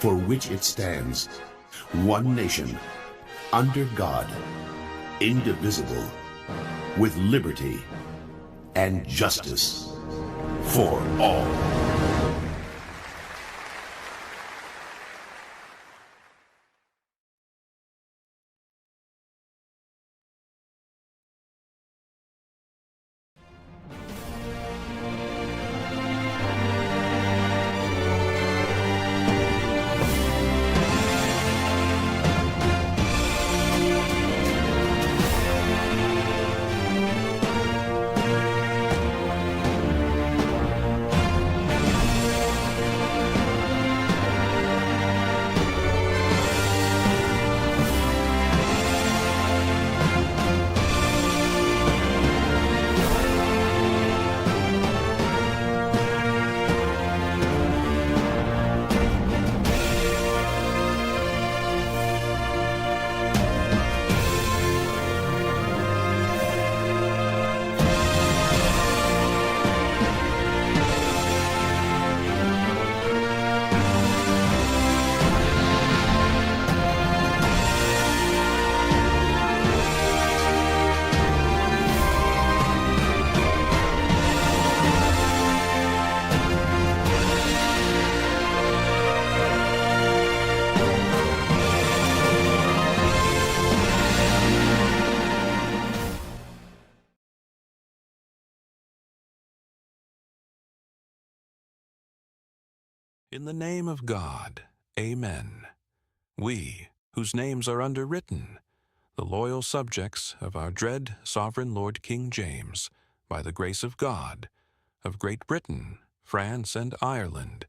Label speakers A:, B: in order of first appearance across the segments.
A: for which it stands, one nation, under God, indivisible, with liberty and justice for all.
B: In the name of God, Amen. We, whose names are underwritten, the loyal subjects of our dread sovereign Lord King James, by the grace of God, of Great Britain, France, and Ireland,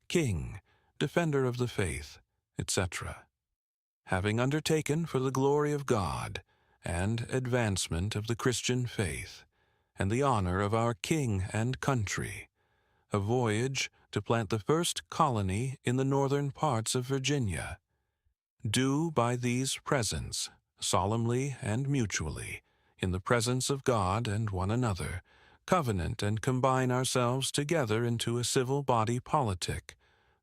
B: King, Defender of the Faith, etc., having undertaken for the glory of God and advancement of the Christian faith, and the honor of our King and country, a voyage to plant the first colony in the northern parts of Virginia, do by these presents, solemnly and mutually, in the presence of God and one another, covenant and combine ourselves together into a civil body politic,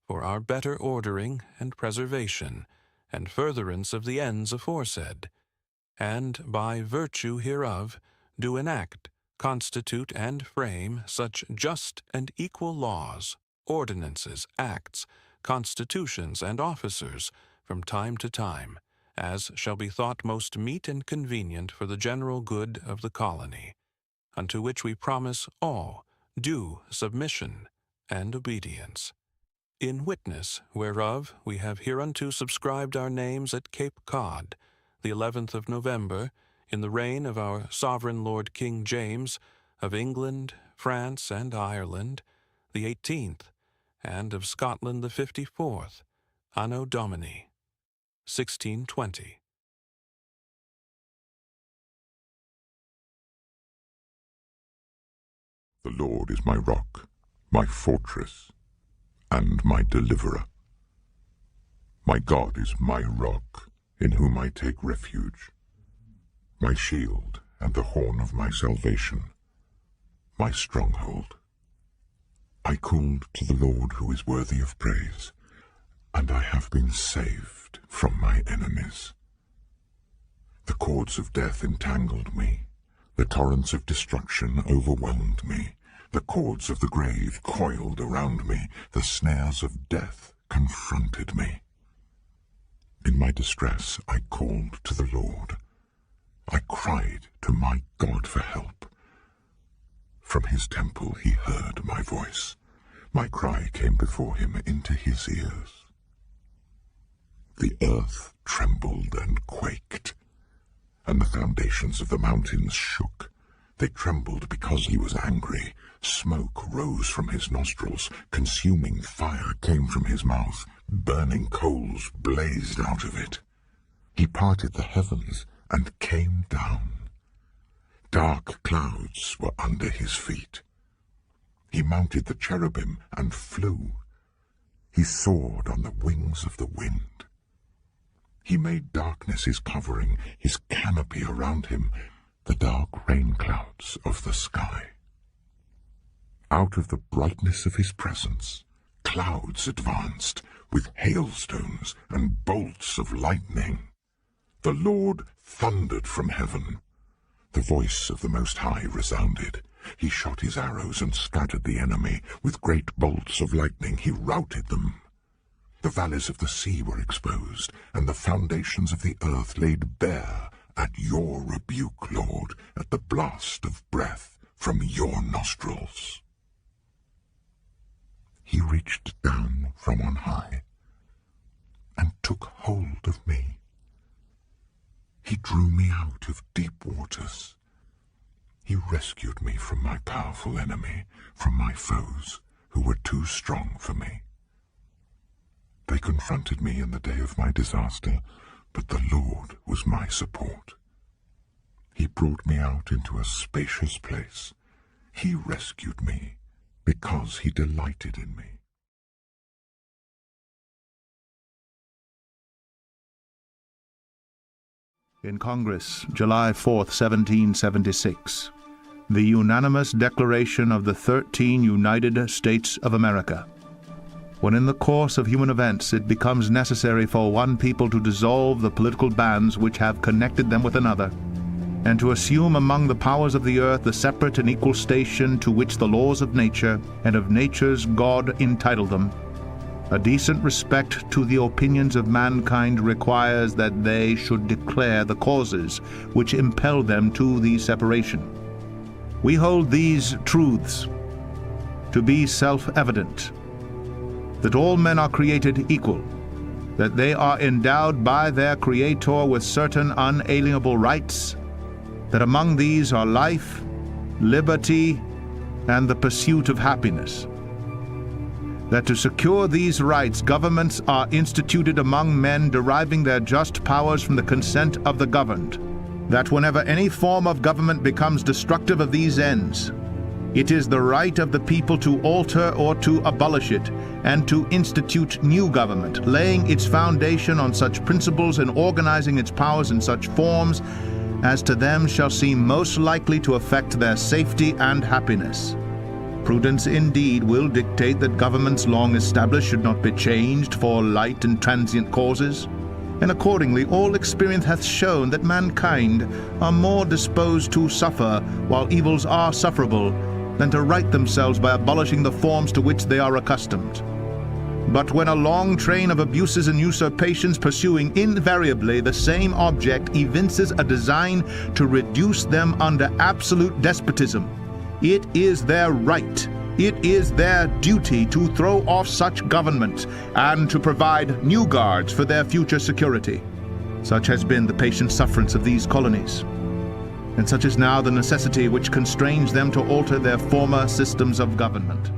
B: for our better ordering and preservation, and furtherance of the ends aforesaid, and by virtue hereof do enact, constitute, and frame such just and equal laws, ordinances, acts, constitutions, and officers, from time to time, as shall be thought most meet and convenient for the general good of the colony, unto which we promise all due submission and obedience. In witness whereof we have hereunto subscribed our names at Cape Cod, the 11th of November, in the reign of our sovereign Lord King James, of England, France, and Ireland, the 18th, and of Scotland the 54th, Anno Domini, 1620.
C: The Lord is my rock, my fortress, and my deliverer. My God is my rock, in whom I take refuge, my shield and the horn of my salvation, my stronghold. I called to the Lord who is worthy of praise, and I have been saved from my enemies. The cords of death entangled me, the torrents of destruction overwhelmed me, the cords of the grave coiled around me, the snares of death confronted me. In my distress I called to the Lord. I cried to my God for help. From his temple he heard my voice. My cry came before him into his ears. The earth trembled and quaked, and the foundations of the mountains shook. They trembled because he was angry. Smoke rose from his nostrils. Consuming fire came from his mouth. Burning coals blazed out of it. He parted the heavens and came down. Dark clouds were under his feet. He mounted the cherubim and flew. He soared on the wings of the wind. He made darkness his covering, his canopy around him, the dark rain clouds of the sky. Out of the brightness of his presence, clouds advanced. with hailstones and bolts of lightning. The Lord thundered from heaven. The voice of the Most High resounded. He shot his arrows and scattered the enemy. With great bolts of lightning he routed them. The valleys of the sea were exposed, and the foundations of the earth laid bare at your rebuke, Lord, at the blast of breath from your nostrils. He reached down from on high and took hold of me. He drew me out of deep waters. He rescued me from my powerful enemy, from my foes who were too strong for me. They confronted me in the day of my disaster, but the Lord was my support. He brought me out into a spacious place. He rescued me because he delighted in me.
D: In Congress, July 4, 1776, the unanimous declaration of the 13 United States of America. When in the course of human events it becomes necessary for one people to dissolve the political bands which have connected them with another, and to assume among the powers of the earth the separate and equal station to which the laws of nature and of nature's God entitle them, a decent respect to the opinions of mankind requires that they should declare the causes which impel them to the separation. We hold these truths to be self-evident, that all men are created equal, that they are endowed by their Creator with certain unalienable rights, that among these are life, liberty, and the pursuit of happiness. That to secure these rights, governments are instituted among men deriving their just powers from the consent of the governed. That whenever any form of government becomes destructive of these ends, it is the right of the people to alter or to abolish it, and to institute new government, laying its foundation on such principles and organizing its powers in such forms as to them shall seem most likely to affect their safety and happiness. Prudence indeed will dictate that governments long established should not be changed for light and transient causes, and accordingly all experience hath shown that mankind are more disposed to suffer while evils are sufferable than to right themselves by abolishing the forms to which they are accustomed. But when a long train of abuses and usurpations pursuing invariably the same object evinces a design to reduce them under absolute despotism, it is their right, it is their duty to throw off such government and to provide new guards for their future security. Such has been the patient sufferance of these colonies, and such is now the necessity which constrains them to alter their former systems of government.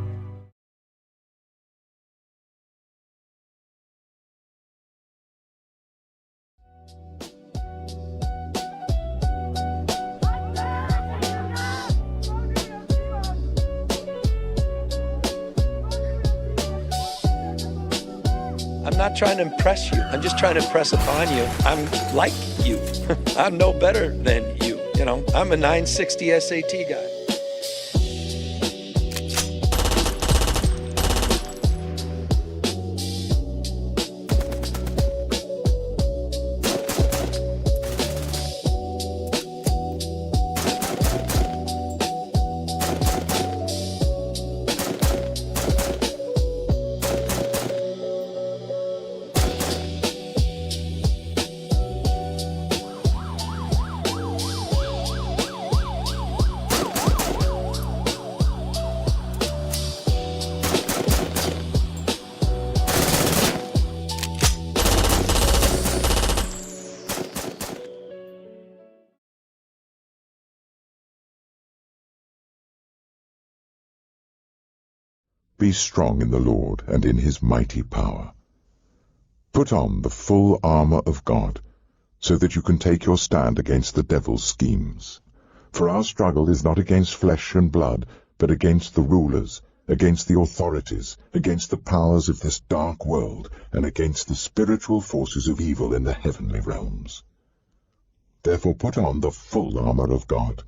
E: I'm not trying to impress you. I'm just trying to impress upon you. I'm like you. I'm no better than you. You know, I'm a 960 SAT guy.
C: Be strong in the Lord and in his mighty power. Put on the full armor of God, so that you can take your stand against the devil's schemes. For our struggle is not against flesh and blood, but against the rulers, against the authorities, against the powers of this dark world, and against the spiritual forces of evil in the heavenly realms. Therefore put on the full armor of God,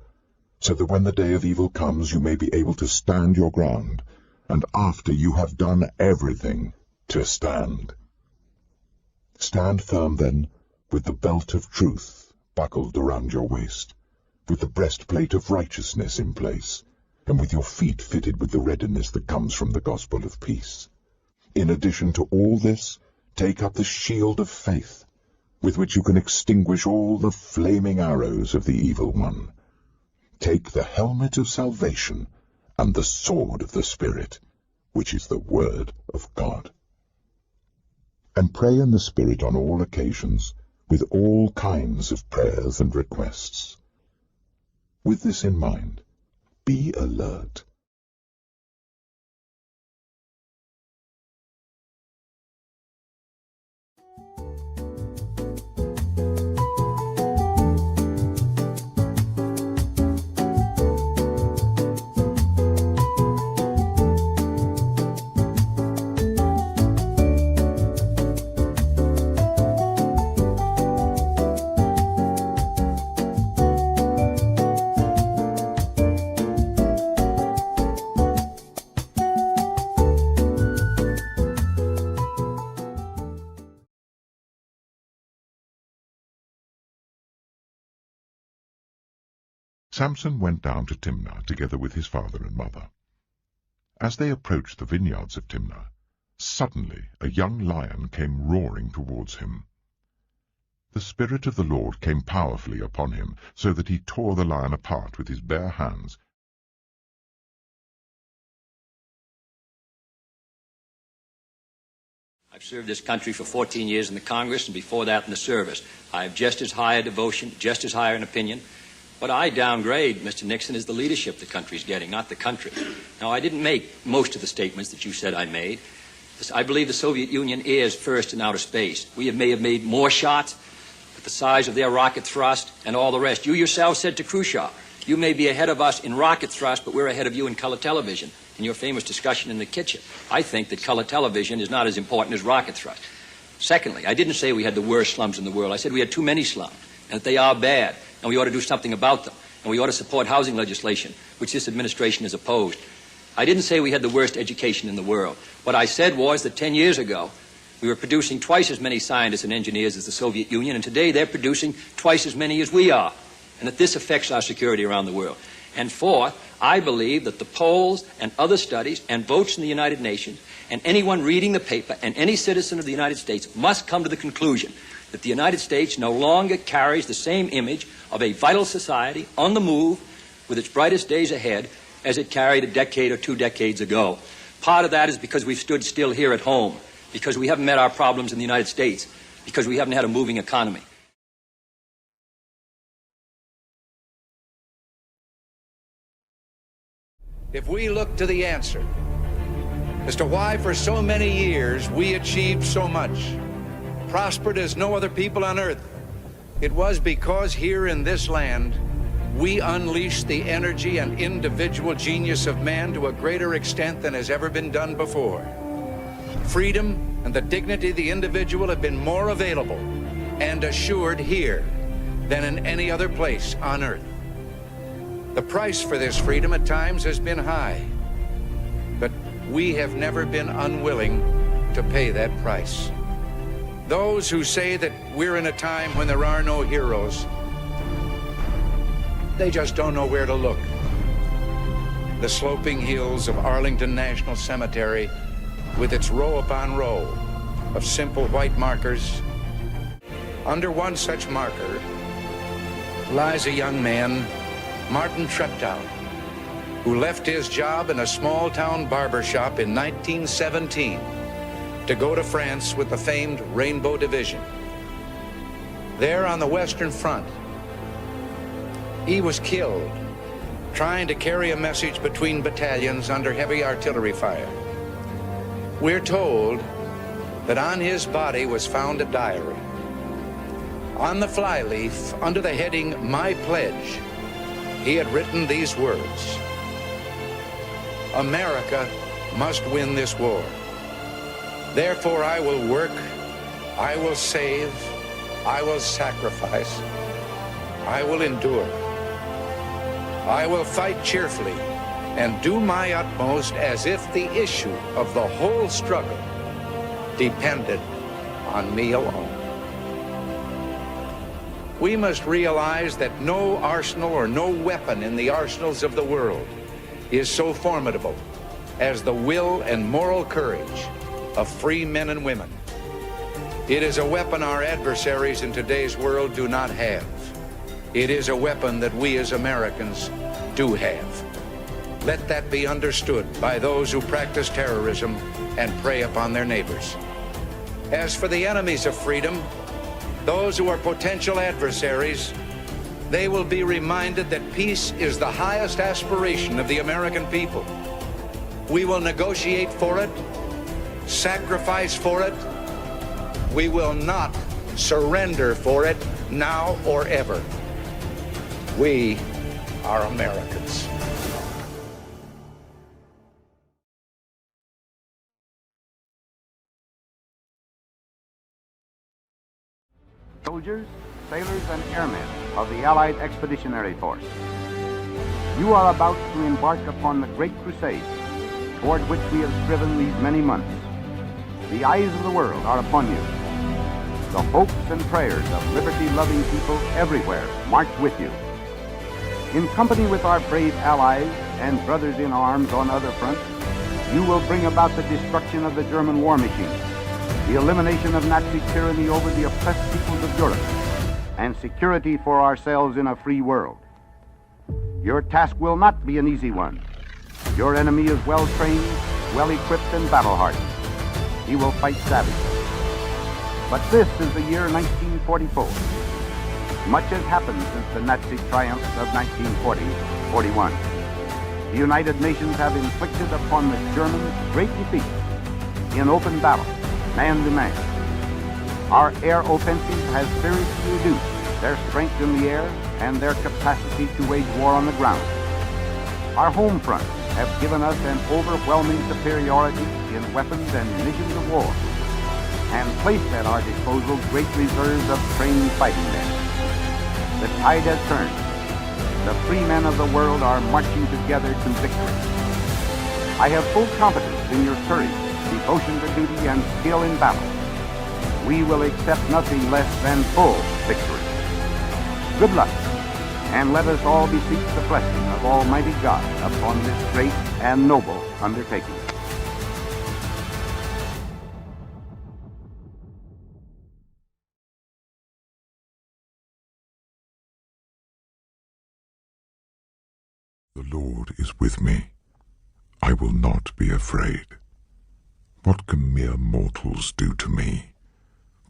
C: so that when the day of evil comes you may be able to stand your ground, and after you have done everything, to stand. Stand firm then, with the belt of truth buckled around your waist, with the breastplate of righteousness in place, and with your feet fitted with the readiness that comes from the gospel of peace. In addition to all this, take up the shield of faith, with which you can extinguish all the flaming arrows of the evil one. Take the helmet of salvation and the sword of the Spirit, which is the word of God. And pray in the Spirit on all occasions, with all kinds of prayers and requests. With this in mind, be alert. Samson went down to Timnah together with his father and mother. As they approached the vineyards of Timnah, suddenly a young lion came roaring towards him. The Spirit of the Lord came powerfully upon him, so that he tore the lion apart with his bare hands.
F: I've served this country for 14 years in the Congress, and before that in the service. I have just as high a devotion, just as high an opinion. What I downgrade, Mr. Nixon, is the leadership the country's getting, not the country. Now, I didn't make most of the statements that you said I made. I believe the Soviet Union is first in outer space. We may have made more shots, but the size of their rocket thrust and all the rest. You yourself said to Khrushchev, you may be ahead of us in rocket thrust, but we're ahead of you in color television, in your famous discussion in the kitchen. I think that color television is not as important as rocket thrust. Secondly, I didn't say we had the worst slums in the world. I said we had too many slums, and that they are bad, and we ought to do something about them, and we ought to support housing legislation, which this administration has opposed. I didn't say we had the worst education in the world. What I said was that 10 years ago, we were producing twice as many scientists and engineers as the Soviet Union, and today they're producing twice as many as we are, and that this affects our security around the world. And fourth, I believe that the polls and other studies and votes in the United Nations, and anyone reading the paper and any citizen of the United States must come to the conclusion that the United States no longer carries the same image of a vital society on the move with its brightest days ahead as it carried a decade or 2 decades ago. Part of that is because we've stood still here at home, because we haven't met our problems in the United States, because we haven't had a moving economy.
G: If we look to the answer as to why for so many years we achieved so much, prospered as no other people on earth, it was because here in this land we unleashed the energy and individual genius of man to a greater extent than has ever been done before. Freedom and the dignity of the individual have been more available and assured here than in any other place on earth. The price for this freedom at times has been high, but we have never been unwilling to pay that price. Those who say that we're in a time when there are no heroes, they just don't know where to look. The sloping hills of Arlington National Cemetery, with its row upon row of simple white markers. Under one such marker lies a young man, Martin Treptow, who left his job in a small-town barber shop in 1917 to go to France with the famed Rainbow Division. There on the Western Front, he was killed trying to carry a message between battalions under heavy artillery fire. We're told that on his body was found a diary. On the flyleaf, under the heading, My Pledge, he had written these words: America must win this war. Therefore I will work, I will save, I will sacrifice, I will endure. I will fight cheerfully and do my utmost as if the issue of the whole struggle depended on me alone. we must realize that no arsenal or no weapon in the arsenals of the world is so formidable as the will and moral courage of free men and women. It is a weapon our adversaries in today's world do not have. It is a weapon that we as Americans do have. Let that be understood by those who practice terrorism and prey upon their neighbors. As for the enemies of freedom, those who are potential adversaries, they will be reminded that peace is the highest aspiration of the American people. We will negotiate for it, sacrifice for it. We will not surrender for it now or ever. We are Americans.
H: Soldiers, sailors, and airmen of the Allied Expeditionary Force, you are about to embark upon the great crusade toward which we have striven these many months. The eyes of the world are upon you. The hopes and prayers of liberty-loving people everywhere march with you. In company with our brave allies and brothers in arms on other fronts, you will bring about the destruction of the German war machine, the elimination of Nazi tyranny over the oppressed peoples of Europe, and security for ourselves in a free world. Your task will not be an easy one. Your enemy is well-trained, well-equipped, and battle-hardened. He will fight savagely. But this is the year 1944. Much has happened since the Nazi triumphs of 1940-41. The United Nations have inflicted upon the Germans great defeats in open battle, man to man. Our air offensive has seriously reduced their strength in the air and their capacity to wage war on the ground. Our home fronts have given us an overwhelming superiority in weapons and munitions of war, and placed at our disposal great reserves of trained fighting men. The tide has turned. The free men of the world are marching together to victory. I have full confidence in your courage, devotion to duty, and skill in battle. We will accept nothing less than full victory. Good luck, and let us all beseech the blessing of Almighty God upon this great and noble undertaking.
C: The Lord is with me. I will not be afraid. What can mere mortals do to me?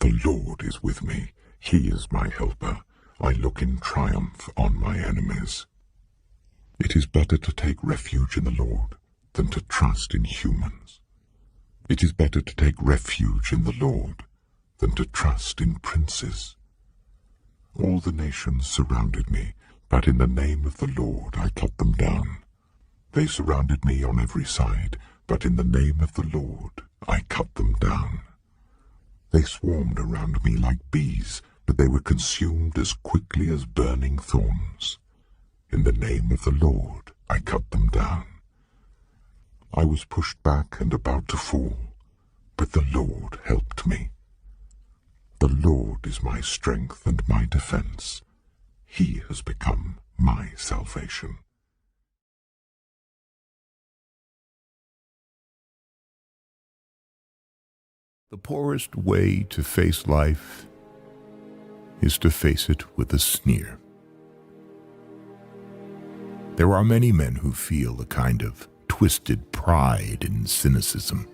C: The Lord is with me. He is my helper. I look in triumph on my enemies. It is better to take refuge in the Lord than to trust in humans. It is better to take refuge in the Lord than to trust in princes. All the nations surrounded me, but in the name of the Lord I cut them down. They surrounded me on every side, but in the name of the Lord I cut them down. They swarmed around me like bees, but they were consumed as quickly as burning thorns. In the name of the Lord I cut them down. I was pushed back and about to fall, but the Lord helped me. The Lord is my strength and my defense. He has become my salvation.
I: The poorest way to face life is to face it with a sneer. There are many men who feel a kind of twisted pride and cynicism.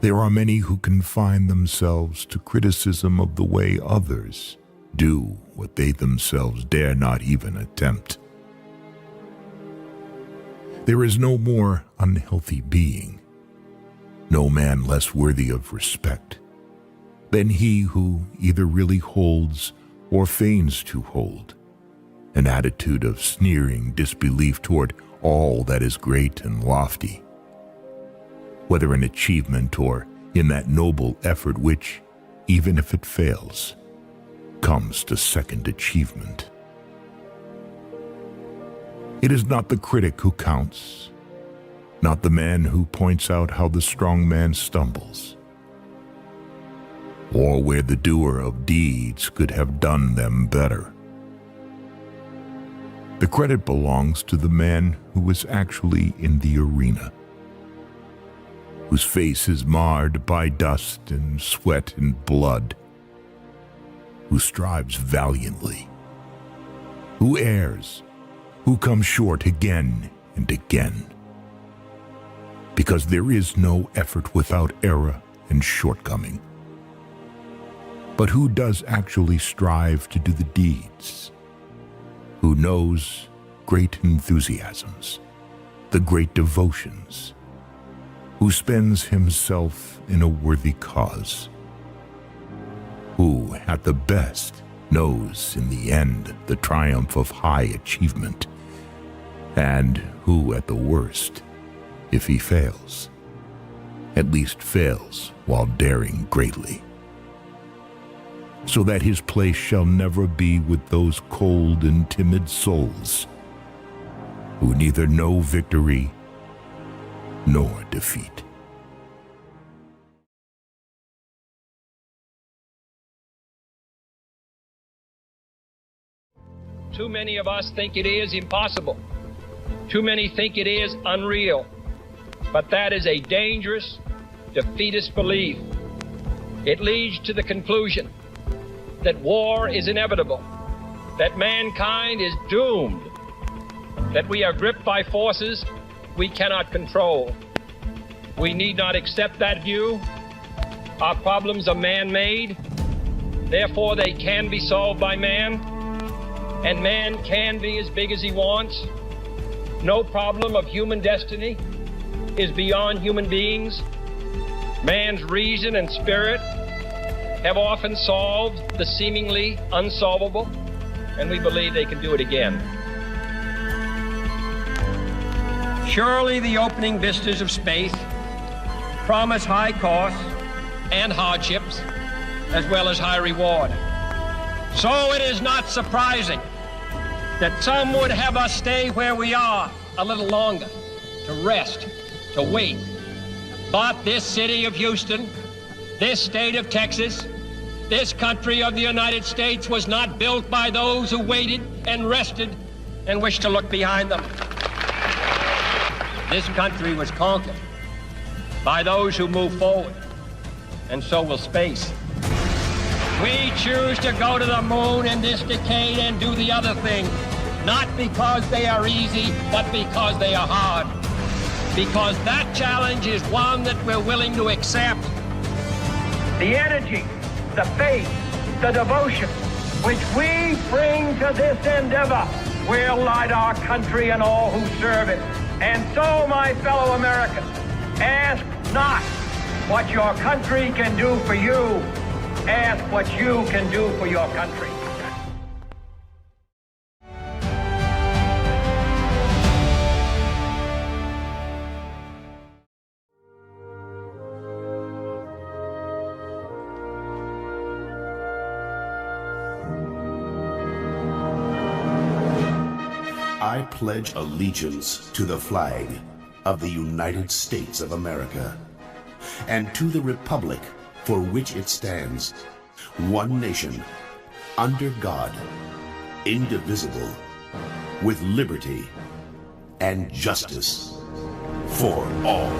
I: There are many who confine themselves to criticism of the way others do what they themselves dare not even attempt. There is no more unhealthy being, no man less worthy of respect than he who either really holds or feigns to hold an attitude of sneering disbelief toward all that is great and lofty, whether in achievement or in that noble effort which, even if it fails, comes to second achievement. It is not the critic who counts, not the man who points out how the strong man stumbles. or where the doer of deeds could have done them better. The credit belongs to the man who was actually in the arena, whose face is marred by dust and sweat and blood, who strives valiantly, who errs, who comes short again and again. Because there is no effort without error and shortcoming. But who does actually strive to do the deeds? Who knows great enthusiasms, the great devotions, who spends himself in a worthy cause, who, at the best, knows in the end the triumph of high achievement, and who, at the worst, if he fails, at least fails while daring greatly, so that his place shall never be with those cold and timid souls who neither know victory nor defeat.
J: Too many of us think it is impossible. Too many think it is unreal. But that is a dangerous, defeatist belief. It leads to the conclusion that war is inevitable, that mankind is doomed, that we are gripped by forces we cannot control. We need not accept that view. Our problems are man-made, therefore they can be solved by man, and man can be as big as he wants. No problem of human destiny is beyond human beings. Man's reason and spirit have often solved the seemingly unsolvable, and we believe they can do it again. Surely the opening vistas of space promise high costs and hardships, as well as high reward. So it is not surprising that some would have us stay where we are a little longer, to rest, to wait. But this city of Houston, this state of Texas, this country of the United States was not built by those who waited and rested and wished to look behind them. This country was conquered by those who move forward, and so will space. We choose to go to the moon in this decade and do the other thing, not because they are easy, but because they are hard. Because that challenge is one that we're willing to accept. The energy, the faith, the devotion which we bring to this endeavor will light our country and all who serve it. And so, my fellow Americans, ask not what your country can do for you, ask what you can do for your country.
A: I pledge allegiance to the flag of the United States of America and to the republic for which it stands, one nation, under God, indivisible, with liberty and justice for all.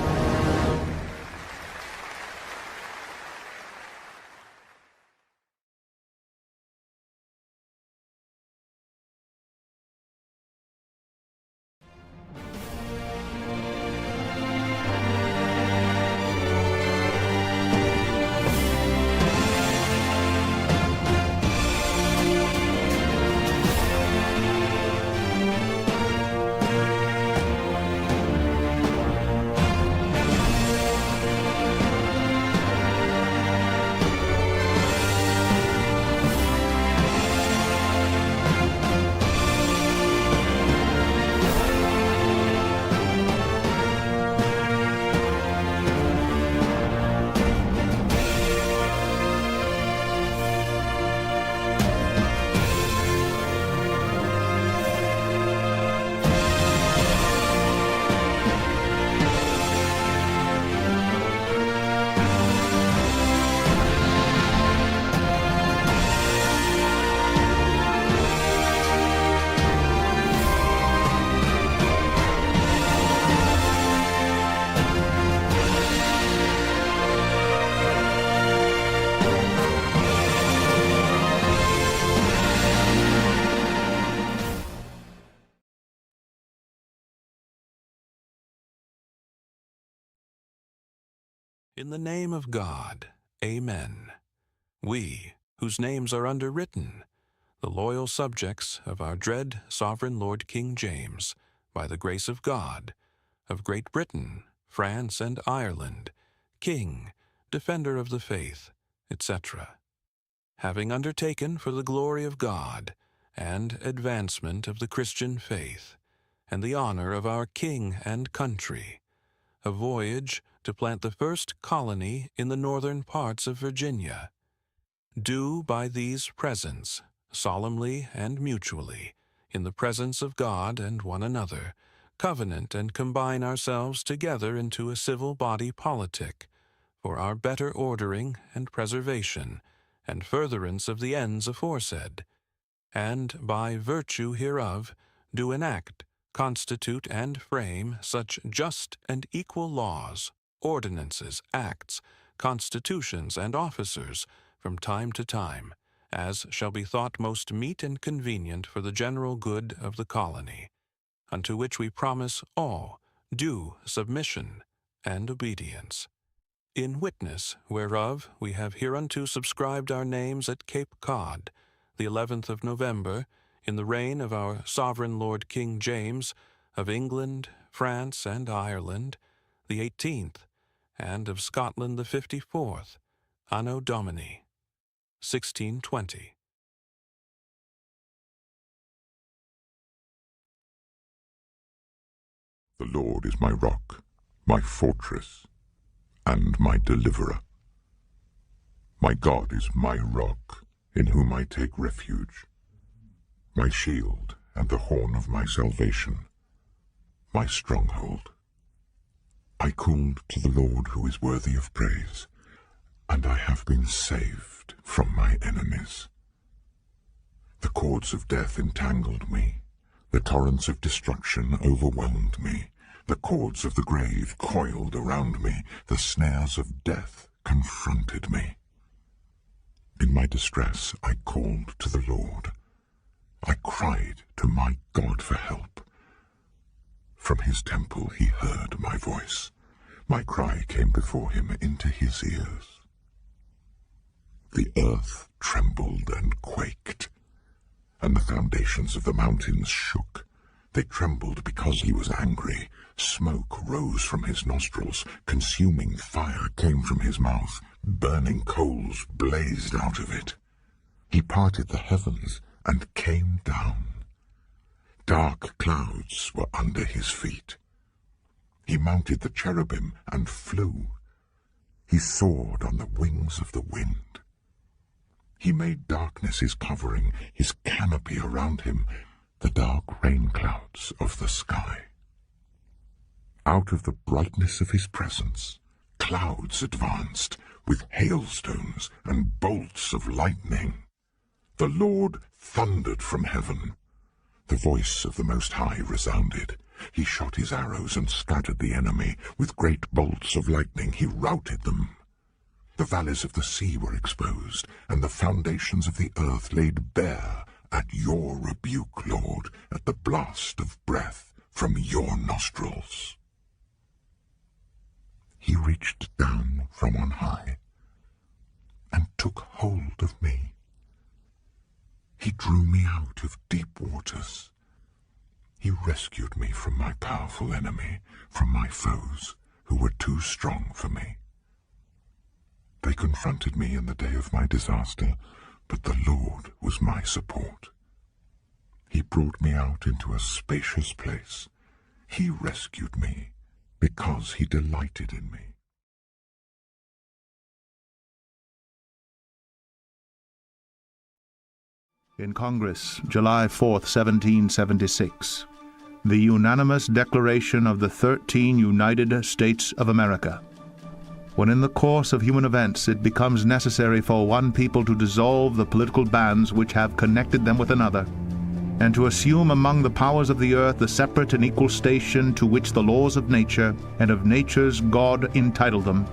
B: In the name of God, Amen. We, whose names are underwritten, the loyal subjects of our dread sovereign Lord King James, by the grace of God, of Great Britain, France, and Ireland, King, Defender of the Faith, etc., having undertaken for the glory of God and advancement of the Christian faith, and the honor of our King and country, a voyage to plant the first colony in the northern parts of Virginia, do by these presents, solemnly and mutually, in the presence of God and one another, covenant and combine ourselves together into a civil body politic, for our better ordering and preservation, and furtherance of the ends aforesaid, and by virtue hereof do enact, constitute, and frame such just and equal laws, ordinances, acts, constitutions, and officers, from time to time, as shall be thought most meet and convenient for the general good of the colony, unto which we promise all due submission and obedience. In witness whereof we have hereunto subscribed our names at Cape Cod, the 11th of November, in the reign of our sovereign Lord King James, of England, France, and Ireland, the 18th, and of Scotland the 54th, Anno Domini, 1620.
C: The Lord is my rock, my fortress, and my deliverer. My God is my rock, in whom I take refuge, my shield and the horn of my salvation, my stronghold. I called to the Lord who is worthy of praise, and I have been saved from my enemies. The cords of death entangled me, the torrents of destruction overwhelmed me, the cords of the grave coiled around me, the snares of death confronted me. In my distress I called to the Lord. I cried to my God for help. From his temple he heard my voice. My cry came before him into his ears. The earth trembled and quaked, and the foundations of the mountains shook. They trembled because he was angry. Smoke rose from his nostrils. Consuming fire came from his mouth. Burning coals blazed out of it. He parted the heavens and came down. Dark clouds were under his feet. He mounted the cherubim and flew. He soared on the wings of the wind. He made darkness his covering, his canopy around him, the dark rain clouds of the sky. Out of the brightness of his presence, clouds advanced, with hailstones and bolts of lightning. The Lord thundered from heaven. The voice of the Most High resounded. He shot his arrows and scattered the enemy. With great bolts of lightning he routed them. The valleys of the sea were exposed, and the foundations of the earth laid bare at your rebuke, Lord, at the blast of breath from your nostrils. He reached down from on high and took hold of me. He drew me out of deep waters. He rescued me from my powerful enemy, from my foes who were too strong for me. They confronted me in the day of my disaster, but the Lord was my support. He brought me out into a spacious place. He rescued me because he delighted in me.
D: In Congress, July 4, 1776, the unanimous declaration of the 13 United States of America. When in the course of human events it becomes necessary for one people to dissolve the political bands which have connected them with another, and to assume among the powers of the earth the separate and equal station to which the laws of nature and of nature's God entitle them,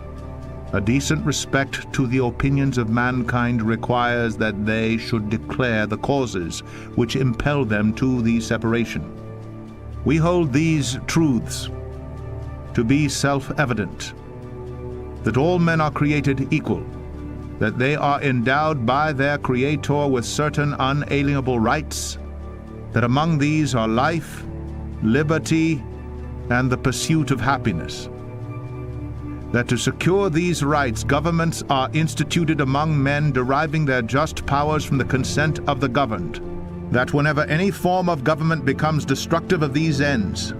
D: a decent respect to the opinions of mankind requires that they should declare the causes which impel them to the separation. We hold these truths to be self-evident, that all men are created equal, that they are endowed by their Creator with certain unalienable rights, that among these are life, liberty, and the pursuit of happiness. That to secure these rights, governments are instituted among men deriving their just powers from the consent of the governed. That whenever any form of government becomes destructive of these ends,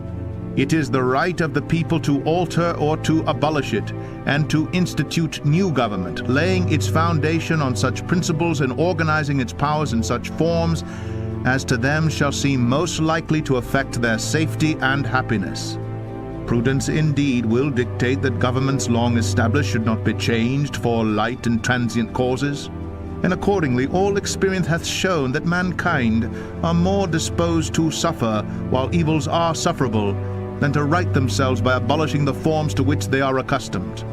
D: it is the right of the people to alter or to abolish it, and to institute new government, laying its foundation on such principles and organizing its powers in such forms as to them shall seem most likely to affect their safety and happiness. Prudence indeed will dictate that governments long established should not be changed for light and transient causes, and accordingly all experience hath shown that mankind are more disposed to suffer while evils are sufferable than to right themselves by abolishing the forms to which they are accustomed.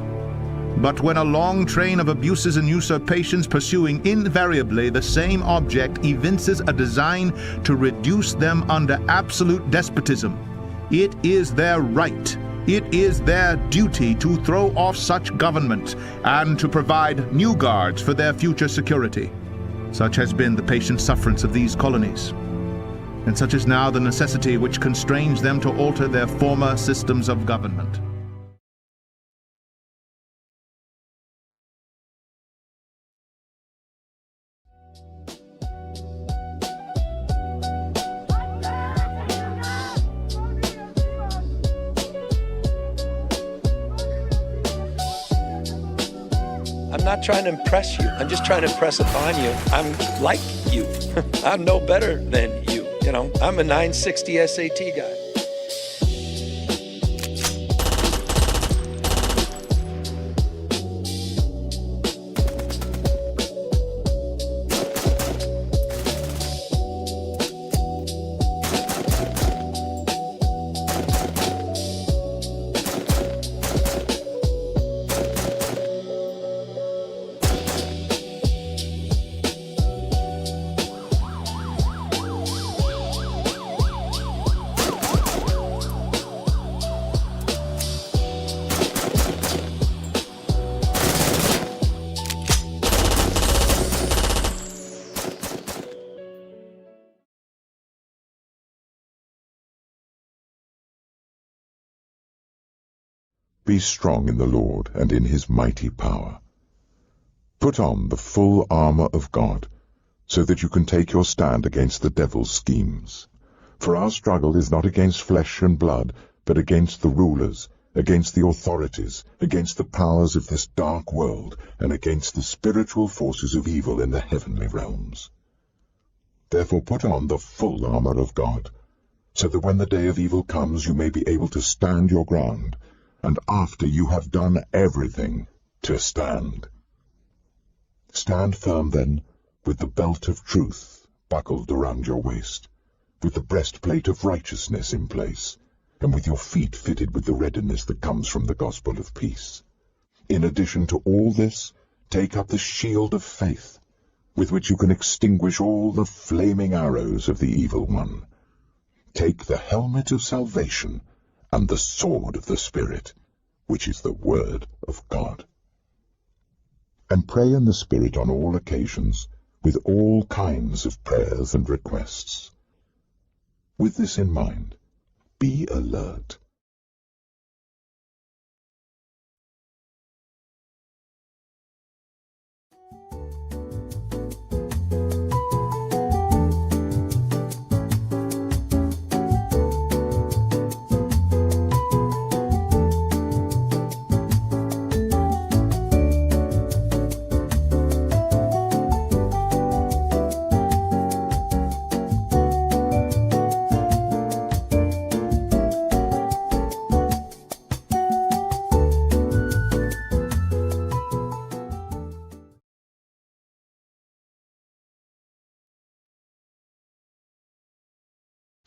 D: But when a long train of abuses and usurpations pursuing invariably the same object evinces a design to reduce them under absolute despotism, it is their right, it is their duty to throw off such government and to provide new guards for their future security. Such has been the patient sufferance of these colonies, and such is now the necessity which constrains them to alter their former systems of government.
E: I'm not trying to impress you. I'm just trying to impress upon you. I'm like you. I'm no better than you. You know, I'm a 960 SAT guy.
C: Be strong in the Lord and in his mighty power. Put on the full armor of God, so that you can take your stand against the devil's schemes. For our struggle is not against flesh and blood, but against the rulers, against the authorities, against the powers of this dark world, and against the spiritual forces of evil in the heavenly realms. Therefore put on the full armor of God, so that when the day of evil comes you may be able to stand your ground, and after you have done everything, to stand. Stand firm then, with the belt of truth buckled around your waist, with the breastplate of righteousness in place, and with your feet fitted with the readiness that comes from the gospel of peace. In addition to all this, take up the shield of faith, with which you can extinguish all the flaming arrows of the evil one. Take the helmet of salvation, and the sword of the Spirit, which is the word of God. And pray in the Spirit on all occasions, with all kinds of prayers and requests. With this in mind, be alert.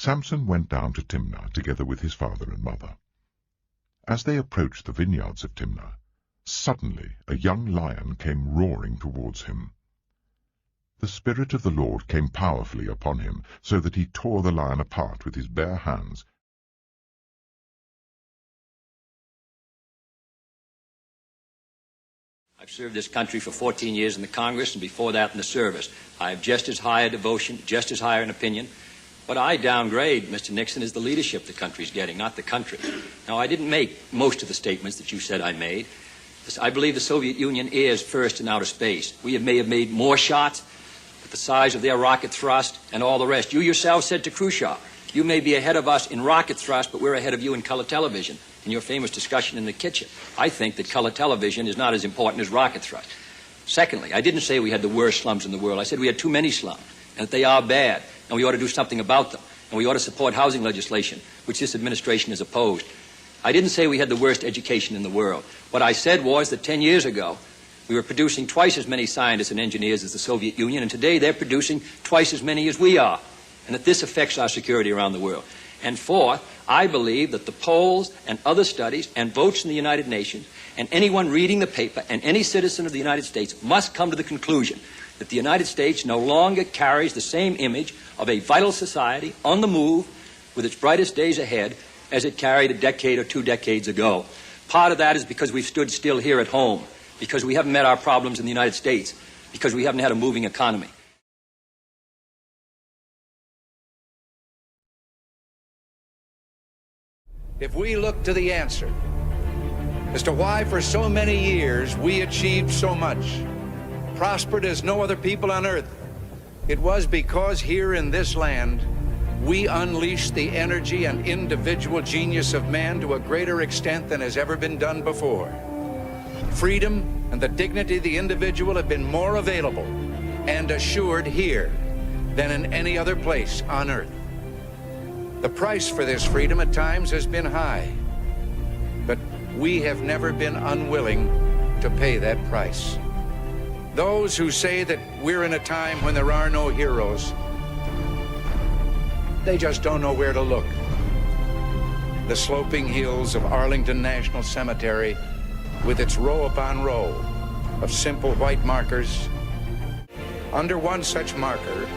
C: Samson went down to Timnah together with his father and mother. As they approached the vineyards of Timnah, suddenly a young lion came roaring towards him. The Spirit of the Lord came powerfully upon him, so that he tore the lion apart with his bare hands,
F: I've served this country for 14 years in the Congress and before that in the service. I have just as high a devotion, just as high an opinion. What I downgrade, Mr. Nixon, is the leadership the country's getting, not the country. Now, I didn't make most of the statements that you said I made. I believe the Soviet Union is first in outer space. We may have made more shots, but the size of their rocket thrust and all the rest. You yourself said to Khrushchev, you may be ahead of us in rocket thrust, but we're ahead of you in color television, in your famous discussion in the kitchen. I think that color television is not as important as rocket thrust. Secondly, I didn't say we had the worst slums in the world. I said we had too many slums, and that they are bad, and we ought to do something about them, and we ought to support housing legislation, which this administration has opposed. I didn't say we had the worst education in the world. What I said was that 10 years ago, we were producing twice as many scientists and engineers as the Soviet Union, and today they're producing twice as many as we are, and that this affects our security around the world. And fourth, I believe that the polls and other studies and votes in the United Nations and anyone reading the paper and any citizen of the United States must come to the conclusion that the United States no longer carries the same image of a vital society on the move with its brightest days ahead as it carried a decade or 2 decades ago. Part of that is because we've stood still here at home, because we haven't met our problems in the United States, because we haven't had a moving economy.
G: If we look to the answer as to why for so many years we achieved so much, prospered as no other people on earth, it was because here in this land we unleashed the energy and individual genius of man to a greater extent than has ever been done before. Freedom and the dignity of the individual have been more available and assured here than in any other place on earth. The price for this freedom at times has been high, but we have never been unwilling to pay that price. Those who say that we're in a time when there are no heroes, they just don't know where to look. The sloping hills of Arlington National Cemetery, with its row upon row of simple white markers. Under one such marker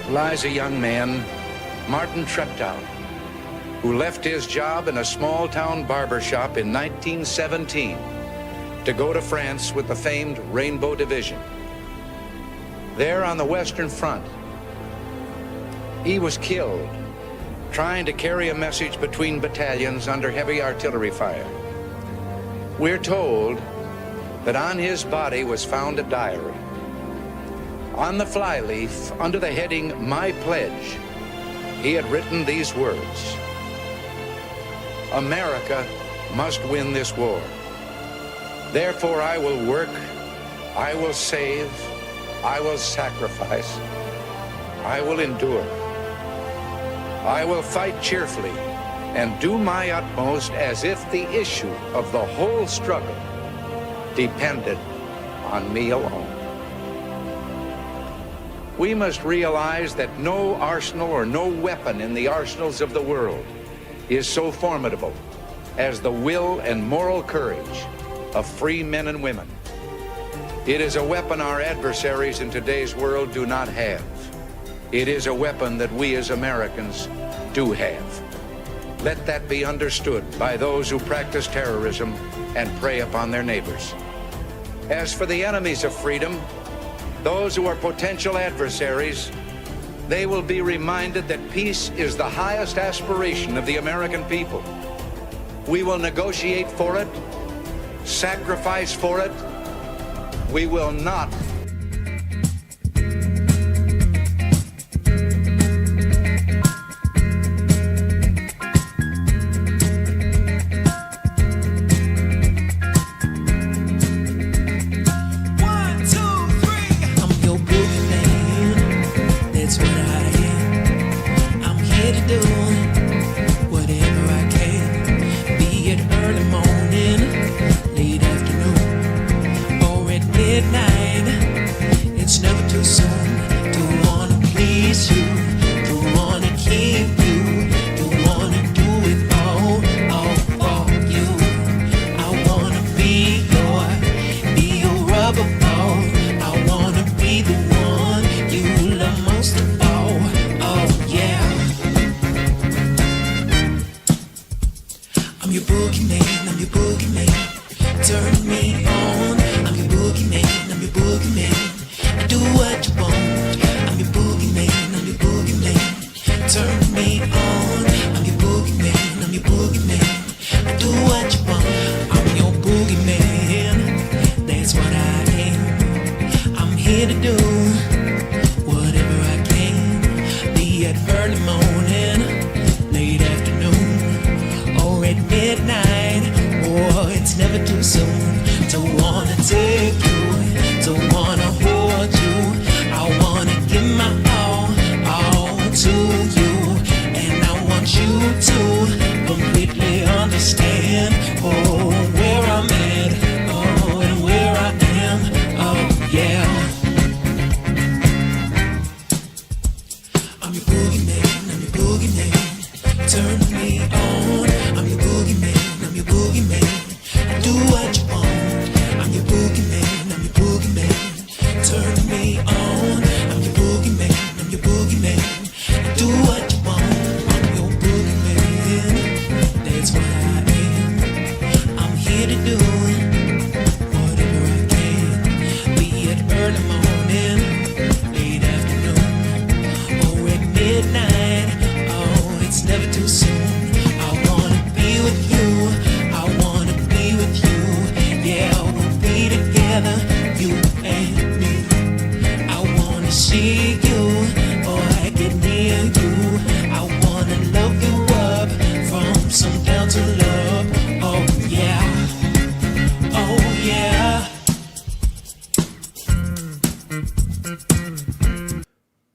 G: lies a young man, Martin Treptow, who left his job in a small-town barber shop in 1917 to go to France with the famed Rainbow Division. There on the Western Front, he was killed trying to carry a message between battalions under heavy artillery fire. We're told that on his body was found a diary. On the flyleaf, under the heading, "My Pledge," he had written these words: "America must win this war. Therefore I will work, I will save, I will sacrifice, I will endure. I will fight cheerfully and do my utmost as if the issue of the whole struggle depended on me alone." We must realize that no arsenal or no weapon in the arsenals of the world is so formidable as the will and moral courage of free men and women. It is a weapon our adversaries in today's world do not have. It is a weapon that we as Americans do have. Let that be understood by those who practice terrorism and prey upon their neighbors. As for the enemies of freedom, those who are potential adversaries, they will be reminded that peace is the highest aspiration of the American people. We will negotiate for it, sacrifice for it. We will not
K: I'm your boogeyman, turn me on. boogeyman. I do what you want. I'm your boogeyman. I'm your boogeyman. Turn me on. I'm your boogeyman. I'm your boogeyman. I do what you want. I'm your boogeyman. That's what I am. I'm here to do whatever I can. Be it early morning, late afternoon, or at midnight. Oh, it's never too soon. Don't wanna take you, don't wanna hold you. I wanna give my all to you. And I want you to completely understand, oh, where I'm at, oh, and where I am, oh, yeah. I'm your boogeyman, I'm your boogeyman. Turn me on. I'm your boogeyman, I'm your boogeyman. I do what you want. I'm your boogeyman, I'm your boogeyman. Turn me on. I'm your boogeyman, I'm your boogeyman. I do what you want. I'm your boogeyman. That's what I am. I'm here to do whatever I can. Be it early morning, late afternoon, or at midnight. Oh, it's never too soon. I wanna be with you. I wanna be with you. Yeah, we'll be together, you and me. I wanna see you, or I get near you. I wanna love you up from sundown to love. Oh yeah, oh yeah.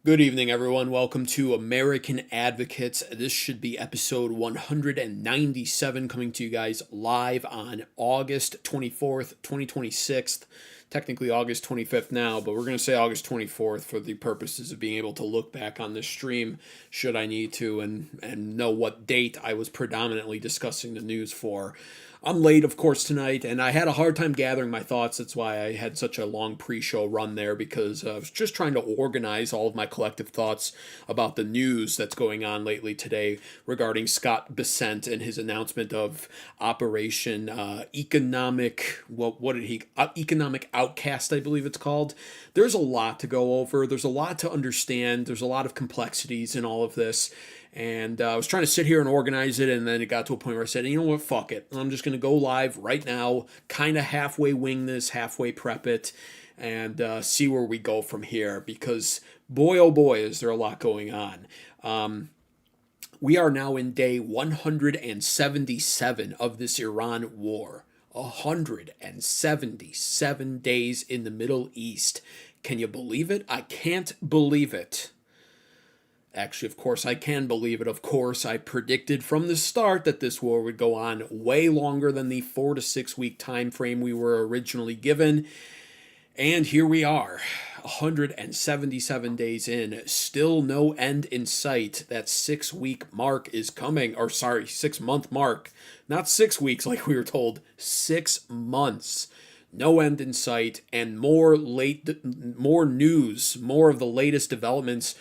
L: Good evening, everyone. Welcome to American Advocates. This should be episode 197, coming to you guys live on August 24th, 2026. Technically August 25th now, but we're going to say August 24th for the purposes of being able to look back on this stream should I need to and know what date I was predominantly discussing the news for. I'm late, of course, tonight, and I had a hard time gathering my thoughts. That's why I had such a long pre-show run there, because I was just trying to organize all of my collective thoughts about the news that's going on lately today regarding Scott Bessent and his announcement of Operation Economic Outcast, I believe it's called. There's a lot to go over. There's a lot to understand. There's a lot of complexities in all of this. And I was trying to sit here and organize it, and then it got to a point where I said, you know what, fuck it. I'm just going to go live right now, kind of halfway wing this, halfway prep it, and see where we go from here. Because boy, oh boy, is there a lot going on. We are now in day 177 of this Iran war. 177 days in the Middle East. Can you believe it? I can't believe it. Actually, of course, I can believe it. Of course, I predicted from the start that this war would go on way longer than the 4 to 6 week time frame we were originally given. And here we are, 177 days in, still no end in sight. That 6 week mark is coming, 6 month mark. Not 6 weeks like we were told, 6 months. No end in sight, and more news, more of the latest developments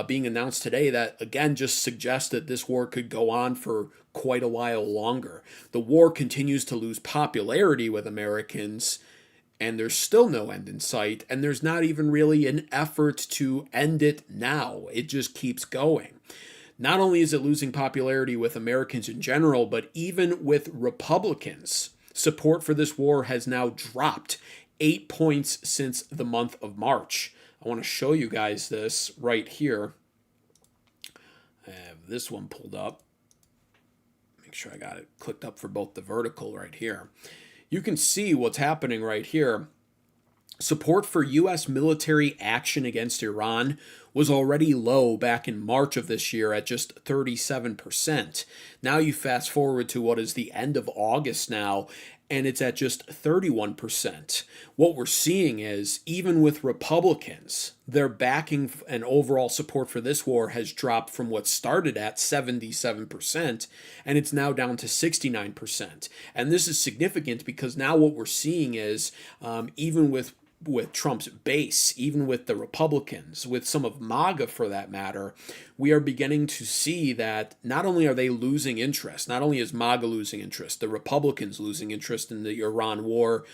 L: being announced today that, again, just suggest that this war could go on for quite a while longer. The war continues to lose popularity with Americans, and there's still no end in sight, and there's not even really an effort to end it now. It just keeps going. Not only is it losing popularity with Americans in general, but even with Republicans. Support for this war has now dropped 8 points since the month of March. I want to show you guys this right here. I have this one pulled up. Make sure I got it clicked up for both the vertical right here. You can see what's happening right here. Support for U.S. military action against Iran was already low back in March of this year at just 37%. Now you fast forward to what is the end of August now, and it's at just 31%. What we're seeing is, even with Republicans, their backing and overall support for this war has dropped from what started at 77%, and it's now down to 69%. And this is significant because now what we're seeing is, even with Trump's base, even with the Republicans, with some of MAGA for that matter, we are beginning to see that not only are they losing interest, not only is MAGA losing interest, the Republicans losing interest in the Iran war,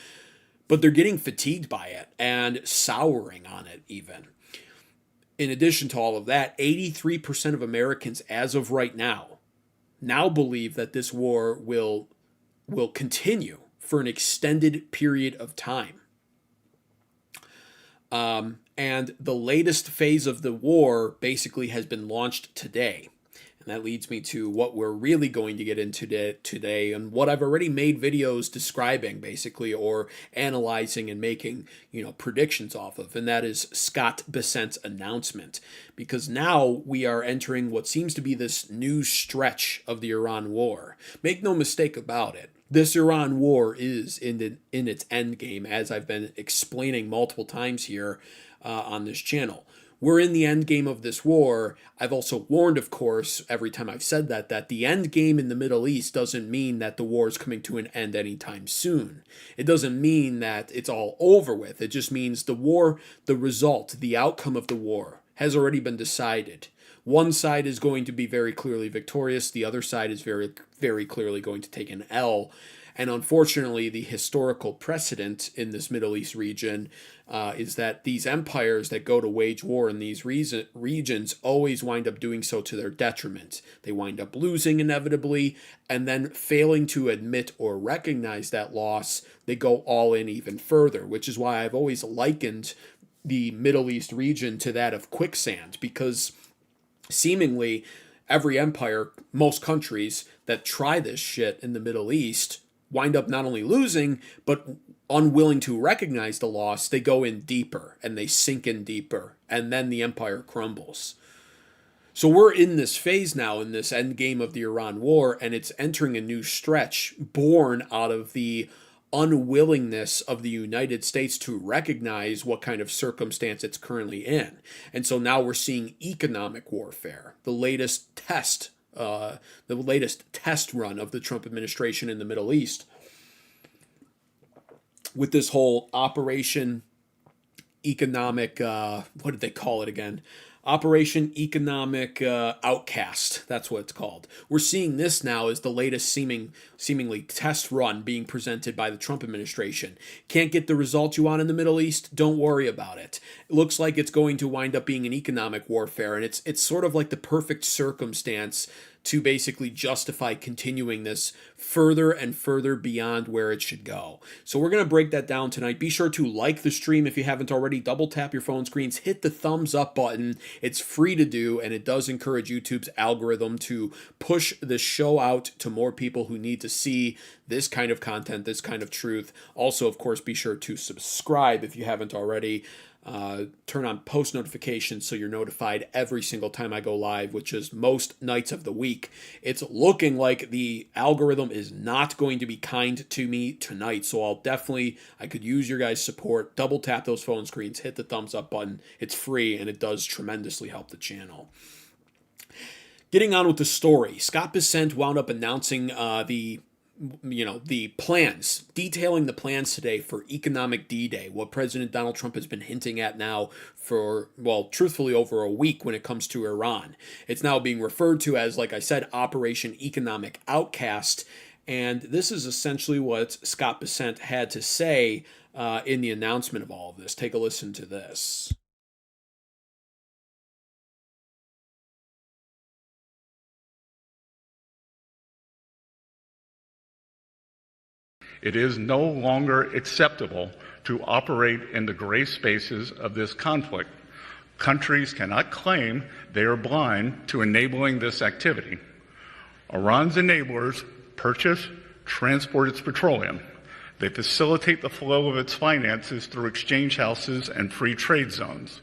L: but they're getting fatigued by it and souring on it even. In addition to all of that, 83% of Americans as of right now believe that this war will continue for an extended period of time. And the latest phase of the war basically has been launched today. And that leads me to what we're really going to get into today and what I've already made videos describing basically, or analyzing and making, predictions off of. And that is Scott Bessent's announcement. Because now we are entering what seems to be this new stretch of the Iran war. Make no mistake about it. This Iran war is in its end game, as I've been explaining multiple times here on this channel. We're in the end game of this war. I've also warned, of course, every time I've said that the end game in the Middle East doesn't mean that the war is coming to an end anytime soon. It doesn't mean that it's all over with. It just means the war, the result, the outcome of the war has already been decided. One side is going to be very clearly victorious. The other side is very, very clearly going to take an L. And unfortunately, the historical precedent in this Middle East region is that these empires that go to wage war in these regions always wind up doing so to their detriment. They wind up losing inevitably, and then failing to admit or recognize that loss, they go all in even further, which is why I've always likened the Middle East region to that of quicksand, because seemingly every empire, most countries that try this shit in the Middle East wind up not only losing, but unwilling to recognize the loss. They go in deeper and they sink in deeper, and then the empire crumbles. So we're in this phase now, in this end game of the Iran war, and it's entering a new stretch born out of the unwillingness of the United States to recognize what kind of circumstance it's currently in. And so now we're seeing economic warfare, the latest test run of the Trump administration in the Middle East, with this whole Operation Economic, what did they call it again? Operation Economic Outcast. That's what it's called. We're seeing this now as the latest seemingly test run being presented by the Trump administration. Can't get the results you want in the Middle East? Don't worry about it. It looks like it's going to wind up being an economic warfare, and it's sort of like the perfect circumstance to basically justify continuing this further and further beyond where it should go. So we're going to break that down tonight. Be sure to like the stream if you haven't already. Double tap your phone screens. Hit the thumbs up button. It's free to do, and it does encourage YouTube's algorithm to push this show out to more people who need to see this kind of content, this kind of truth. Also, of course, be sure to subscribe if you haven't already. Turn on post notifications so you're notified every single time I go live, which is most nights of the week. It's looking like the algorithm is not going to be kind to me tonight, so I could use your guys' support. Double tap those phone screens, hit the thumbs up button. It's free, and it does tremendously help the channel. Getting on with the story, Scott Bessent wound up announcing the plans, detailing the plans today for Economic D-Day, what President Donald Trump has been hinting at now for, truthfully over a week when it comes to Iran. It's now being referred to as, like I said, Operation Economic Outcast, and this is essentially what Scott Bessent had to say in the announcement of all of this. Take a listen to this.
M: It is no longer acceptable to operate in the gray spaces of this conflict. Countries cannot claim they are blind to enabling this activity. Iran's enablers purchase, transport its petroleum. They facilitate the flow of its finances through exchange houses and free trade zones.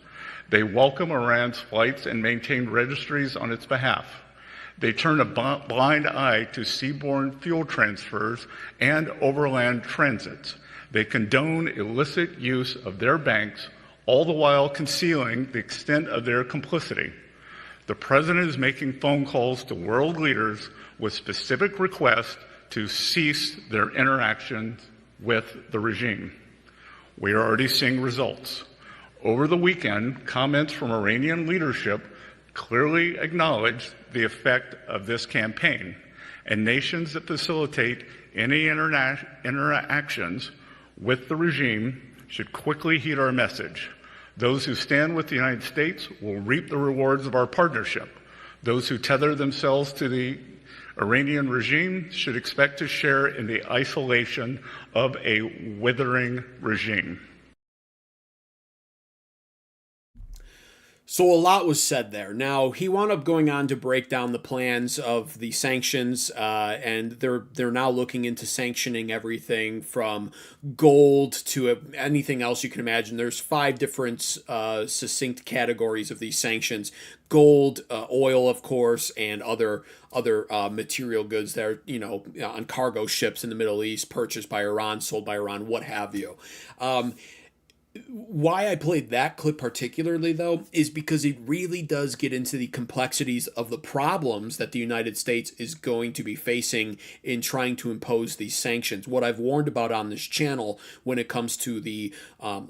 M: They welcome Iran's flights and maintain registries on its behalf. They turn a blind eye to seaborne fuel transfers and overland transits. They condone illicit use of their banks, all the while concealing the extent of their complicity. The president is making phone calls to world leaders with specific requests to cease their interactions with the regime. We are already seeing results. Over the weekend, comments from Iranian leadership clearly acknowledged the effect of this campaign, and nations that facilitate any interactions with the regime should quickly heed our message. Those who stand with the United States will reap the rewards of our partnership. Those who tether themselves to the Iranian regime should expect to share in the isolation of a withering regime.
L: So a lot was said there. Now, he wound up going on to break down the plans of the sanctions, and they're now looking into sanctioning everything from gold to anything else you can imagine. There's 5 different succinct categories of these sanctions: gold, oil, of course, and other material goods that are, on cargo ships in the Middle East, purchased by Iran, sold by Iran, what have you. Why I played that clip particularly, though, is because it really does get into the complexities of the problems that the United States is going to be facing in trying to impose these sanctions. What I've warned about on this channel when it comes to the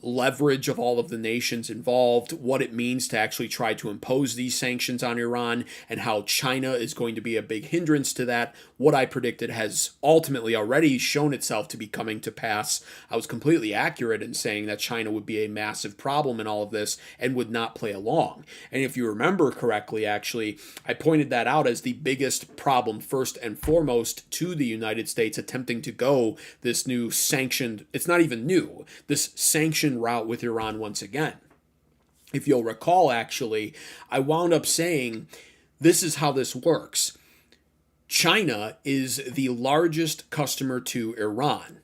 L: leverage of all of the nations involved, what it means to actually try to impose these sanctions on Iran, and how China is going to be a big hindrance to that, what I predicted has ultimately already shown itself to be coming to pass. I was completely accurate in saying that China would be a massive problem in all of this and would not play along. And if you remember correctly, actually, I pointed that out as the biggest problem first and foremost to the United States attempting to go this new sanctioned, it's not even new, this sanctioned route with Iran once again. If you'll recall, actually, I wound up saying this is how this works. China is the largest customer to Iran.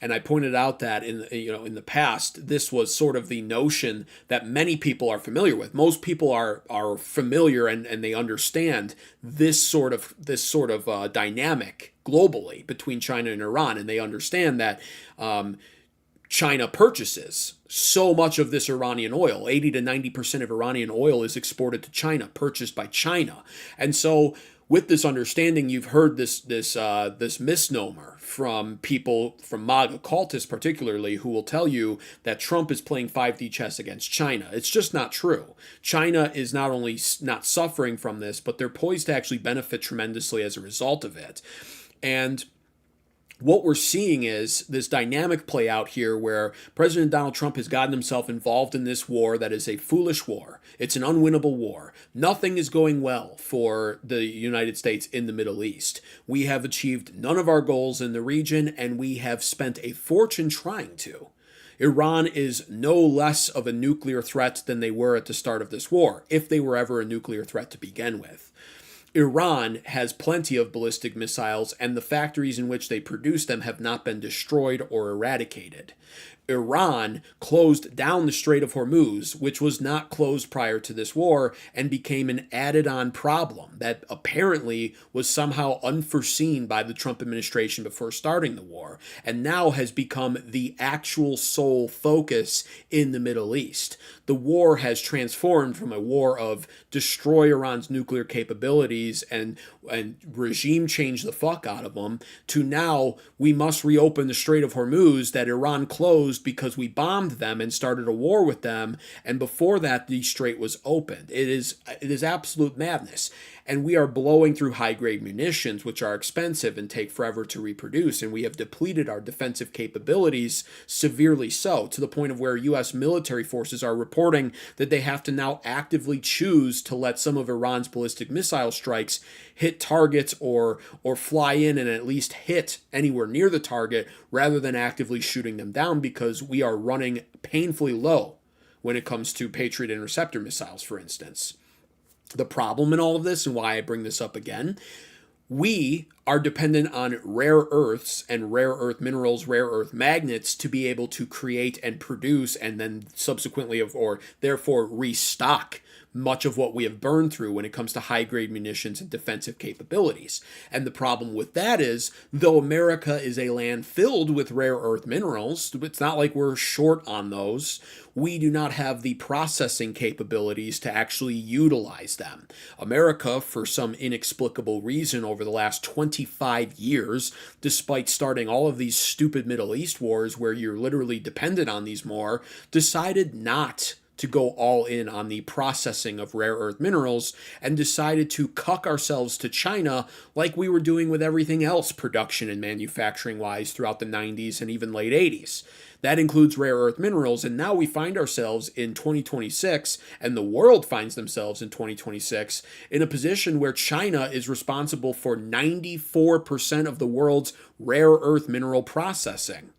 L: And I pointed out that in the past, this was sort of the notion that many people are familiar with. Most people are familiar and they understand this sort of dynamic globally between China and Iran, and they understand that China purchases so much of this Iranian oil. 80 to 90% of Iranian oil is exported to China, purchased by China, and so. With this understanding, you've heard this misnomer from people, from MAGA cultists particularly, who will tell you that Trump is playing 5D chess against China. It's just not true. China is not only not suffering from this, but they're poised to actually benefit tremendously as a result of it. And what we're seeing is this dynamic play out here where President Donald Trump has gotten himself involved in this war that is a foolish war. It's an unwinnable war. Nothing is going well for the United States in the Middle East. We have achieved none of our goals in the region, and we have spent a fortune trying to. Iran is no less of a nuclear threat than they were at the start of this war, if they were ever a nuclear threat to begin with. Iran has plenty of ballistic missiles, and the factories in which they produce them have not been destroyed or eradicated. Iran closed down the Strait of Hormuz, which was not closed prior to this war, and became an added-on problem that apparently was somehow unforeseen by the Trump administration before starting the war, and now has become the actual sole focus in the Middle East. The war has transformed from a war of destroy Iran's nuclear capabilities and regime change the fuck out of them, to now we must reopen the Strait of Hormuz that Iran closed because we bombed them and started a war with them, and before that the strait was opened. It is absolute madness. And we are blowing through high-grade munitions, which are expensive and take forever to reproduce, and we have depleted our defensive capabilities severely so, to the point of where U.S. military forces are reporting that they have to now actively choose to let some of Iran's ballistic missile strikes hit targets or fly in and at least hit anywhere near the target, rather than actively shooting them down, because we are running painfully low when it comes to Patriot interceptor missiles, for instance. The problem in all of this, and why I bring this up again, we are dependent on rare earths and rare earth minerals, rare earth magnets, to be able to create and produce, and then subsequently or therefore restock much of what we have burned through when it comes to high-grade munitions and defensive capabilities. And the problem with that is, though America is a land filled with rare earth minerals, it's not like we're short on those, we do not have the processing capabilities to actually utilize them. America, for some inexplicable reason over the last 25 years, despite starting all of these stupid Middle East wars where you're literally dependent on these more, decided not to go all in on the processing of rare earth minerals and decided to cuck ourselves to China like we were doing with everything else production and manufacturing wise throughout the 90s and even late 80s. That includes rare earth minerals, and now we find ourselves in 2026, and the world finds themselves in 2026 in a position where China is responsible for 94% of the world's rare earth mineral processing.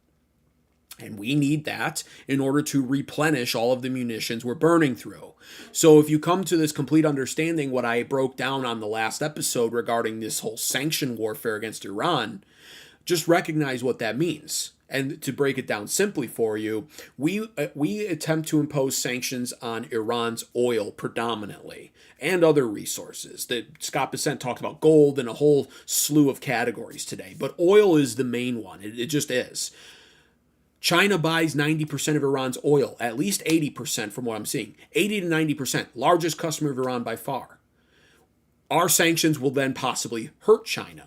L: And we need that in order to replenish all of the munitions we're burning through. So if you come to this complete understanding, what I broke down on the last episode regarding this whole sanction warfare against Iran, just recognize what that means. And to break it down simply for you, we attempt to impose sanctions on Iran's oil predominantly and other resources. Scott Bessent talked about gold and a whole slew of categories today, but oil is the main one. It just is. China buys 90% of Iran's oil, at least 80% from what I'm seeing. 80 to 90%, largest customer of Iran by far. Our sanctions will then possibly hurt China.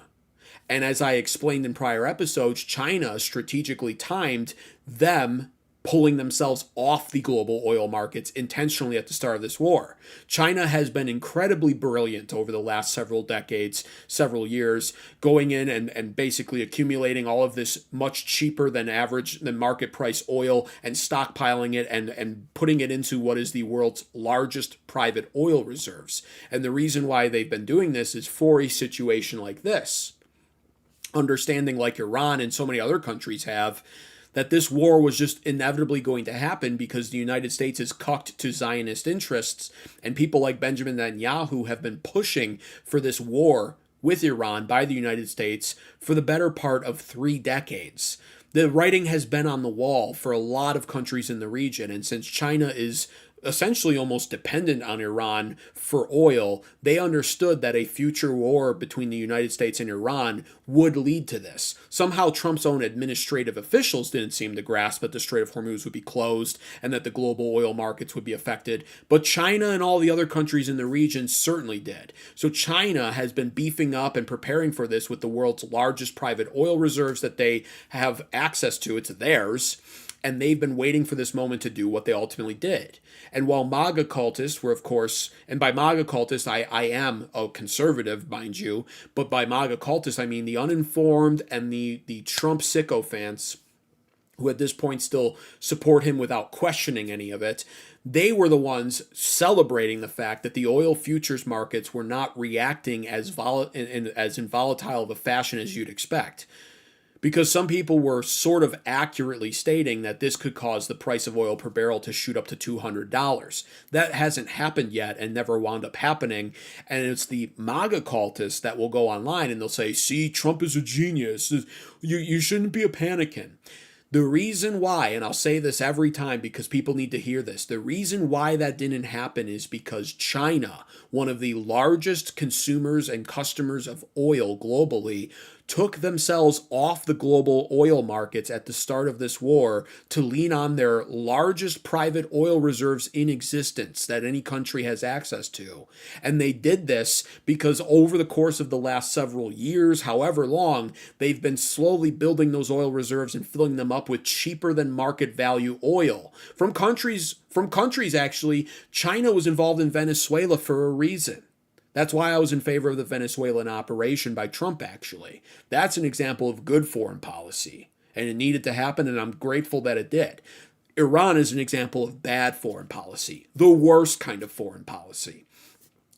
L: And as I explained in prior episodes, China strategically timed them pulling themselves off the global oil markets intentionally at the start of this war. China has been incredibly brilliant over the last several decades, several years, going in and basically accumulating all of this much cheaper than market price oil and stockpiling it and putting it into what is the world's largest private oil reserves. And the reason why they've been doing this is for a situation like this. Understanding, like Iran and so many other countries have, that this war was just inevitably going to happen because the United States is cucked to Zionist interests, and people like Benjamin Netanyahu have been pushing for this war with Iran by the United States for the better part of 3 decades. The writing has been on the wall for a lot of countries in the region, and since China is essentially almost dependent on Iran for oil, they understood that a future war between the United States and Iran would lead to this. Somehow Trump's own administrative officials didn't seem to grasp that the Strait of Hormuz would be closed and that the global oil markets would be affected, but China and all the other countries in the region certainly did. So China has been beefing up and preparing for this with the world's largest private oil reserves that they have access to. It's theirs. And they've been waiting for this moment to do what they ultimately did. And while MAGA cultists were, of course, and by MAGA cultist, I am a conservative, mind you, but by MAGA cultists, I mean the uninformed and the Trump sycophants who at this point still support him without questioning any of it. They were the ones celebrating the fact that the oil futures markets were not reacting as in volatile of a fashion as you'd expect. Because some people were sort of accurately stating that this could cause the price of oil per barrel to shoot up to $200. That hasn't happened yet and never wound up happening. And it's the MAGA cultists that will go online and they'll say, see, Trump is a genius. You shouldn't be a panicking. The reason why, and I'll say this every time because people need to hear this, the reason why that didn't happen is because China, one of the largest consumers and customers of oil globally, took themselves off the global oil markets at the start of this war to lean on their largest private oil reserves in existence that any country has access to. And they did this because over the course of the last several years, however long, they've been slowly building those oil reserves and filling them up with cheaper than market value oil. From countries actually, China was involved in Venezuela for a reason. That's why I was in favor of the Venezuelan operation by Trump, actually. That's an example of good foreign policy, and it needed to happen, and I'm grateful that it did. Iran is an example of bad foreign policy, the worst kind of foreign policy.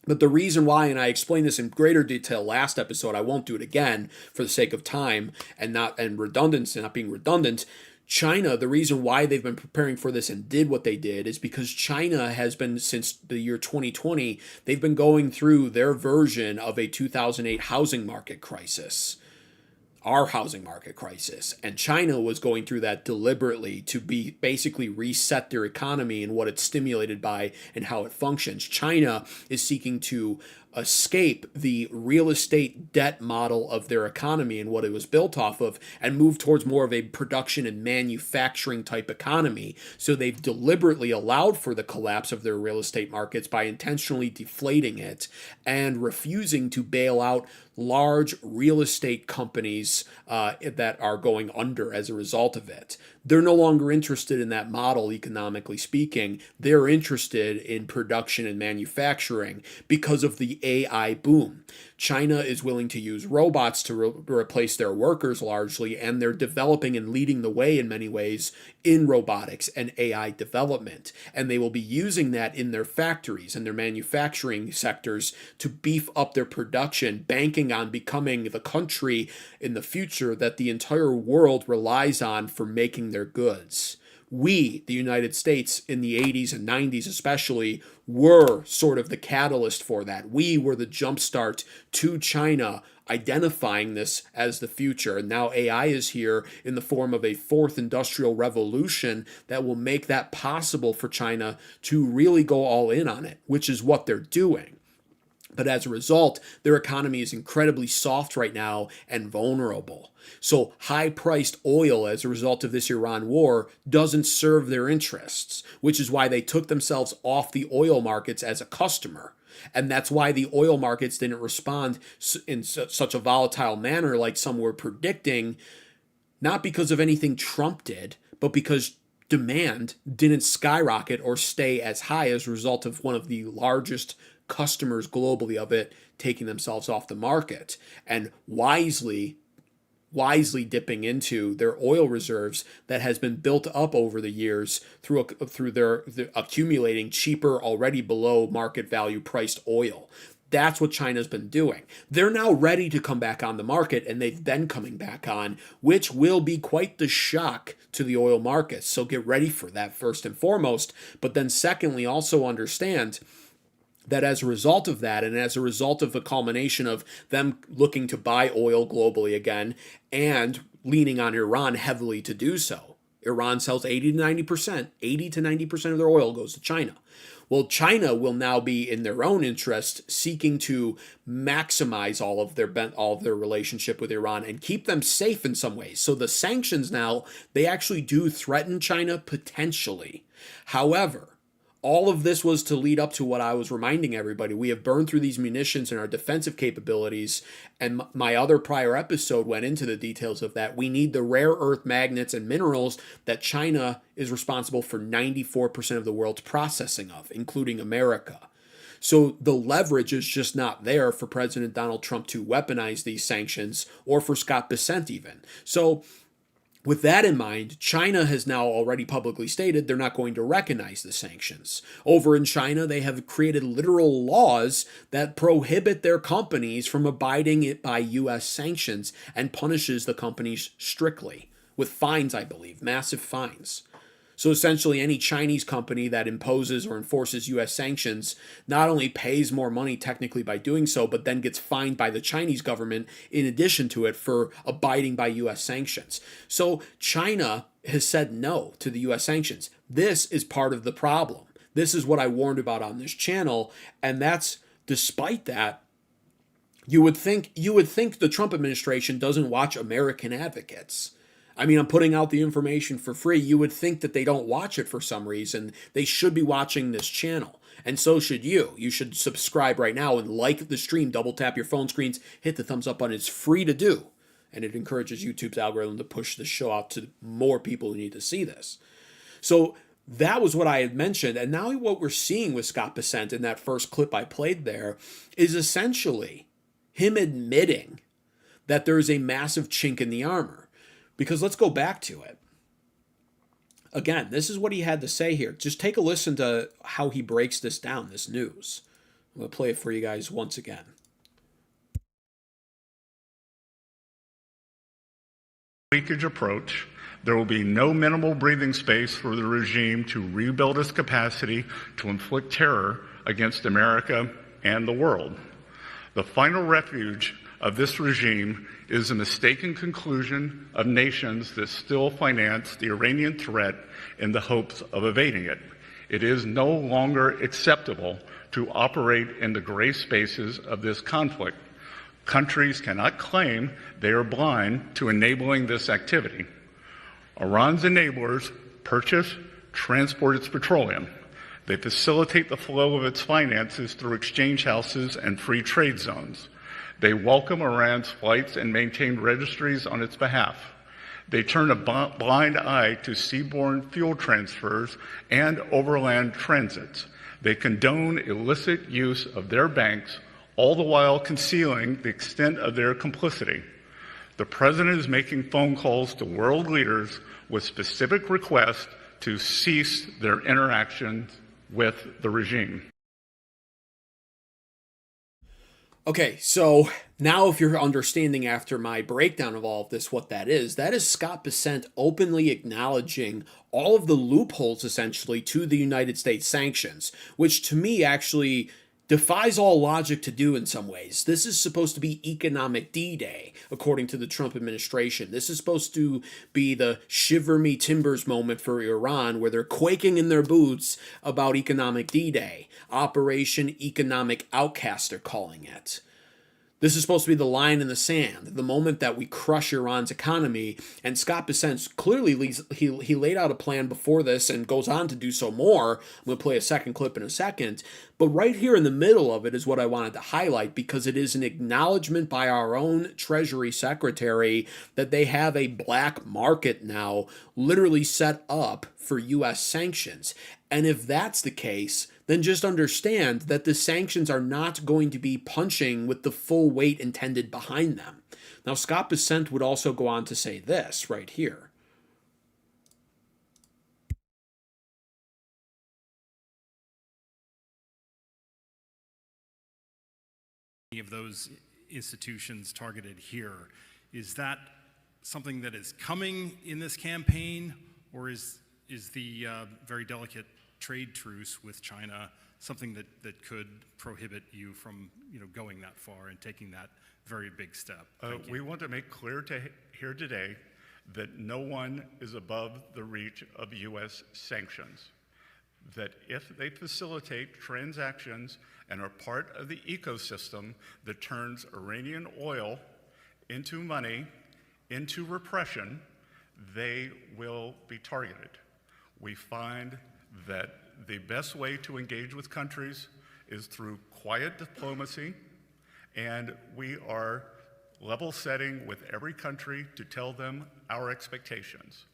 L: But the reason why, and I explained this in greater detail last episode, I won't do it again for the sake of time and not being redundant. China, the reason why they've been preparing for this and did what they did is because China has been, since the year 2020, they've been going through their version of a 2008 housing market crisis. Our housing market crisis. And China was going through that deliberately to basically reset their economy and what it's stimulated by and how it functions. China is seeking to escape the real estate debt model of their economy and what it was built off of and move towards more of a production and manufacturing type economy. So they've deliberately allowed for the collapse of their real estate markets by intentionally deflating it and refusing to bail out large real estate companies that are going under as a result of it. They're no longer interested in that model, economically speaking. They're interested in production and manufacturing because of the AI boom. China is willing to use robots to replace their workers largely, and they're developing and leading the way in many ways in robotics and AI development. And they will be using that in their factories and their manufacturing sectors to beef up their production, banking on becoming the country in the future that the entire world relies on for making their goods. We, the United States, in the 80s and 90s especially, were sort of the catalyst for that. We were the jumpstart to China identifying this as the future. And now AI is here in the form of a fourth industrial revolution that will make that possible for China to really go all in on it, which is what they're doing. But as a result, their economy is incredibly soft right now and vulnerable. So high-priced oil as a result of this Iran war doesn't serve their interests, which is why they took themselves off the oil markets as a customer. And that's why the oil markets didn't respond in such a volatile manner like some were predicting, not because of anything Trump did, but because demand didn't skyrocket or stay as high as a result of one of the largest customers globally of it taking themselves off the market and wisely dipping into their oil reserves that has been built up over the years through their accumulating cheaper, already below market value priced oil. That's what China's been doing. They're now ready to come back on the market, and they've been coming back on, which will be quite the shock to the oil markets. So get ready for that first and foremost. But then secondly, also understand that as a result of that, and as a result of the culmination of them looking to buy oil globally again and leaning on Iran heavily to do so, Iran sells 80 to 90% of their oil goes to China. Well, China will now be, in their own interest, seeking to maximize all of their relationship with Iran and keep them safe in some ways. So the sanctions now, they actually do threaten China potentially. However, all of this was to lead up to what I was reminding everybody. We have burned through these munitions and our defensive capabilities, and my other prior episode went into the details of that. We need the rare earth magnets and minerals that China is responsible for 94% of the world's processing of, including America. So the leverage is just not there for President Donald Trump to weaponize these sanctions, or for Scott Bessent even. So with that in mind, China has now already publicly stated they're not going to recognize the sanctions. Over in China, they have created literal laws that prohibit their companies from abiding by U.S. sanctions and punishes the companies strictly with fines, I believe, massive fines. So essentially, any Chinese company that imposes or enforces U.S. sanctions not only pays more money technically by doing so, but then gets fined by the Chinese government in addition to it for abiding by U.S. sanctions. So China has said no to the U.S. sanctions. This is part of the problem. This is what I warned about on this channel, and that's despite that. You would think the Trump administration doesn't watch American advocates. I mean, I'm putting out the information for free. You would think that they don't watch it for some reason. They should be watching this channel. And so should you. You should subscribe right now and like the stream. Double tap your phone screens. Hit the thumbs up button. It's free to do. And it encourages YouTube's algorithm to push the show out to more people who need to see this. So that was what I had mentioned. And now what we're seeing with Scott Bessent in that first clip I played there is essentially him admitting that there is a massive chink in the armor. Because let's go back to it. Again, this is what he had to say here. Just take a listen to how he breaks this down, this news. I'm going to play it for you guys once again.
M: Leakage approach, there will be no minimal breathing space for the regime to rebuild its capacity to inflict terror against America and the world. The final refuge of this regime is a mistaken conclusion of nations that still finance the Iranian threat in the hopes of evading it. It is no longer acceptable to operate in the gray spaces of this conflict. Countries cannot claim they are blind to enabling this activity. Iran's enablers purchase, transport its petroleum. They facilitate the flow of its finances through exchange houses and free trade zones. They welcome Iran's flights and maintain registries on its behalf. They turn a blind eye to seaborne fuel transfers and overland transits. They condone illicit use of their banks, all the while concealing the extent of their complicity. The president is making phone calls to world leaders with specific requests to cease their interactions with the regime.
L: Okay, so now if you're understanding after my breakdown of all of this what that is Scott Bessent openly acknowledging all of the loopholes essentially to the United States sanctions, which to me actually defies all logic to do in some ways. This is supposed to be economic D-Day, according to the Trump administration. This is supposed to be the shiver me timbers moment for Iran, where they're quaking in their boots about economic D-Day. Operation Economic Outcast, they're calling it. This is supposed to be the line in the sand, the moment that we crush Iran's economy. And Scott Bessent clearly he laid out a plan before this and goes on to do so more. I'm going to play a second clip in a second. But right here in the middle of it is what I wanted to highlight, because it is an acknowledgement by our own Treasury Secretary that they have a black market now literally set up for U.S. sanctions. And if that's the case, then just understand that the sanctions are not going to be punching with the full weight intended behind them. Now, Scott Bessent would also go on to say this right here.
N: Of those institutions targeted here, is that something that is coming in this campaign, or is the very delicate trade truce with China something that could prohibit you from going that far and taking that very big step?
M: We want to make clear here today that no one is above the reach of U.S. sanctions. That if they facilitate transactions and are part of the ecosystem that turns Iranian oil into money, into repression, they will be targeted. We find that the best way to engage with countries is through quiet diplomacy, and we are level setting with every country to tell them our expectations.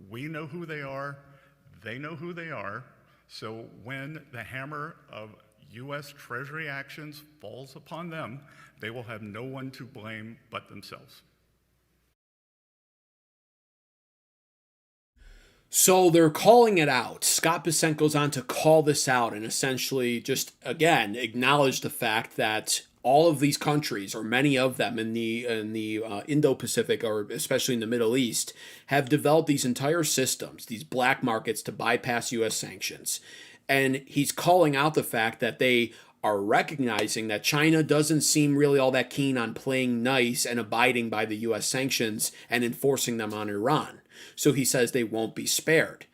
M: We know who they are, they know who they are, so when the hammer of U.S. Treasury actions falls upon them, they will have no one to blame but themselves.
L: So they're calling it out. Scott Bessent goes on to call this out and essentially just, again, acknowledge the fact that all of these countries, or many of them in the Indo-Pacific, or especially in the Middle East, have developed these entire systems, these black markets, to bypass U.S. sanctions. And he's calling out the fact that they are recognizing that China doesn't seem really all that keen on playing nice and abiding by the U.S. sanctions and enforcing them on Iran. So he says they won't be spared.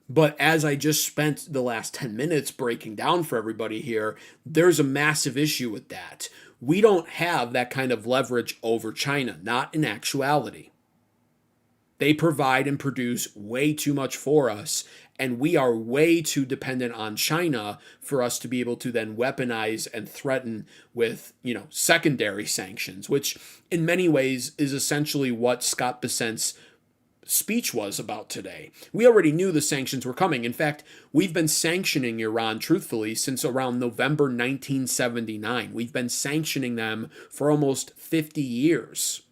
L: But as I just spent the last 10 minutes breaking down for everybody here, there's a massive issue with that. We don't have that kind of leverage over China, not in actuality. They provide and produce way too much for us, and we are way too dependent on China for us to be able to then weaponize and threaten with, secondary sanctions, which in many ways is essentially what Scott Bessent's speech was about today. We already knew the sanctions were coming. In fact, we've been sanctioning Iran, truthfully, since around November 1979. We've been sanctioning them for almost 50 years.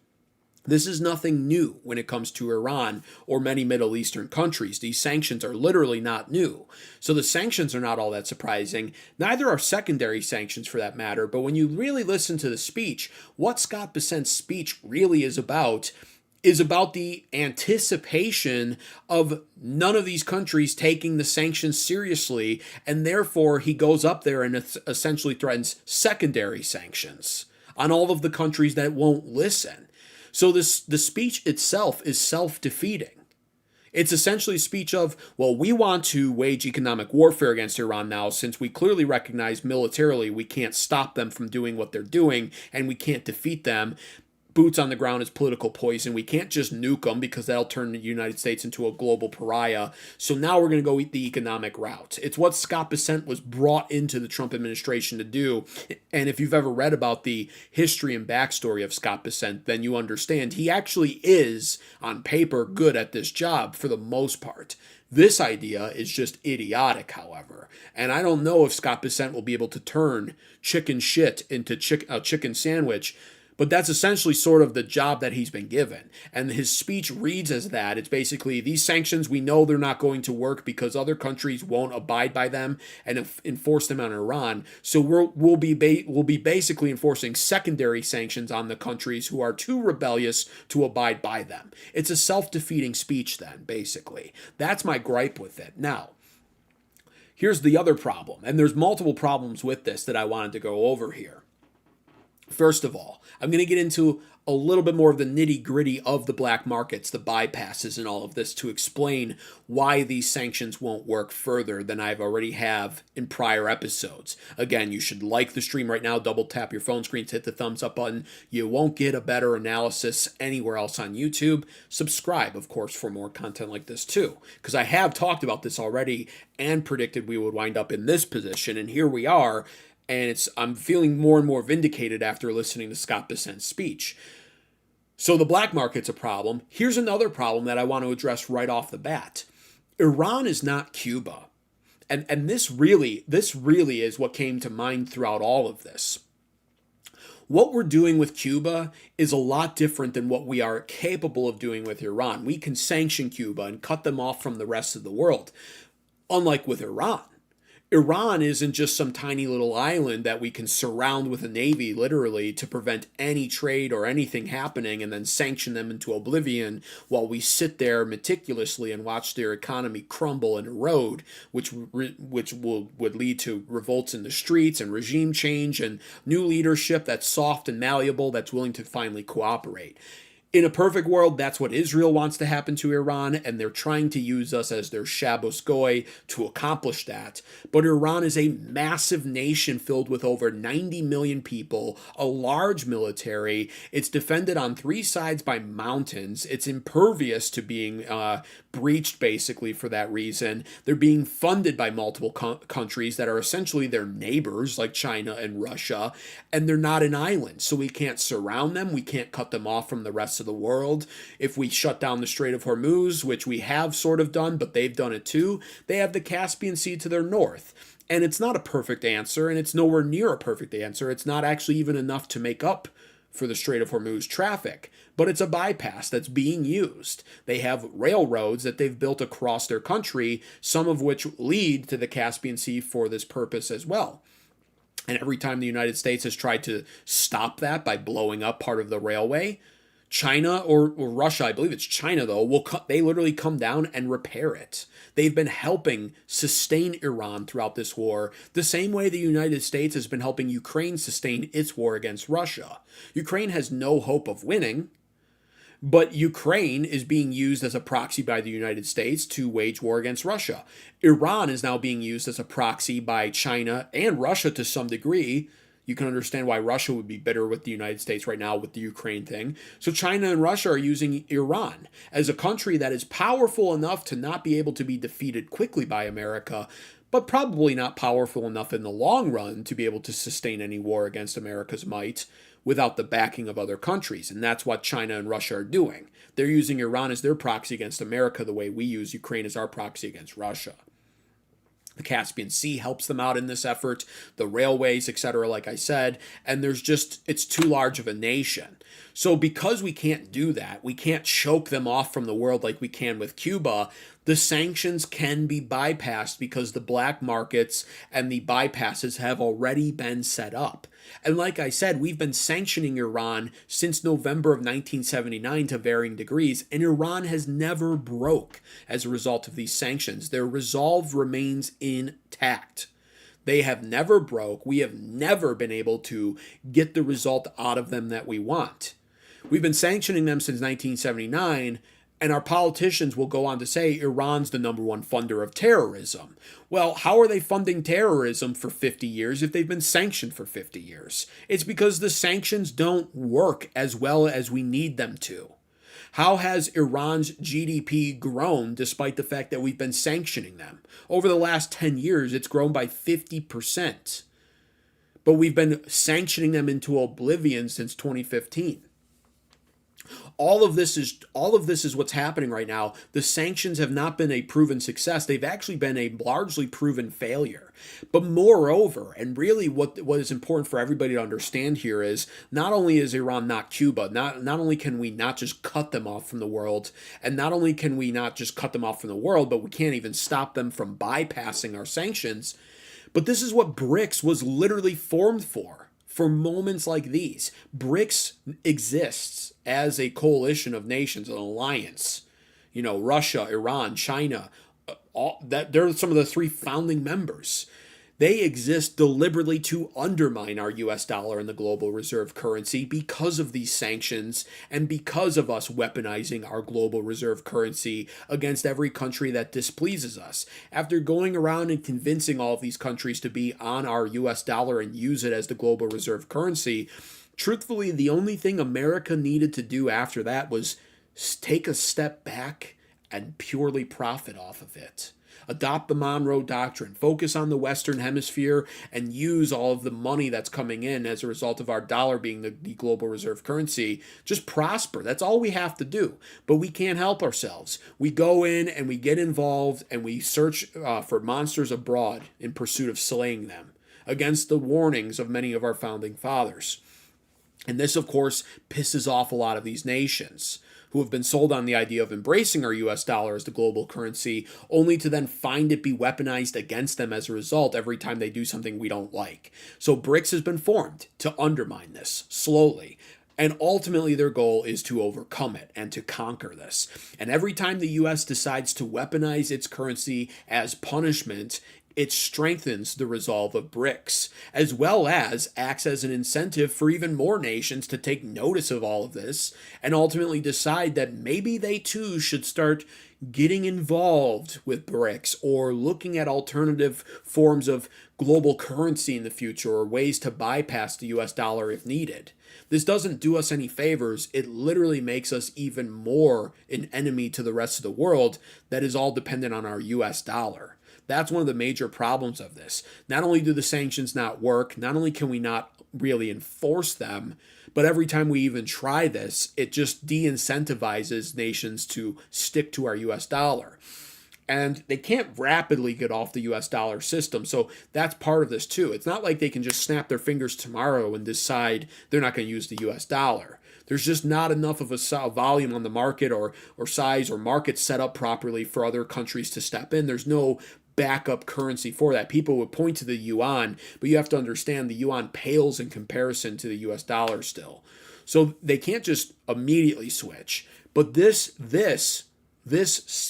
L: This is nothing new when it comes to Iran or many Middle Eastern countries. These sanctions are literally not new. So the sanctions are not all that surprising. Neither are secondary sanctions for that matter. But when you really listen to the speech, what Scott Bessent's speech really is about the anticipation of none of these countries taking the sanctions seriously, and therefore he goes up there and essentially threatens secondary sanctions on all of the countries that won't listen. So the speech itself is self-defeating. It's essentially a speech of, well, we want to wage economic warfare against Iran now, since we clearly recognize militarily we can't stop them from doing what they're doing and we can't defeat them. boots on the ground is political poison. We can't just nuke them because that'll turn the United States into a global pariah. So now we're going to go the economic route. It's what Scott Bessent was brought into the Trump administration to do. And if you've ever read about the history and backstory of Scott Bessent, then you understand he actually is, on paper, good at this job for the most part. This idea is just idiotic, however. And I don't know if Scott Bessent will be able to turn chicken shit into a chicken sandwich, but that's essentially sort of the job that he's been given. And his speech reads as that. It's basically, these sanctions, we know they're not going to work because other countries won't abide by them and enforce them on Iran. So we'll be basically enforcing secondary sanctions on the countries who are too rebellious to abide by them. It's a self-defeating speech then, basically. That's my gripe with it. Now, here's the other problem. And there's multiple problems with this that I wanted to go over here. First of all, I'm going to get into a little bit more of the nitty-gritty of the black markets, the bypasses and all of this to explain why these sanctions won't work further than I've already have in prior episodes. Again, you should like the stream right now, double tap your phone screen to hit the thumbs up button. You won't get a better analysis anywhere else on YouTube. Subscribe, of course, for more content like this too, because I have talked about this already and predicted we would wind up in this position, and here we are. And I'm feeling more and more vindicated after listening to Scott Bessent's speech. So the black market's a problem. Here's another problem that I want to address right off the bat. Iran is not Cuba. And this really is what came to mind throughout all of this. What we're doing with Cuba is a lot different than what we are capable of doing with Iran. We can sanction Cuba and cut them off from the rest of the world. Unlike with Iran. Iran isn't just some tiny little island that we can surround with a navy, literally, to prevent any trade or anything happening and then sanction them into oblivion while we sit there meticulously and watch their economy crumble and erode, which would lead to revolts in the streets and regime change and new leadership that's soft and malleable, that's willing to finally cooperate. In a perfect world, that's what Israel wants to happen to Iran, and they're trying to use us as their Shabbos Goy to accomplish that. But Iran is a massive nation filled with over 90 million people, a large military. It's defended on three sides by mountains. It's impervious to being breached, basically, for that reason. They're being funded by multiple countries that are essentially their neighbors, like China and Russia, and they're not an island, so we can't surround them. We can't cut them off from the rest of the world. If we shut down the Strait of Hormuz, which we have sort of done, but they've done it too, they have the Caspian Sea to their north. And it's not a perfect answer, and it's nowhere near a perfect answer. It's not actually even enough to make up for the Strait of Hormuz traffic, but it's a bypass that's being used. They have railroads that they've built across their country, some of which lead to the Caspian Sea for this purpose as well. And every time the United States has tried to stop that by blowing up part of the railway, China or Russia, I believe it's China though, they literally come down and repair it. They've been helping sustain Iran throughout this war, the same way the United States has been helping Ukraine sustain its war against Russia. Ukraine has no hope of winning, but Ukraine is being used as a proxy by the United States to wage war against Russia. Iran is now being used as a proxy by China and Russia to some degree. You can understand why Russia would be bitter with the United States right now with the Ukraine thing. So China and Russia are using Iran as a country that is powerful enough to not be able to be defeated quickly by America, but probably not powerful enough in the long run to be able to sustain any war against America's might without the backing of other countries. And that's what China and Russia are doing. They're using Iran as their proxy against America the way we use Ukraine as our proxy against Russia. The Caspian Sea helps them out in this effort, the railways, etc., like I said, and it's too large of a nation. So because we can't do that, we can't choke them off from the world like we can with Cuba, the sanctions can be bypassed because the black markets and the bypasses have already been set up. And like I said, we've been sanctioning Iran since November of 1979 to varying degrees, and Iran has never broke as a result of these sanctions. Their resolve remains intact. They have never broke. We have never been able to get the result out of them that we want. We've been sanctioning them since 1979, And our politicians will go on to say Iran's the number one funder of terrorism. Well, how are they funding terrorism for 50 years if they've been sanctioned for 50 years? It's because the sanctions don't work as well as we need them to. How has Iran's GDP grown despite the fact that we've been sanctioning them? Over the last 10 years, it's grown by 50%. But we've been sanctioning them into oblivion since 2015. All of this is what's happening right now. The sanctions have not been a proven success. They've actually been a largely proven failure. But moreover, and really what is important for everybody to understand here is not only is Iran not Cuba, not only can we not just cut them off from the world, and not only can we not just cut them off from the world, but we can't even stop them from bypassing our sanctions. But this is what BRICS was literally formed for moments like these. BRICS exists as a coalition of nations, an alliance. You know, Russia, Iran, China, they're some of the 3 founding members. They exist deliberately to undermine our US dollar and the global reserve currency because of these sanctions and because of us weaponizing our global reserve currency against every country that displeases us. After going around and convincing all of these countries to be on our US dollar and use it as the global reserve currency, truthfully, the only thing America needed to do after that was take a step back and purely profit off of it. Adopt the Monroe Doctrine, focus on the Western Hemisphere, and use all of the money that's coming in as a result of our dollar being the global reserve currency. Just prosper. That's all we have to do. But we can't help ourselves. We go in and we get involved and we search for monsters abroad in pursuit of slaying them, against the warnings of many of our founding fathers. And this, of course, pisses off a lot of these nations who have been sold on the idea of embracing our US dollar as the global currency, only to then find it be weaponized against them as a result every time they do something we don't like. So BRICS has been formed to undermine this slowly. And ultimately their goal is to overcome it and to conquer this. And every time the US decides to weaponize its currency as punishment, it strengthens the resolve of BRICS, as well as acts as an incentive for even more nations to take notice of all of this and ultimately decide that maybe they too should start getting involved with BRICS or looking at alternative forms of global currency in the future or ways to bypass the US dollar if needed. This doesn't do us any favors. It literally makes us even more an enemy to the rest of the world that is all dependent on our US dollar. That's one of the major problems of this. Not only do the sanctions not work, not only can we not really enforce them, but every time we even try this, it just de-incentivizes nations to stick to our US dollar. And they can't rapidly get off the US dollar system, so that's part of this too. It's not like they can just snap their fingers tomorrow and decide they're not going to use the US dollar. There's just not enough of a volume on the market or size or market set up properly for other countries to step in. There's no backup currency for that. People would point to the yuan, but you have to understand the yuan pales in comparison to the US dollar still. So they can't just immediately switch. But this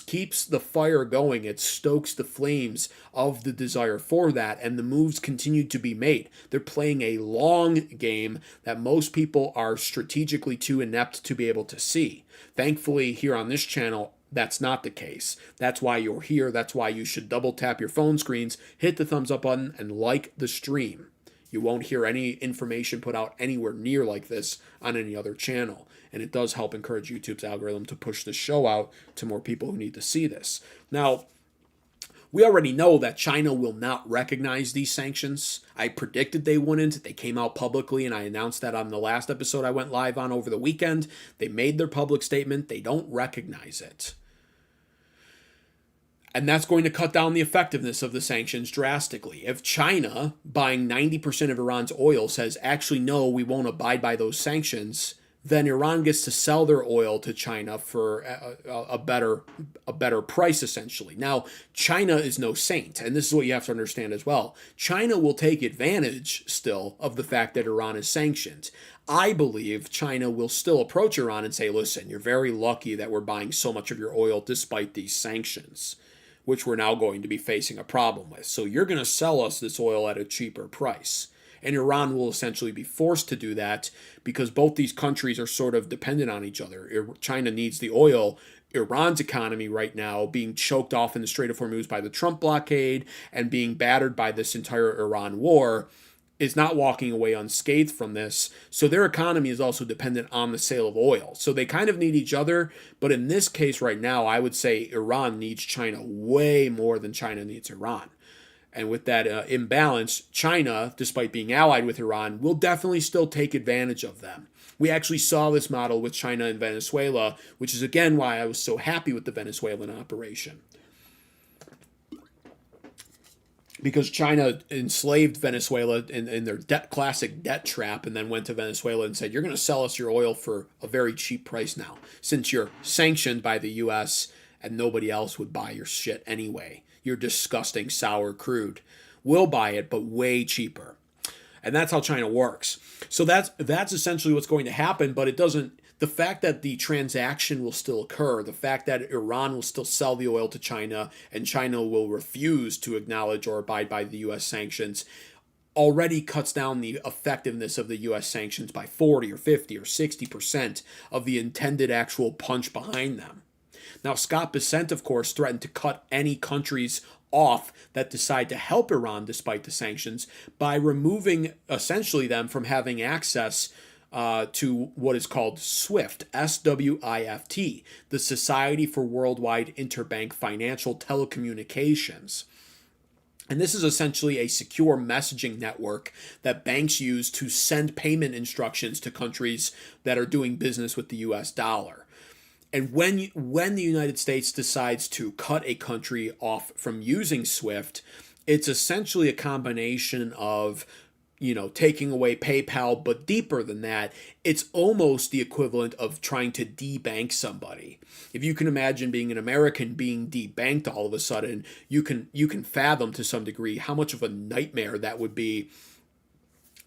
L: keeps the fire going. It stokes the flames of the desire for that, and the moves continue to be made. They're playing a long game that most people are strategically too inept to be able to see. Thankfully, here on this channel, that's not the case. That's why you're here. That's why you should double tap your phone screens, hit the thumbs up button, and like the stream. You won't hear any information put out anywhere near like this on any other channel. And it does help encourage YouTube's algorithm to push the show out to more people who need to see this. Now, we already know that China will not recognize these sanctions. I predicted they wouldn't. They came out publicly, and I announced that on the last episode I went live on over the weekend. They made their public statement. They don't recognize it. And that's going to cut down the effectiveness of the sanctions drastically. If China, buying 90% of Iran's oil, says, actually, no, we won't abide by those sanctions, then Iran gets to sell their oil to China for a better price, essentially. Now, China is no saint, and this is what you have to understand as well. China will take advantage still of the fact that Iran is sanctioned. I believe China will still approach Iran and say, listen, you're very lucky that we're buying so much of your oil despite these sanctions, which we're now going to be facing a problem with. So you're going to sell us this oil at a cheaper price. And Iran will essentially be forced to do that because both these countries are sort of dependent on each other. China needs the oil. Iran's economy right now being choked off in the Strait of Hormuz by the Trump blockade and being battered by this entire Iran war is not walking away unscathed from this. So their economy is also dependent on the sale of oil. So they kind of need each other. But in this case right now, I would say Iran needs China way more than China needs Iran. And with that imbalance, China, despite being allied with Iran, will definitely still take advantage of them. We actually saw this model with China and Venezuela, which is again why I was so happy with the Venezuelan operation. Because China enslaved Venezuela in their classic debt trap and then went to Venezuela and said, you're going to sell us your oil for a very cheap price now, since you're sanctioned by the U.S. and nobody else would buy your shit anyway. Your disgusting sour crude. We'll buy it, but way cheaper. And that's how China works. So that's essentially what's going to happen, but it doesn't. The fact that the transaction will still occur, the fact that Iran will still sell the oil to China and China will refuse to acknowledge or abide by the U.S. sanctions already cuts down the effectiveness of the U.S. sanctions by 40 or 50 or 60% of the intended actual punch behind them. Now, Scott Bessent, of course, threatened to cut any countries off that decide to help Iran despite the sanctions by removing essentially them from having access to what is called SWIFT, SWIFT, the Society for Worldwide Interbank Financial Telecommunications. And this is essentially a secure messaging network that banks use to send payment instructions to countries that are doing business with the US dollar. And when the United States decides to cut a country off from using SWIFT, it's essentially a combination of, taking away PayPal, but deeper than that, it's almost the equivalent of trying to debank somebody. If you can imagine being an American being debanked all of a sudden, you can fathom to some degree how much of a nightmare that would be.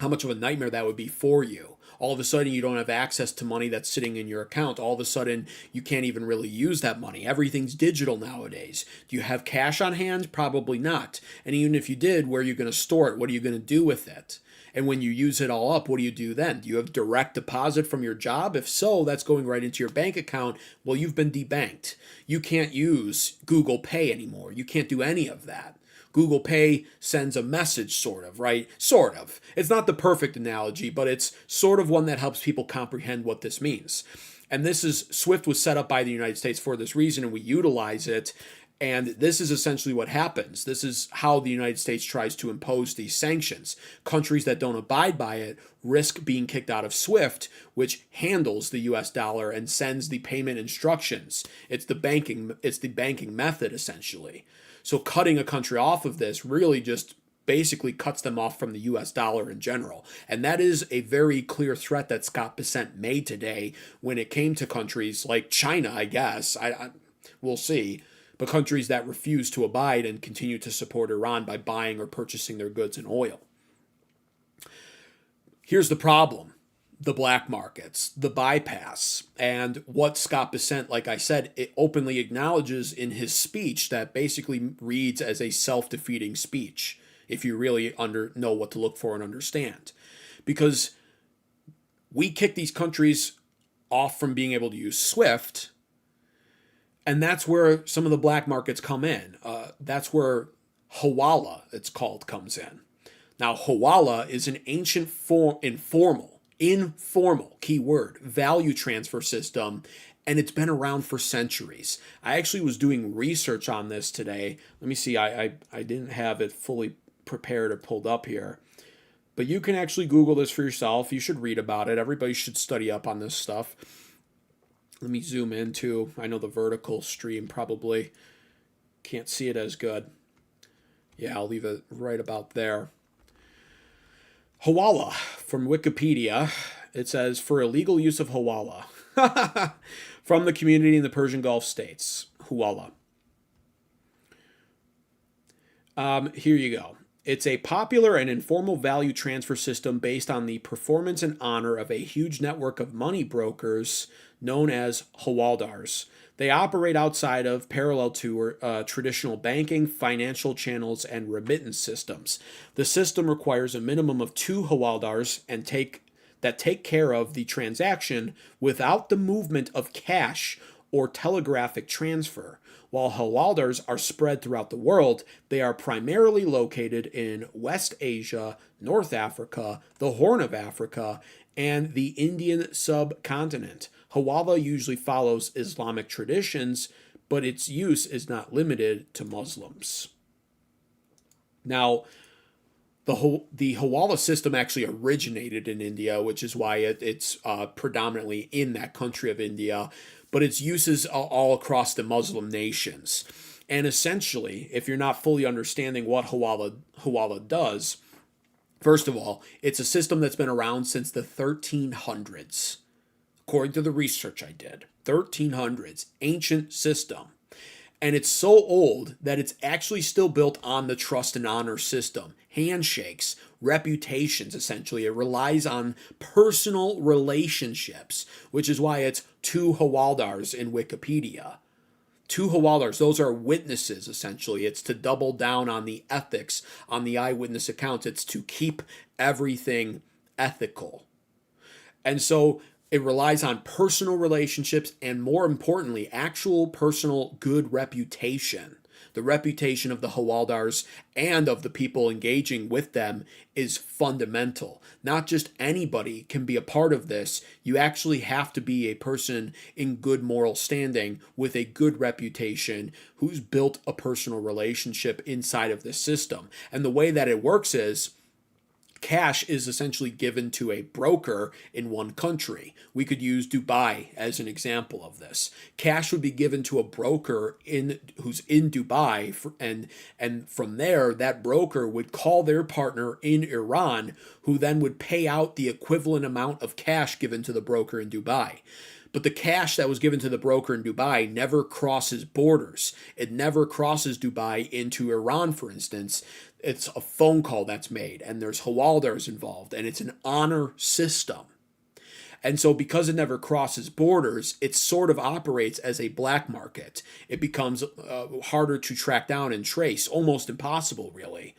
L: How much of a nightmare that would be for you. All of a sudden, you don't have access to money that's sitting in your account. All of a sudden, you can't even really use that money. Everything's digital nowadays. Do you have cash on hand? Probably not. And even if you did, where are you going to store it? What are you going to do with it? And when you use it all up, what do you do then? Do you have direct deposit from your job? If so, that's going right into your bank account. Well, you've been debanked. You can't use Google Pay anymore. You can't do any of that. Google Pay sends a message, sort of, right? Sort of. It's not the perfect analogy, but it's sort of one that helps people comprehend what this means. And SWIFT was set up by the United States for this reason, and we utilize it. And this is essentially what happens. This is how the United States tries to impose these sanctions. Countries that don't abide by it risk being kicked out of SWIFT, which handles the US dollar and sends the payment instructions. It's the banking method, essentially. So cutting a country off of this really just basically cuts them off from the US dollar in general. And that is a very clear threat that Scott Bessent made today when it came to countries like China, I guess. We'll see. But countries that refuse to abide and continue to support Iran by buying or purchasing their goods and oil. Here's the problem. The black markets, the bypass, and what Scott Bessent, like I said, it openly acknowledges in his speech that basically reads as a self-defeating speech, if you really know what to look for and understand. Because we kick these countries off from being able to use SWIFT, and that's where some of the black markets come in. That's where Hawala, it's called, comes in. Now, Hawala is an ancient informal, keyword, value transfer system, and it's been around for centuries. I actually was doing research on this today. Let me see, I didn't have it fully prepared or pulled up here. But you can actually Google this for yourself. You should read about it. Everybody should study up on this stuff. Let me zoom into, I know the vertical stream probably can't see it as good. Yeah, I'll leave it right about there. Hawala, from Wikipedia, it says, for illegal use of Hawala from the community in the Persian Gulf states. Hawala. Here you go. It's a popular and informal value transfer system based on the performance and honor of a huge network of money brokers known as hawaldars. They operate outside of parallel to traditional banking, financial channels, and remittance systems. The system requires a minimum of 2 hawaldars that take care of the transaction without the movement of cash or telegraphic transfer. While hawaldars are spread throughout the world, they are primarily located in West Asia, North Africa, the Horn of Africa, and the Indian subcontinent. Hawala usually follows Islamic traditions, but its use is not limited to Muslims. Now, the hawala system actually originated in India, which is why it's predominantly in that country of India, but its uses are all across the Muslim nations. And essentially, if you're not fully understanding what hawala does, first of all, it's a system that's been around since the 1300s. According to the research I did, 1300s, ancient system. And it's so old that it's actually still built on the trust and honor system. Handshakes, reputations, essentially. It relies on personal relationships, which is why it's two hawaldars in Wikipedia. Two hawaldars, those are witnesses, essentially. It's to double down on the ethics, on the eyewitness accounts. It's to keep everything ethical. And so it relies on personal relationships and, more importantly, actual personal good reputation. The reputation of the hawaldars and of the people engaging with them is fundamental. Not just anybody can be a part of this. You actually have to be a person in good moral standing with a good reputation who's built a personal relationship inside of this system. And the way that it works is cash is essentially given to a broker in one country. We could use Dubai as an example of this. Cash would be given to a broker who's in Dubai, and from there, that broker would call their partner in Iran, who then would pay out the equivalent amount of cash given to the broker in Dubai. But the cash that was given to the broker in Dubai never crosses borders. It never crosses Dubai into Iran, for instance. It's a phone call that's made, and there's hawaldars involved, and it's an honor system. And so because it never crosses borders, it sort of operates as a black market. It becomes harder to track down and trace, almost impossible, really.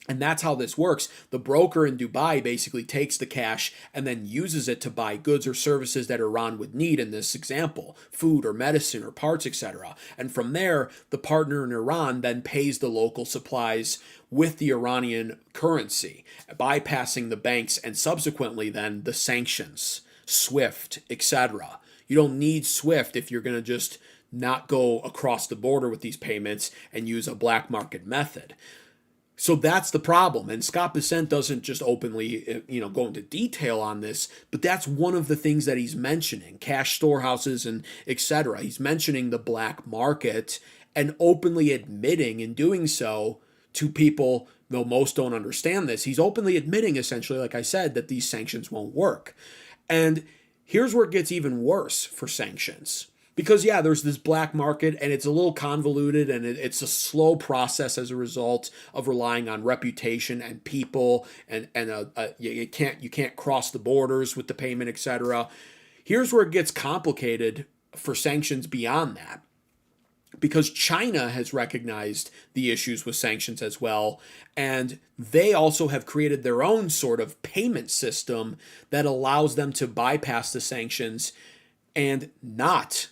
L: And that's how this works. The broker in Dubai basically takes the cash and then uses it to buy goods or services that Iran would need in this example, food or medicine or parts, etc. And from there, the partner in Iran then pays the local supplies with the Iranian currency, bypassing the banks and subsequently then the sanctions, SWIFT, etc. You don't need SWIFT if you're going to just not go across the border with these payments and use a black market method. So that's the problem. And Scott Bessent doesn't just openly, go into detail on this, but that's one of the things that he's mentioning, cash storehouses and etc. He's mentioning the black market and openly admitting in doing so to people, though most don't understand this, he's openly admitting essentially, like I said, that these sanctions won't work. And here's where it gets even worse for sanctions. Because, yeah, there's this black market, and it's a little convoluted, and it's a slow process as a result of relying on reputation and people, and you can't cross the borders with the payment, etc. Here's where it gets complicated for sanctions beyond that. Because China has recognized the issues with sanctions as well, and they also have created their own sort of payment system that allows them to bypass the sanctions and not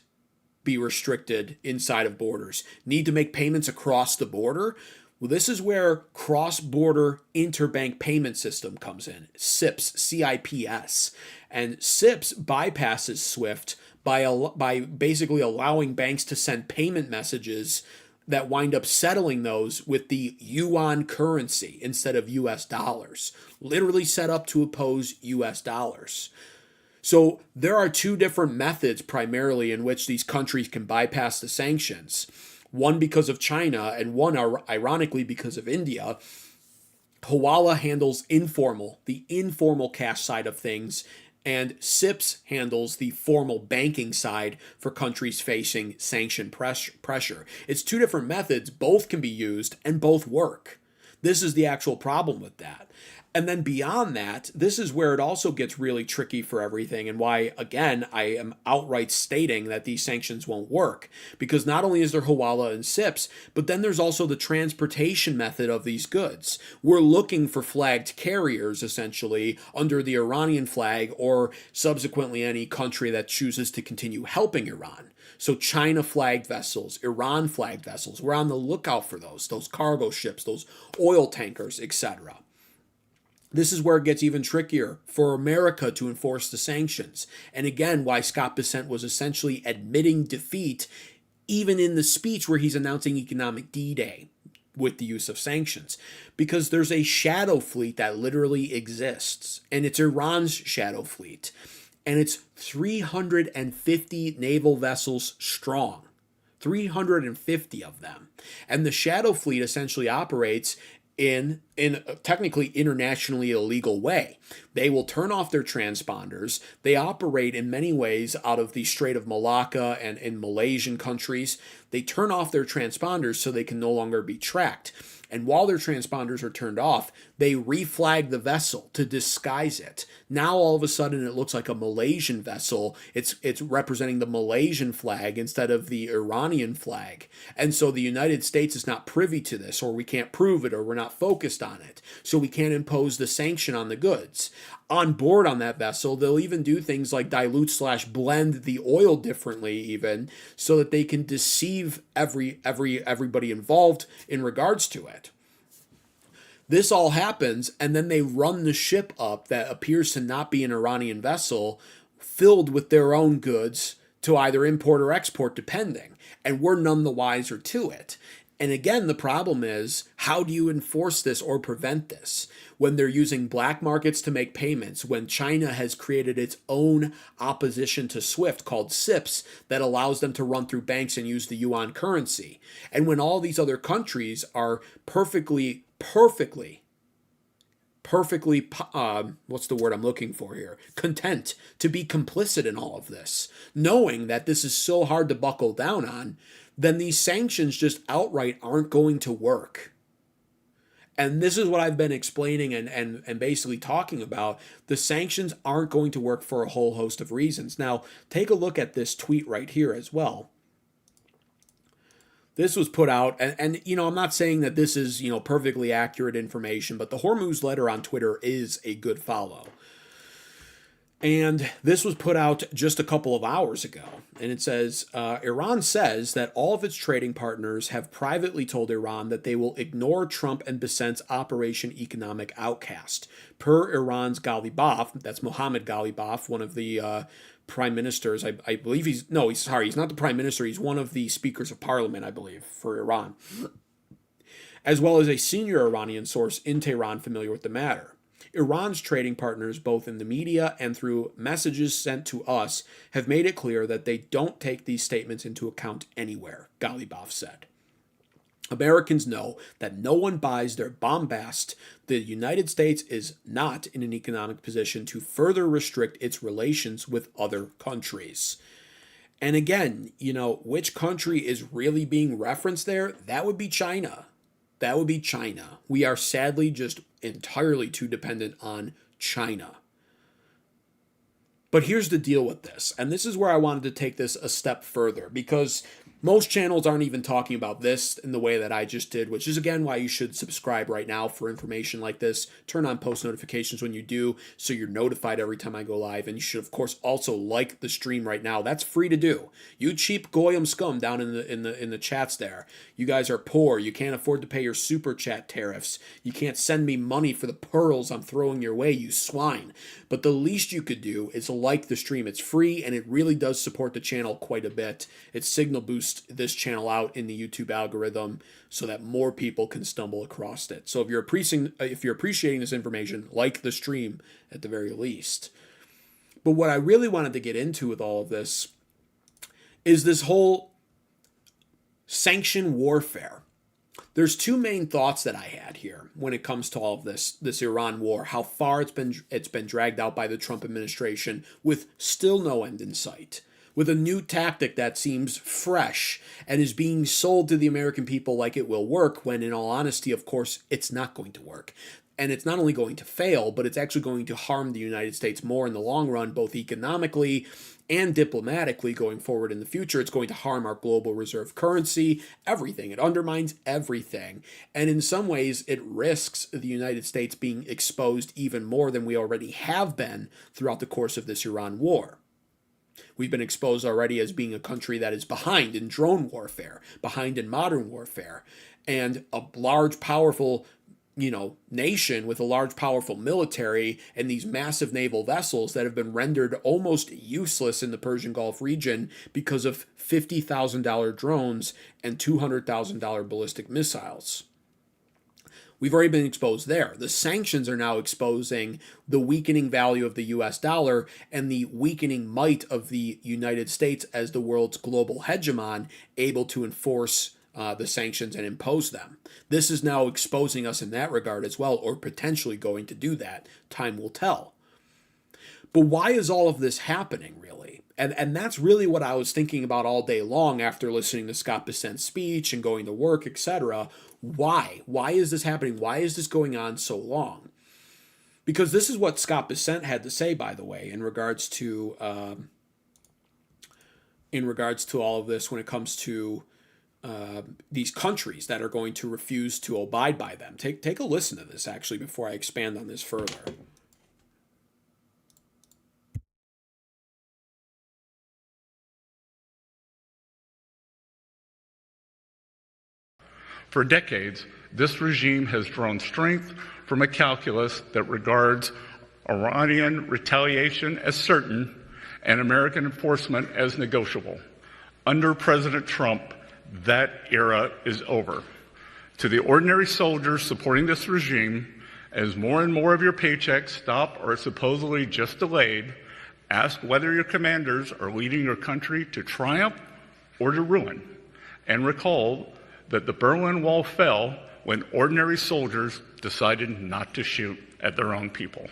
L: be restricted inside of borders. Need to make payments across the border? Well, this is where cross-border interbank payment system comes in, CIPS, C-I-P-S. And CIPS bypasses SWIFT by basically allowing banks to send payment messages that wind up settling those with the yuan currency instead of US dollars, literally set up to oppose US dollars. So there are two different methods primarily in which these countries can bypass the sanctions. One because of China and one ironically because of India. Hawala handles the informal cash side of things, and CIPS handles the formal banking side for countries facing sanction pressure. It's two different methods, both can be used and both work. This is the actual problem with that. And then beyond that, this is where it also gets really tricky for everything, and why, again, I am outright stating that these sanctions won't work. Because not only is there hawala and SIPs, but then there's also the transportation method of these goods. We're looking for flagged carriers, essentially, under the Iranian flag, or subsequently any country that chooses to continue helping Iran. So China flagged vessels, Iran flagged vessels. We're on the lookout for those cargo ships, those oil tankers, etc. This is where it gets even trickier for America to enforce the sanctions. And again, why Scott Bessent was essentially admitting defeat, even in the speech where he's announcing economic D-Day with the use of sanctions. Because there's a shadow fleet that literally exists, and it's Iran's shadow fleet. And it's 350 naval vessels strong. 350 of them. And the shadow fleet essentially operates in a technically internationally illegal way. They will turn off their transponders. They operate in many ways out of the Strait of Malacca and in Malaysian countries. They turn off their transponders so they can no longer be tracked. And while their transponders are turned off, they reflag the vessel to disguise it. Now all of a sudden it looks like a Malaysian vessel. It's representing the Malaysian flag instead of the Iranian flag. And so the United States is not privy to this, or we can't prove it, or we're not focused on it. So we can't impose the sanction on the goods. On board on that vessel, they'll even do things like dilute/blend the oil differently, even so that they can deceive everybody involved in regards to it. This all happens, and then they run the ship up that appears to not be an Iranian vessel, filled with their own goods to either import or export, depending. And we're none the wiser to it. And again, the problem is, how do you enforce this or prevent this? When they're using black markets to make payments, when China has created its own opposition to SWIFT called SIPs that allows them to run through banks and use the yuan currency. And when all these other countries are perfectly, what's the word I'm looking for here? Content to be complicit in all of this, knowing that this is so hard to buckle down on, then these sanctions just outright aren't going to work. And this is what I've been explaining and basically talking about. The sanctions aren't going to work for a whole host of reasons. Now, take a look at this tweet right here as well. This was put out, and you know, I'm not saying that this is, you know, perfectly accurate information, but the Hormuz letter on Twitter is a good follow. And this was put out just a couple of hours ago. And it says, Iran says that all of its trading partners have privately told Iran that they will ignore Trump and Bessent's Operation Economic Outcast. Per Iran's Ghalibaf, that's Mohammad Ghalibaf, one of the prime ministers, I believe he's not the prime minister, he's one of the speakers of parliament, I believe, for Iran, as well as a senior Iranian source in Tehran familiar with the matter. Iran's trading partners, both in the media and through messages sent to us, have made it clear that they don't take these statements into account anywhere, Ghalibaf said. Americans know that no one buys their bombast. The United States is not in an economic position to further restrict its relations with other countries. And again, you know, which country is really being referenced there? That would be China. That would be China. We are sadly just entirely too dependent on China. But here's the deal with this, and this is where I wanted to take this a step further, because most channels aren't even talking about this in the way that I just did, which is again why you should subscribe right now for information like this. Turn on post notifications when you do, so you're notified every time I go live. And you should of course also like the stream right now. That's free to do. You cheap goyim scum down in the chats there. You guys are poor. You can't afford to pay your super chat tariffs. You can't send me money for the pearls I'm throwing your way, you swine. But the least you could do is like the stream. It's free and it really does support the channel quite a bit. It signal boosts this channel out in the YouTube algorithm so that more people can stumble across it. So if you're appreciating this information, like the stream at the very least. But what I really wanted to get into with all of this is this whole sanction warfare. There's two main thoughts that I had here when it comes to all of this Iran war, how far it's been dragged out by the Trump administration with still no end in sight. with a new tactic that seems fresh and is being sold to the American people like it will work, when in all honesty, of course, it's not going to work. And it's not only going to fail, but it's actually going to harm the United States more in the long run, both economically and diplomatically going forward in the future. It's going to harm our global reserve currency, everything. It undermines everything. And in some ways, it risks the United States being exposed even more than we already have been throughout the course of this Iran war. We've been exposed already as being a country that is behind in drone warfare, behind in modern warfare, and a large, powerful nation with a large, powerful military and these massive naval vessels that have been rendered almost useless in the Persian Gulf region because of $50,000 drones and $200,000 ballistic missiles. We've already been exposed there. The sanctions are now exposing the weakening value of the US dollar and the weakening might of the United States as the world's global hegemon, able to enforce the sanctions and impose them. This is now exposing us in that regard as well, or potentially going to do that. Time will tell. But why is all of this happening, really? And that's really what I was thinking about all day long after listening to Scott Bessent's speech and going to work, etc. Why? Why is this happening? Why is this going on so long? Because this is what Scott Bessent had to say, by the way, in regards to all of this when it comes to these countries that are going to refuse to abide by them. Take a listen to this, actually, before I expand on this further.
M: For decades, this regime has drawn strength from a calculus that regards Iranian retaliation as certain and American enforcement as negotiable. Under President Trump, that era is over. To the ordinary soldiers supporting this regime, as more and more of your paychecks stop or are supposedly just delayed, ask whether your commanders are leading your country to triumph or to ruin. And recall that the Berlin Wall fell when ordinary soldiers decided not to shoot at their own people.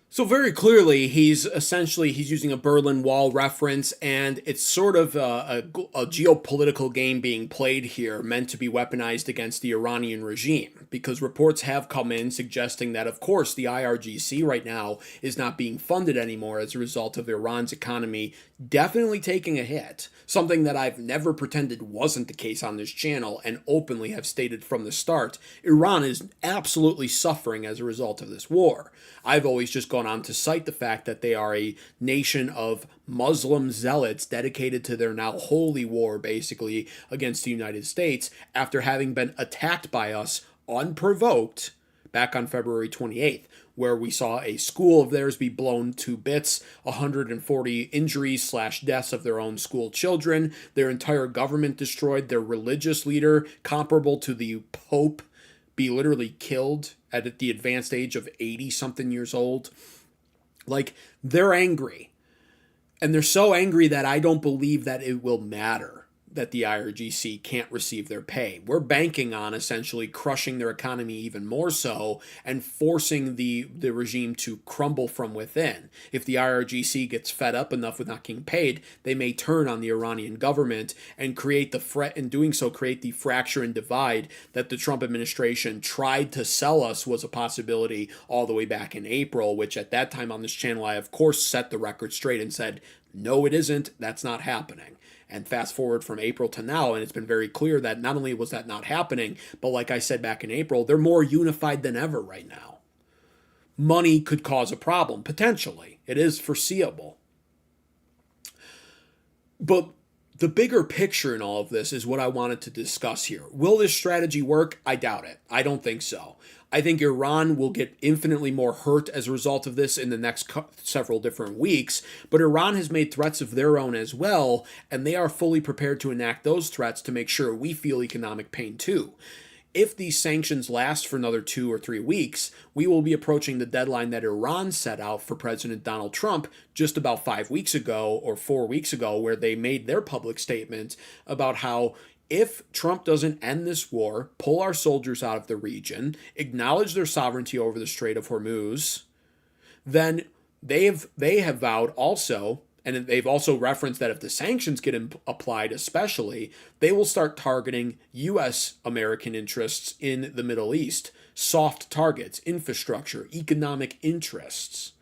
L: So very clearly, he's using a Berlin Wall reference, and it's sort of a geopolitical game being played here, meant to be weaponized against the Iranian regime, because reports have come in suggesting that, of course, the IRGC right now is not being funded anymore as a result of Iran's economy definitely taking a hit, something that I've never pretended wasn't the case on this channel and openly have stated from the start. Iran is absolutely suffering as a result of this war. I've always just gone on to cite the fact that they are a nation of Muslim zealots dedicated to their now holy war, basically, against the United States after having been attacked by us unprovoked back on February 28th, where we saw a school of theirs be blown to bits, 140 injuries/deaths of their own school children, their entire government destroyed, their religious leader, comparable to the Pope, be literally killed at the advanced age of 80-something years old. Like, they're angry. And they're so angry that I don't believe that it will matter that the IRGC can't receive their pay. We're banking on essentially crushing their economy even more so and forcing the regime to crumble from within. If the IRGC gets fed up enough with not getting paid, they may turn on the Iranian government and create the fracture and divide that the Trump administration tried to sell us was a possibility all the way back in April, which at that time on this channel I of course set the record straight and said, no, it isn't. That's not happening. And fast forward from April to now, and it's been very clear that not only was that not happening, but like I said back in April, they're more unified than ever right now. Money could cause a problem, potentially. It is foreseeable. But the bigger picture in all of this is what I wanted to discuss here. Will this strategy work? I doubt it. I don't think so. I think Iran will get infinitely more hurt as a result of this in the next several different weeks, but Iran has made threats of their own as well, and they are fully prepared to enact those threats to make sure we feel economic pain too. If these sanctions last for another 2 or 3 weeks, we will be approaching the deadline that Iran set out for President Donald Trump just about 5 weeks ago or 4 weeks ago, where they made their public statement about how if Trump doesn't end this war, pull our soldiers out of the region, acknowledge their sovereignty over the Strait of Hormuz, then they have vowed also, and they've also referenced that if the sanctions get applied especially, they will start targeting U.S. American interests in the Middle East, soft targets, infrastructure, economic interests.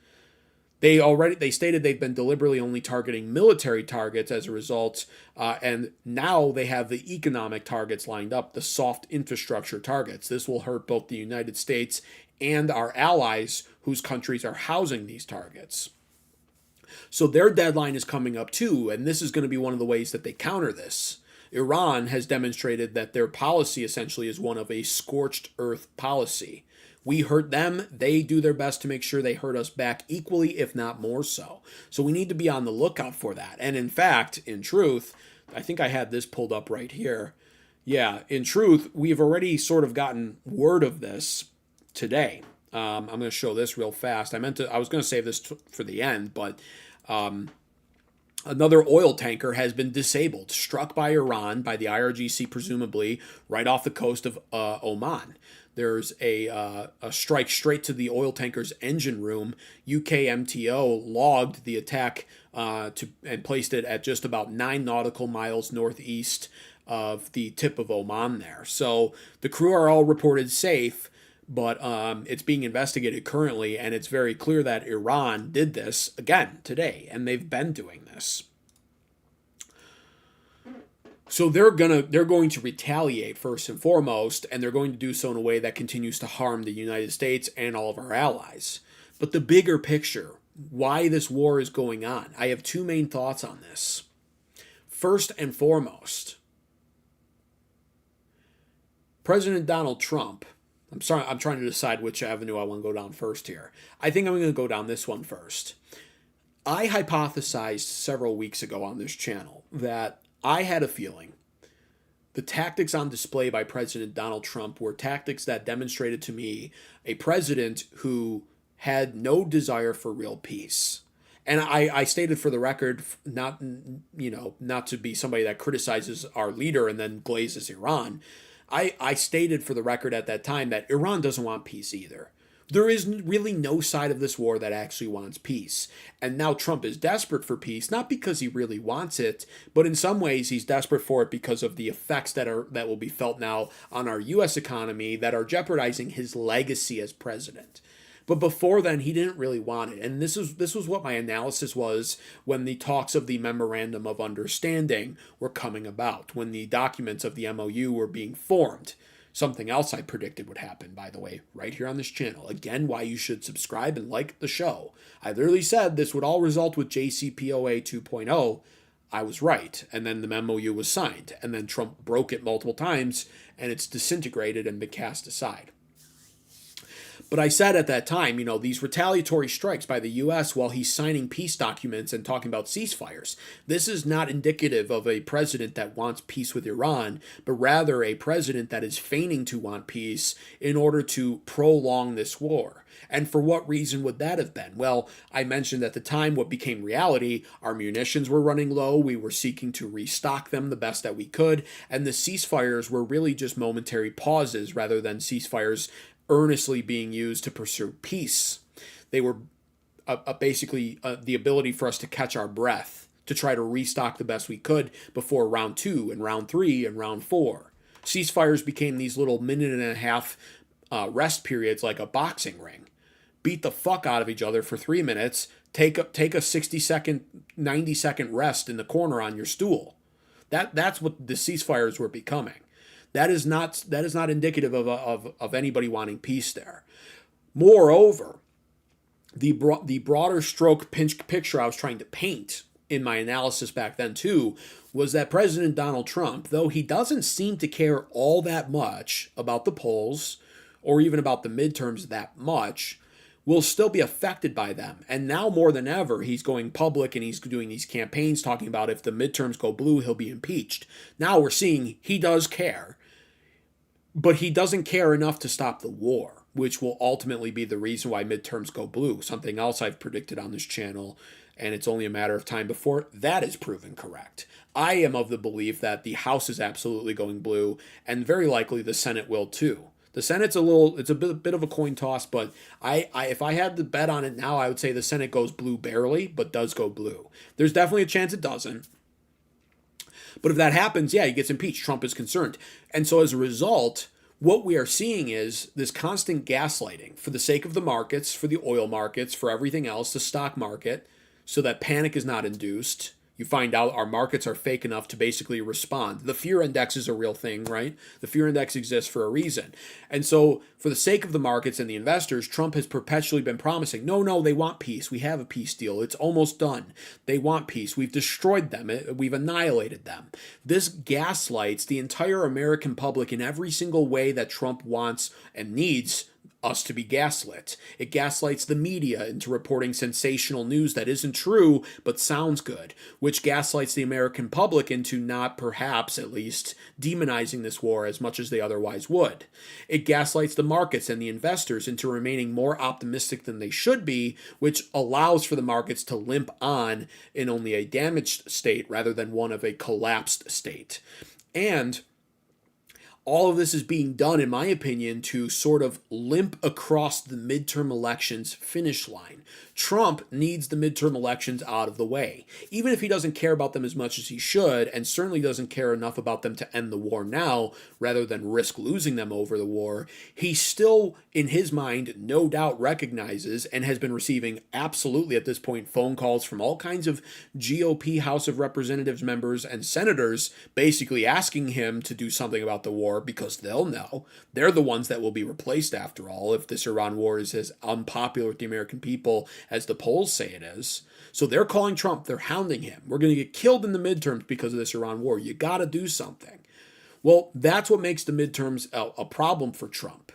L: They stated they've been deliberately only targeting military targets as a result, and now they have the economic targets lined up, the soft infrastructure targets. This will hurt both the United States and our allies whose countries are housing these targets. So their deadline is coming up too, and this is going to be one of the ways that they counter this. Iran has demonstrated that their policy essentially is one of a scorched earth policy. We hurt them, they do their best to make sure they hurt us back equally, if not more so. So we need to be on the lookout for that. And in fact, in truth, I think I had this pulled up right here. Yeah, in truth, we've already sort of gotten word of this today. I'm going to show this real fast. I was going to save this for the end, but another oil tanker has been disabled, struck by Iran, by the IRGC presumably, right off the coast of Oman. There's a strike straight to the oil tanker's engine room. UK MTO logged the attack and placed it at just about 9 nautical miles northeast of the tip of Oman there. So the crew are all reported safe, but it's being investigated currently, and it's very clear that Iran did this again today, and they've been doing this. So they're going to retaliate first and foremost, and they're going to do so in a way that continues to harm the United States and all of our allies. But the bigger picture, why this war is going on, I have two main thoughts on this. First and foremost, President Donald Trump, I'm trying to decide which avenue I want to go down first here. I think I'm going to go down this one first. I hypothesized several weeks ago on this channel that I had a feeling the tactics on display by President Donald Trump were tactics that demonstrated to me a president who had no desire for real peace. And I stated for the record, not to be somebody that criticizes our leader and then glazes Iran. I stated for the record at that time that Iran doesn't want peace either. There is really no side of this war that actually wants peace. And now Trump is desperate for peace, not because he really wants it, but in some ways he's desperate for it because of the effects that will be felt now on our U.S. economy that are jeopardizing his legacy as president. But before then, he didn't really want it. And this was what my analysis was when the talks of the Memorandum of Understanding were coming about, when the documents of the MOU were being formed. Something else I predicted would happen, by the way, right here on this channel. Again, why you should subscribe and like the show. I literally said this would all result with JCPOA 2.0. I was right. And then the MOU was signed. And then Trump broke it multiple times, and it's disintegrated and been cast aside. But I said at that time, these retaliatory strikes by the U.S. while he's signing peace documents and talking about ceasefires, this is not indicative of a president that wants peace with Iran, but rather a president that is feigning to want peace in order to prolong this war. And for what reason would that have been? Well, I mentioned at the time what became reality. Our munitions were running low. We were seeking to restock them the best that we could. And the ceasefires were really just momentary pauses rather than ceasefires earnestly being used to pursue peace. They were basically the ability for us to catch our breath, to try to restock the best we could before round 2 and round 3 and round 4. Ceasefires became these little minute and a half rest periods like a boxing ring. Beat the fuck out of each other for 3 minutes, take a 60-second, 90-second rest in the corner on your stool. That's what the ceasefires were becoming. That is not indicative of anybody wanting peace there. Moreover, the broader stroke picture I was trying to paint in my analysis back then too was that President Donald Trump, though he doesn't seem to care all that much about the polls or even about the midterms that much, will still be affected by them. And now more than ever, he's going public and he's doing these campaigns talking about if the midterms go blue, he'll be impeached. Now we're seeing he does care. But he doesn't care enough to stop the war, which will ultimately be the reason why midterms go blue. Something else I've predicted on this channel, and it's only a matter of time before that is proven correct. I am of the belief that the House is absolutely going blue, and very likely the Senate will too. The Senate's it's a bit of a coin toss, but if I had to bet on it now, I would say the Senate goes blue barely, but does go blue. There's definitely a chance it doesn't. But if that happens, yeah, he gets impeached. Trump is concerned. And so as a result, what we are seeing is this constant gaslighting for the sake of the markets, for the oil markets, for everything else, the stock market, so that panic is not induced. You find out our markets are fake enough to basically respond. The fear index is a real thing, right? The fear index exists for a reason. And so for the sake of the markets and the investors, Trump has perpetually been promising, no, they want peace. We have a peace deal. It's almost done. They want peace. We've destroyed them. We've annihilated them. This gaslights the entire American public in every single way that Trump wants and needs us to be gaslit. It gaslights the media into reporting sensational news that isn't true but sounds good, which gaslights the American public into not, perhaps at least, demonizing this war as much as they otherwise would. It gaslights the markets and the investors into remaining more optimistic than they should be, which allows for the markets to limp on in only a damaged state rather than one of a collapsed state. And all of this is being done, in my opinion, to sort of limp across the midterm elections finish line. Trump needs the midterm elections out of the way. Even if he doesn't care about them as much as he should, and certainly doesn't care enough about them to end the war now, rather than risk losing them over the war, he still, in his mind, no doubt recognizes and has been receiving absolutely at this point phone calls from all kinds of GOP House of Representatives members and senators basically asking him to do something about the war because they'll know. They're the ones that will be replaced after all if this Iran war is as unpopular with the American people as the polls say it is. So they're calling Trump, they're hounding him. We're going to get killed in the midterms because of this Iran war. You got to do something. Well, that's what makes the midterms a problem for Trump.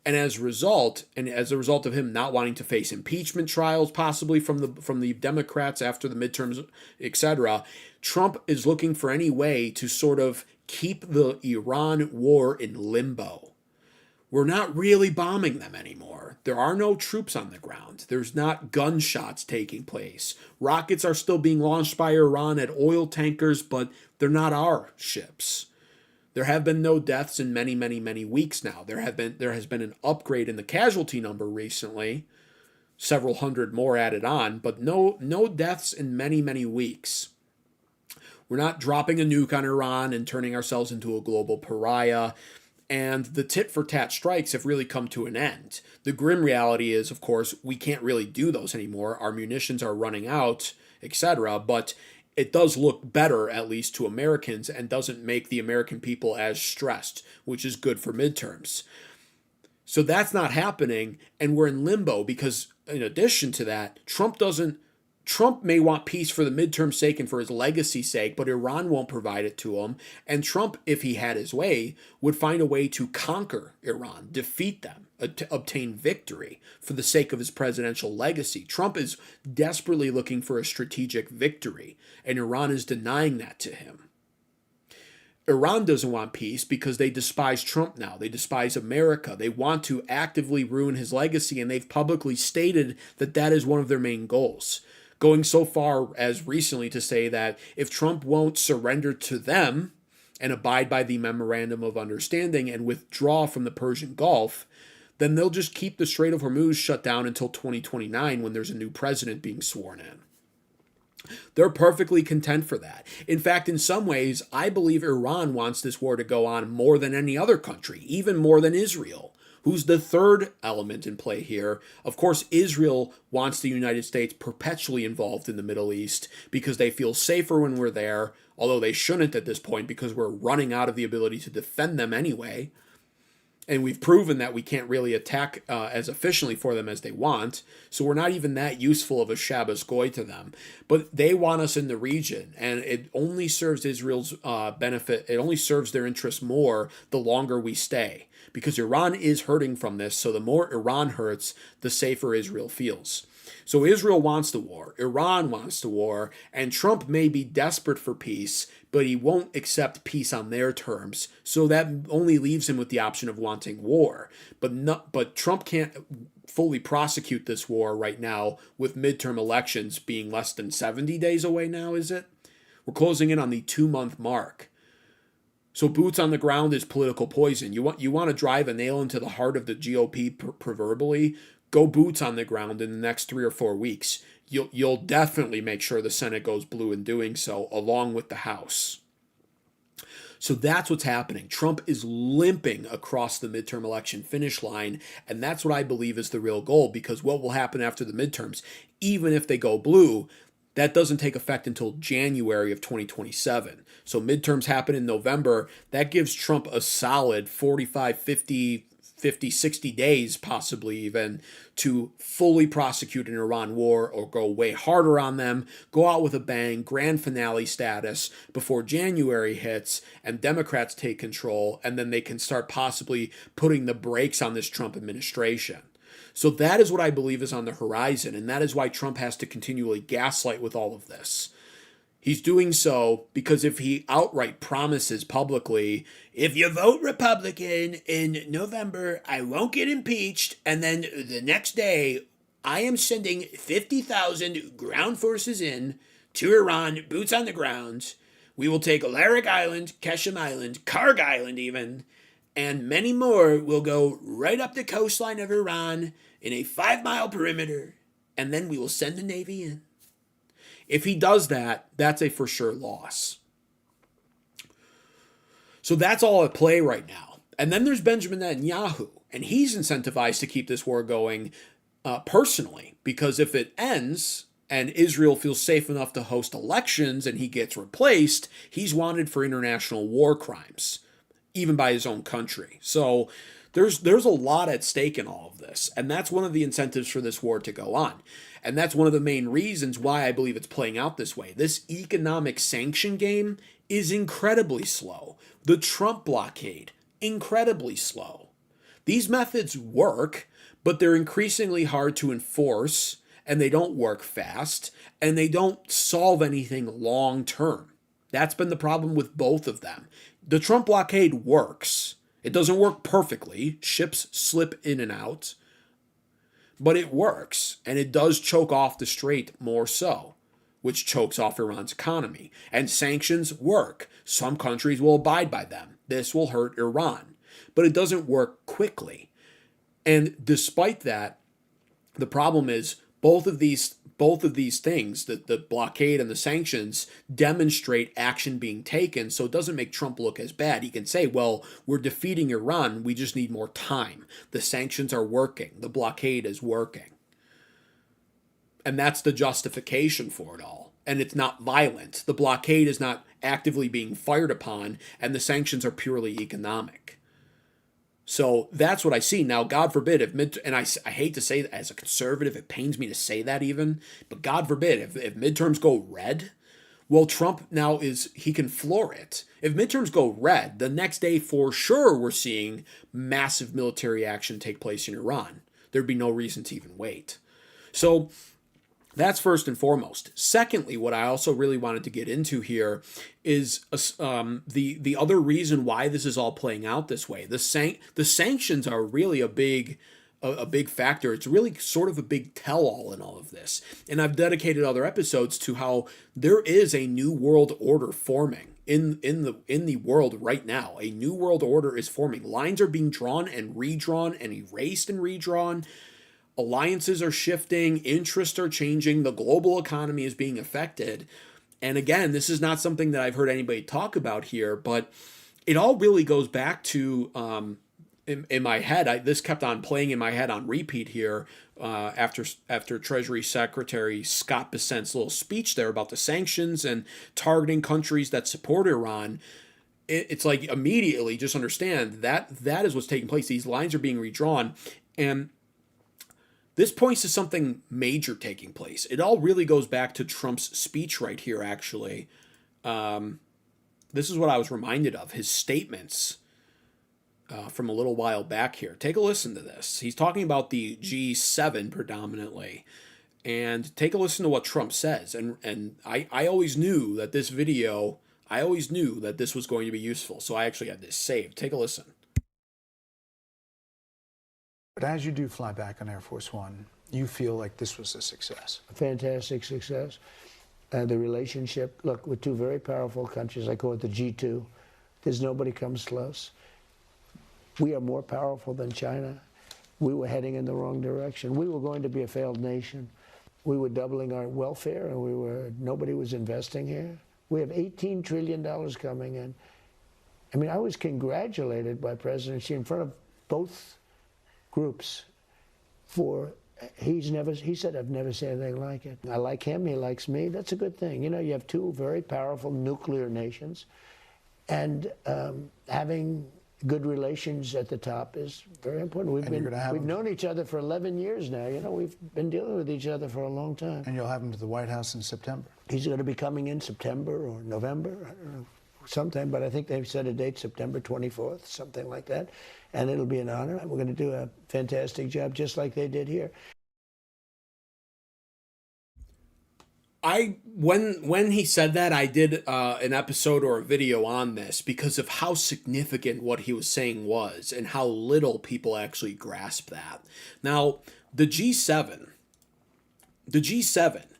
L: And as a result of him not wanting to face impeachment trials, possibly from the Democrats after the midterms, etc., Trump is looking for any way to sort of keep the Iran war in limbo. We're not really bombing them anymore. There are no troops on the ground. There's not gunshots taking place. Rockets are still being launched by Iran at oil tankers, but they're not our ships. There have been no deaths in many, many, many weeks now. There has been an upgrade in the casualty number recently, several hundred more added on, but no deaths in many, many weeks. We're not dropping a nuke on Iran and turning ourselves into a global pariah. And the tit-for-tat strikes have really come to an end. The grim reality is, of course, we can't really do those anymore. Our munitions are running out, etc. But it does look better, at least to Americans, and doesn't make the American people as stressed, which is good for midterms. So that's not happening, and we're in limbo because, in addition to that, Trump may want peace for the midterm sake and for his legacy's sake, but Iran won't provide it to him. And Trump, if he had his way, would find a way to conquer Iran, defeat them, to obtain victory for the sake of his presidential legacy. Trump is desperately looking for a strategic victory, and Iran is denying that to him. Iran doesn't want peace because they despise Trump now. They despise America. They want to actively ruin his legacy, and they've publicly stated that that is one of their main goals. Going so far as recently to say that if Trump won't surrender to them and abide by the Memorandum of Understanding and withdraw from the Persian Gulf, then they'll just keep the Strait of Hormuz shut down until 2029 when there's a new president being sworn in. They're perfectly content for that. In fact, in some ways, I believe Iran wants this war to go on more than any other country, even more than Israel, who's the third element in play here. Of course, Israel wants the United States perpetually involved in the Middle East because they feel safer when we're there, although they shouldn't at this point because we're running out of the ability to defend them anyway. And we've proven that we can't really attack as efficiently for them as they want. So we're not even that useful of a Shabbos Goy to them. But they want us in the region. And it only serves Israel's benefit. It only serves their interests more the longer we stay. Because Iran is hurting from this. So the more Iran hurts, the safer Israel feels. So Israel wants the war, Iran wants the war, and Trump may be desperate for peace, but he won't accept peace on their terms. So that only leaves him with the option of wanting war. But Trump can't fully prosecute this war right now with midterm elections being less than 70 days away now, is it? We're closing in on the 2-month mark. So boots on the ground is political poison. You want to drive a nail into the heart of the GOP proverbially, go boots on the ground in the next 3 or 4 weeks. You'll definitely make sure the Senate goes blue in doing so, along with the House. So that's what's happening. Trump is limping across the midterm election finish line, and that's what I believe is the real goal, because what will happen after the midterms, even if they go blue, that doesn't take effect until January of 2027. So midterms happen in November. That gives Trump a solid 45, 50, 60 days, possibly even, to fully prosecute an Iran war or go way harder on them, go out with a bang, grand finale status before January hits and Democrats take control, and then they can start possibly putting the brakes on this Trump administration. So that is what I believe is on the horizon, and that is why Trump has to continually gaslight with all of this. He's doing so because if he outright promises publicly, if you vote Republican in November, I won't get impeached, and then the next day, I am sending 50,000 ground forces in to Iran, boots on the ground. We will take Larak Island, Keshem Island, Karg Island even, and many more will go right up the coastline of Iran in a 5-mile perimeter, and then we will send the Navy in. If he does that, that's a for sure loss. So that's all at play right now. And then there's Benjamin Netanyahu, and he's incentivized to keep this war going personally, because if it ends and Israel feels safe enough to host elections and he gets replaced, he's wanted for international war crimes, even by his own country. So there's a lot at stake in all of this, and that's one of the incentives for this war to go on. And that's one of the main reasons why I believe it's playing out this way. This economic sanction game is incredibly slow. The Trump blockade, incredibly slow. These methods work, but they're increasingly hard to enforce, and they don't work fast, and they don't solve anything long term. That's been the problem with both of them. The Trump blockade works. It doesn't work perfectly. Ships slip in and out. But it works, and it does choke off the strait more so, which chokes off Iran's economy. And sanctions work. Some countries will abide by them. This will hurt Iran. But it doesn't work quickly. And despite that, the problem is both of these things, the blockade and the sanctions, demonstrate action being taken, so it doesn't make Trump look as bad. He can say, well, we're defeating Iran, we just need more time. The sanctions are working, the blockade is working. And that's the justification for it all. And it's not violent. The blockade is not actively being fired upon, and the sanctions are purely economic. So that's what I see. Now, God forbid, and I hate to say that as a conservative, it pains me to say that even, but God forbid, if midterms go red, well, Trump now he can floor it. If midterms go red, the next day for sure we're seeing massive military action take place in Iran. There'd be no reason to even wait. So that's first and foremost. Secondly, what I also really wanted to get into here is the other reason why this is all playing out this way. The sanctions are really a big factor. It's really sort of a big tell-all in all of this. And I've dedicated other episodes to how there is a new world order forming in the world right now. A new world order is forming. Lines are being drawn and redrawn and erased and redrawn. Alliances are shifting, interests are changing, the global economy is being affected. And again, this is not something that I've heard anybody talk about here, but it all really goes back to, in my head, this kept on playing in my head on repeat here after Treasury Secretary Scott Bessent's little speech there about the sanctions and targeting countries that support Iran. It's like immediately just understand that is what's taking place. These lines are being redrawn, and this points to something major taking place. It all really goes back to Trump's speech right here, actually. This is what I was reminded of, his statements from a little while back here. Take a listen to this. He's talking about the G7 predominantly. And take a listen to what Trump says. And I always knew that this video, I always knew that this was going to be useful. So I actually had this saved. Take a listen.
O: But as you do fly back on Air Force One, you feel like this was a success.
P: A fantastic success. The relationship, look, with two very powerful countries, I call it the G2, There's nobody comes close. We are more powerful than China. We were heading in the wrong direction. We were going to be a failed nation. We were doubling our welfare, and nobody was investing here. We have $18 trillion coming in. I mean, I was congratulated by President Xi in front of both groups for, he said, I've never seen anything like it. I like him, he likes me. That's a good thing. You know, you have two very powerful nuclear nations, and having good relations at the top is very important. We've known each other for 11 years now. You know, we've been dealing with each other for a long time.
O: And you'll have him to the White House in September.
P: He's going to be coming in September or November, I don't know, sometime, but I think they've set a date, September 24th, something like that. And it'll be an honor. We're going to do a fantastic job, just like they did here.
L: When he said that, I did an episode or a video on this because of how significant what he was saying was and how little people actually grasp that. Now, the G7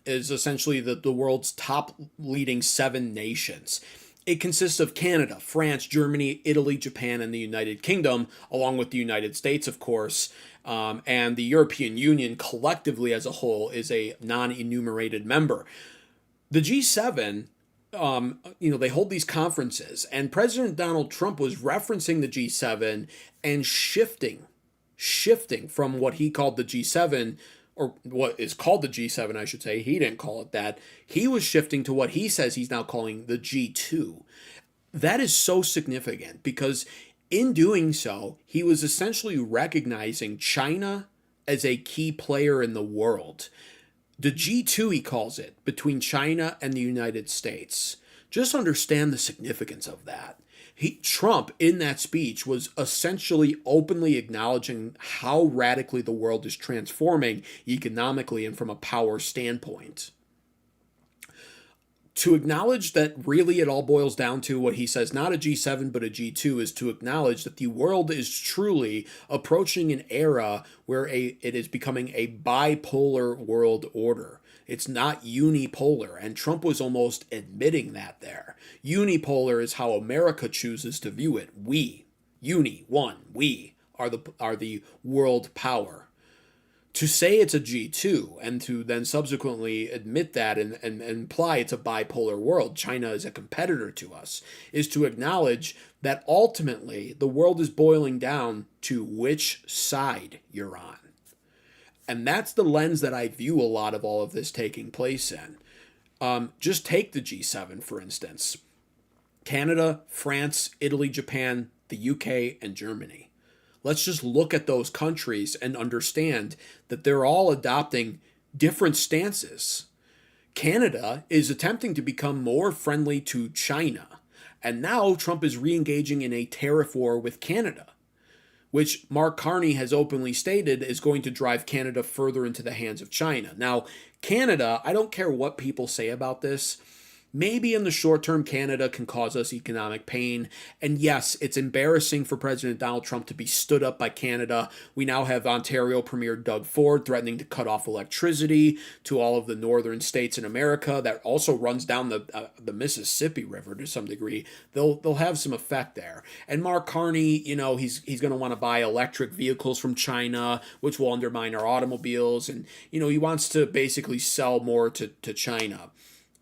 L: is essentially the world's top leading 7 nations. It consists of Canada, France, Germany, Italy, Japan, and the United Kingdom, along with the United States, of course. And the European Union collectively as a whole is a non-enumerated member. The G7, they hold these conferences, and President Donald Trump was referencing the G7 and shifting from what he called the G7, or what is called the G7, I should say. He didn't call it that. He was shifting to what he says he's now calling the G2. That is so significant because in doing so, he was essentially recognizing China as a key player in the world. The G2, he calls it, between China and the United States. Just understand the significance of that. Trump, in that speech, was essentially openly acknowledging how radically the world is transforming economically and from a power standpoint. To acknowledge that really it all boils down to what he says, not a G7 but a G2, is to acknowledge that the world is truly approaching an era where it is becoming a bipolar world order. It's not unipolar, and Trump was almost admitting that there. Unipolar is how America chooses to view it. We, we are the world power. To say it's a G2 and to then subsequently admit that and imply it's a bipolar world, China is a competitor to us, is to acknowledge that ultimately the world is boiling down to which side you're on. And that's the lens that I view a lot of all of this taking place in. Just take the G7, for instance. Canada, France, Italy, Japan, the UK, and Germany. Let's just look at those countries and understand that they're all adopting different stances. Canada is attempting to become more friendly to China, and now Trump is re-engaging in a tariff war with Canada, which Mark Carney has openly stated is going to drive Canada further into the hands of China. Now, Canada, I don't care what people say about this, maybe in the short term, Canada can cause us economic pain. And yes, it's embarrassing for President Donald Trump to be stood up by Canada. We now have Ontario Premier Doug Ford threatening to cut off electricity to all of the northern states in America. That also runs down the Mississippi River to some degree. They'll have some effect there. And Mark Carney, he's going to want to buy electric vehicles from China, which will undermine our automobiles. And, he wants to basically sell more to China.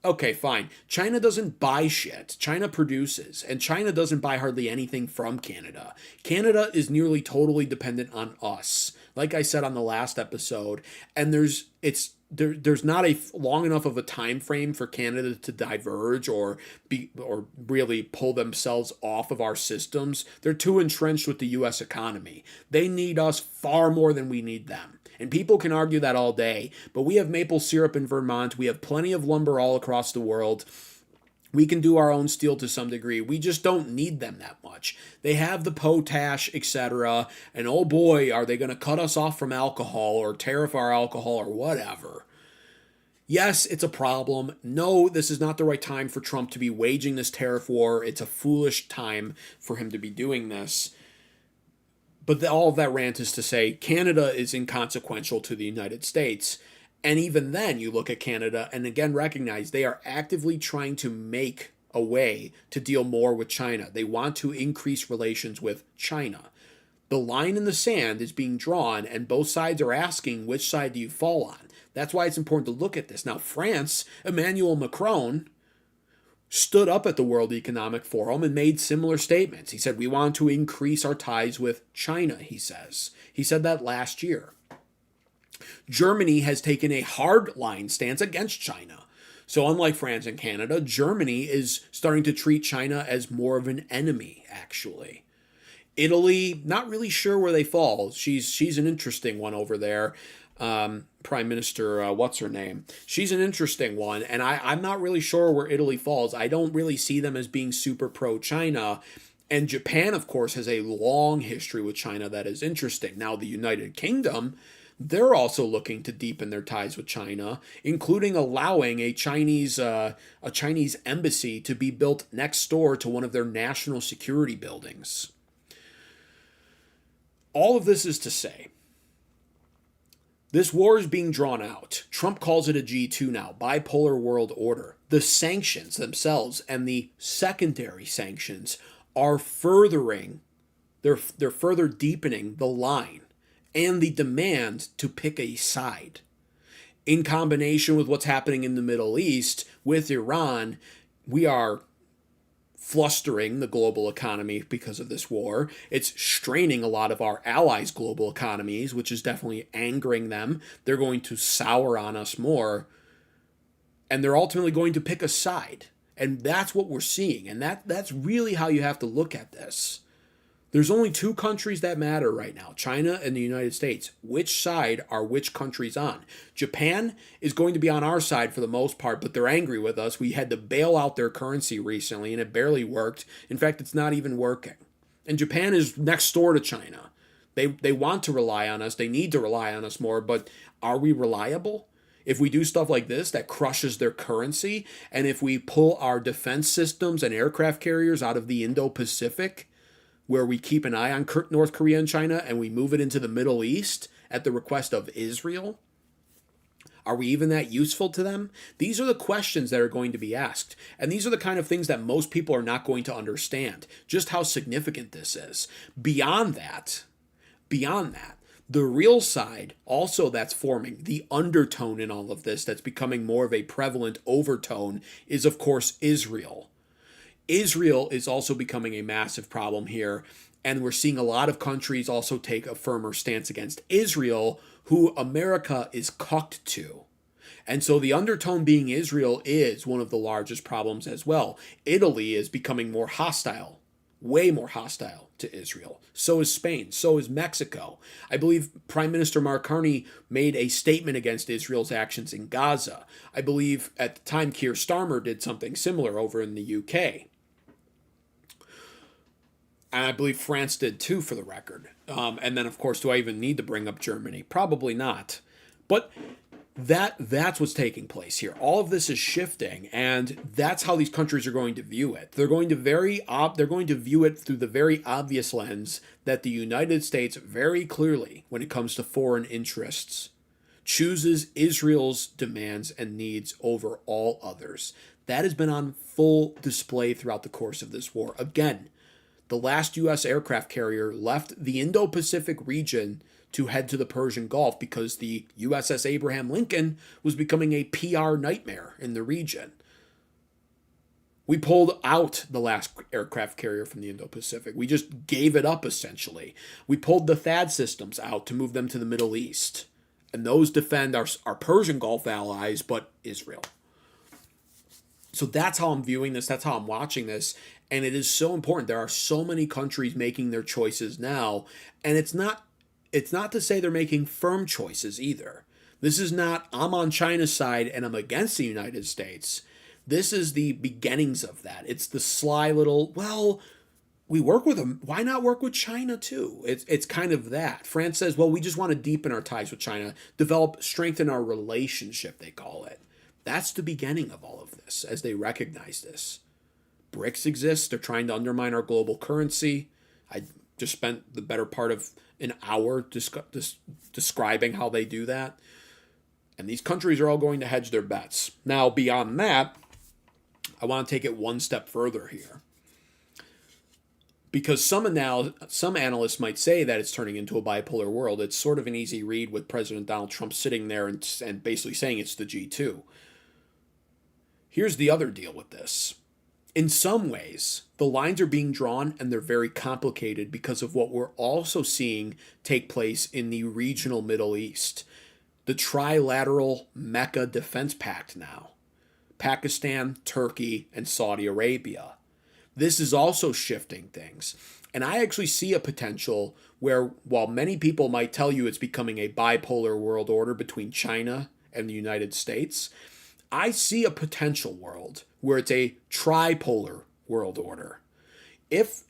L: Okay, fine. China doesn't buy shit. China produces, and China doesn't buy hardly anything from Canada. Canada is nearly totally dependent on us, like I said on the last episode. And there's not a long enough of a time frame for Canada to diverge or really pull themselves off of our systems. They're too entrenched with the U.S. economy. They need us far more than we need them. And people can argue that all day, but we have maple syrup in Vermont. We have plenty of lumber all across the world. We can do our own steel to some degree. We just don't need them that much. They have the potash, etc. And oh boy, are they going to cut us off from alcohol or tariff our alcohol or whatever. Yes, it's a problem. No, this is not the right time for Trump to be waging this tariff war. It's a foolish time for him to be doing this. But all of that rant is to say Canada is inconsequential to the United States. And even then, you look at Canada and again recognize they are actively trying to make a way to deal more with China. They want to increase relations with China. The line in the sand is being drawn, and both sides are asking, which side do you fall on? That's why it's important to look at this. Now, France, Emmanuel Macron, stood up at the World Economic Forum and made similar statements. He said, we want to increase our ties with China, he says. He said that last year. Germany has taken a hard-line stance against China. So unlike France and Canada, Germany is starting to treat China as more of an enemy, actually. Italy, not really sure where they fall. She's an interesting one over there. Prime Minister, what's her name? She's an interesting one, and I'm not really sure where Italy falls. I don't really see them as being super pro-China. And Japan, of course, has a long history with China that is interesting. Now, the United Kingdom, they're also looking to deepen their ties with China, including allowing a Chinese embassy to be built next door to one of their national security buildings. All of this is to say, this war is being drawn out. Trump calls it a G2 now, bipolar world order. The sanctions themselves and the secondary sanctions are furthering, they're further deepening the line and the demand to pick a side. In combination with what's happening in the Middle East with Iran, we are flustering the global economy because of this war. It's straining a lot of our allies' global economies, which is definitely angering them. They're going to sour on us more, and they're ultimately going to pick a side. And that's what we're seeing, and that's really how you have to look at this. There's only two countries that matter right now, China and the United States. Which side are which countries on? Japan is going to be on our side for the most part, but they're angry with us. We had to bail out their currency recently, and it barely worked. In fact, it's not even working. And Japan is next door to China. They want to rely on us. They need to rely on us more, but are we reliable? If we do stuff like this that crushes their currency, and if we pull our defense systems and aircraft carriers out of the Indo-Pacific, where we keep an eye on North Korea and China, and we move it into the Middle East at the request of Israel? Are we even that useful to them? These are the questions that are going to be asked. And these are the kind of things that most people are not going to understand, just how significant this is. Beyond that, the real side also that's forming, the undertone in all of this that's becoming more of a prevalent overtone, is of course Israel. Israel is also becoming a massive problem here, and we're seeing a lot of countries also take a firmer stance against Israel, who America is cucked to. And so the undertone being Israel is one of the largest problems as well. Italy is becoming more hostile, way more hostile to Israel. So is Spain. So is Mexico. I believe Prime Minister Mark Carney made a statement against Israel's actions in Gaza. I believe at the time Keir Starmer did something similar over in the UK. And I believe France did too, for the record. And then, of course, do I even need to bring up Germany? Probably not. But that's what's taking place here. All of this is shifting, and that's how these countries are going to view it. They're going to view it through the very obvious lens that the United States very clearly, when it comes to foreign interests, chooses Israel's demands and needs over all others. That has been on full display throughout the course of this war. Again, the last U.S. aircraft carrier left the Indo-Pacific region to head to the Persian Gulf because the USS Abraham Lincoln was becoming a PR nightmare in the region. We pulled out the last aircraft carrier from the Indo-Pacific. We just gave it up, essentially. We pulled the THAAD systems out to move them to the Middle East. And those defend our Persian Gulf allies, but Israel. So that's how I'm viewing this. That's how I'm watching this. And it is so important. There are so many countries making their choices now. And it's not to say they're making firm choices either. This is not, I'm on China's side and I'm against the United States. This is the beginnings of that. It's the sly little, well, we work with them. Why not work with China too? It's kind of that. France says, well, we just want to deepen our ties with China, strengthen our relationship, they call it. That's the beginning of all of this, as they recognize this. BRICS exists. They're trying to undermine our global currency. I just spent the better part of an hour describing how they do that. And these countries are all going to hedge their bets. Now, beyond that, I want to take it one step further here. Because some analysts might say that it's turning into a bipolar world. It's sort of an easy read with President Donald Trump sitting there and basically saying it's the G2. Here's the other deal with this. In some ways, the lines are being drawn and they're very complicated because of what we're also seeing take place in the regional Middle East. The trilateral Mecca Defense Pact now. Pakistan, Turkey, and Saudi Arabia. This is also shifting things. And I actually see a potential where, while many people might tell you it's becoming a bipolar world order between China and the United States, I see a potential world where it's a tripolar world order. If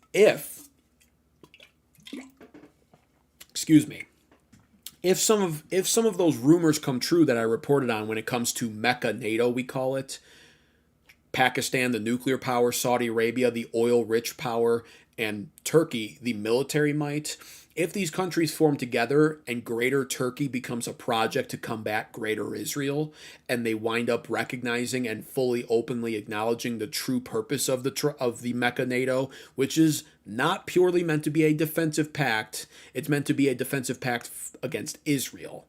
L: some of those rumors come true that I reported on when it comes to Mecca NATO, we call it, Pakistan, the nuclear power, Saudi Arabia, the oil-rich power, and Turkey, the military might, if these countries form together and Greater Turkey becomes a project to combat Greater Israel, and they wind up recognizing and fully openly acknowledging the true purpose of the Mecca NATO, which is not purely meant to be a defensive pact, it's meant to be a defensive pact against Israel.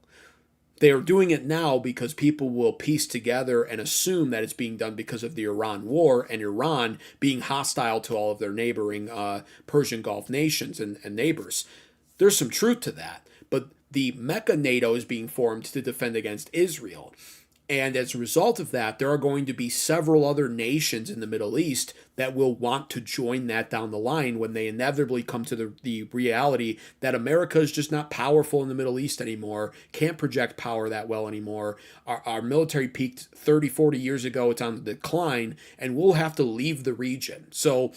L: They are doing it now because people will piece together and assume that it's being done because of the Iran war and Iran being hostile to all of their neighboring Persian Gulf nations and neighbors. There's some truth to that, but the Mecca NATO is being formed to defend against Israel. And as a result of that, there are going to be several other nations in the Middle East that will want to join that down the line when they inevitably come to the reality that America is just not powerful in the Middle East anymore, can't project power that well anymore. Our military peaked 30, 40 years ago. It's on the decline, and we'll have to leave the region. So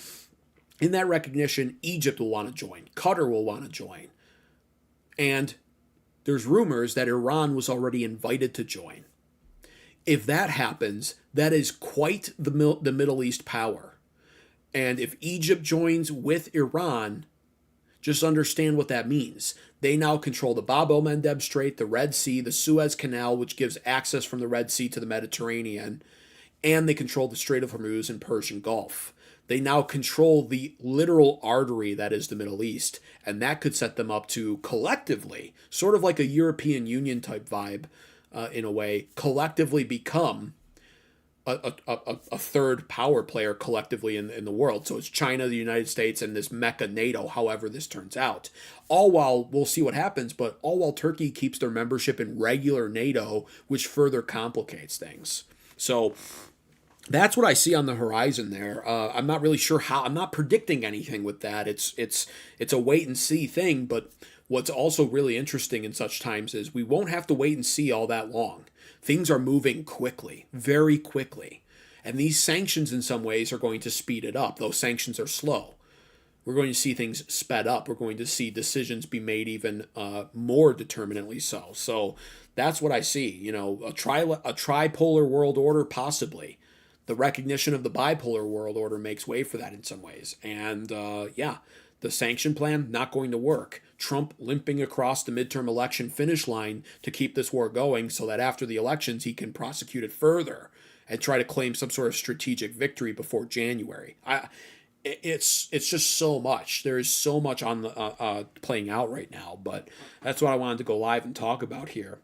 L: in that recognition, Egypt will want to join. Qatar will want to join. And there's rumors that Iran was already invited to join. If that happens, that is quite the Middle East power. And if Egypt joins with Iran, just understand what that means. They now control the Bab el-Mandeb Strait, the Red Sea, the Suez Canal, which gives access from the Red Sea to the Mediterranean, and they control the Strait of Hormuz and Persian Gulf. They now control the literal artery that is the Middle East, and that could set them up to collectively, sort of like a European Union type vibe, in a way, collectively become a third power player collectively in the world. So it's China, the United States, and this Mecca NATO, however this turns out. All while, we'll see what happens, but all while Turkey keeps their membership in regular NATO, which further complicates things. So that's what I see on the horizon there. I'm not really sure how, I'm not predicting anything with that. It's a wait and see thing, but what's also really interesting in such times is we won't have to wait and see all that long. Things are moving quickly, very quickly. And these sanctions in some ways are going to speed it up. Those sanctions are slow. We're going to see things sped up. We're going to see decisions be made even more determinately so. So that's what I see. You know, a tripolar world order, possibly. The recognition of the bipolar world order makes way for that in some ways. And the sanction plan, not going to work. Trump limping across the midterm election finish line to keep this war going so that after the elections he can prosecute it further and try to claim some sort of strategic victory before January. It's just so much. There is so much on the playing out right now, but that's what I wanted to go live and talk about here.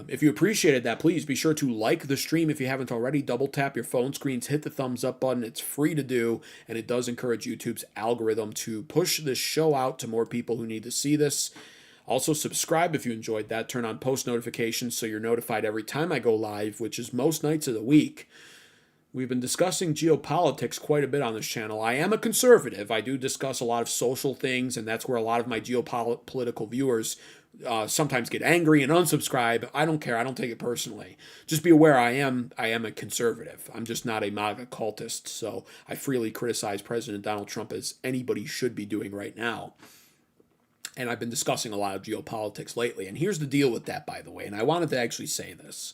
L: If you appreciated that, please be sure to like the stream if you haven't already. Double tap your phone screens, hit the thumbs up button. It's free to do, and it does encourage YouTube's algorithm to push this show out to more people who need to see this. Also, subscribe if you enjoyed that. Turn on post notifications so you're notified every time I go live, which is most nights of the week. We've been discussing geopolitics quite a bit on this channel. I am a conservative. I do discuss a lot of social things, and that's where a lot of my geopolitical viewers sometimes get angry and unsubscribe. I don't care. I don't take it personally. Just be aware I am a conservative. I'm just not a MAGA cultist, so I freely criticize President Donald Trump as anybody should be doing right now. And I've been discussing a lot of geopolitics lately. And here's the deal with that, by the way, and I wanted to actually say this.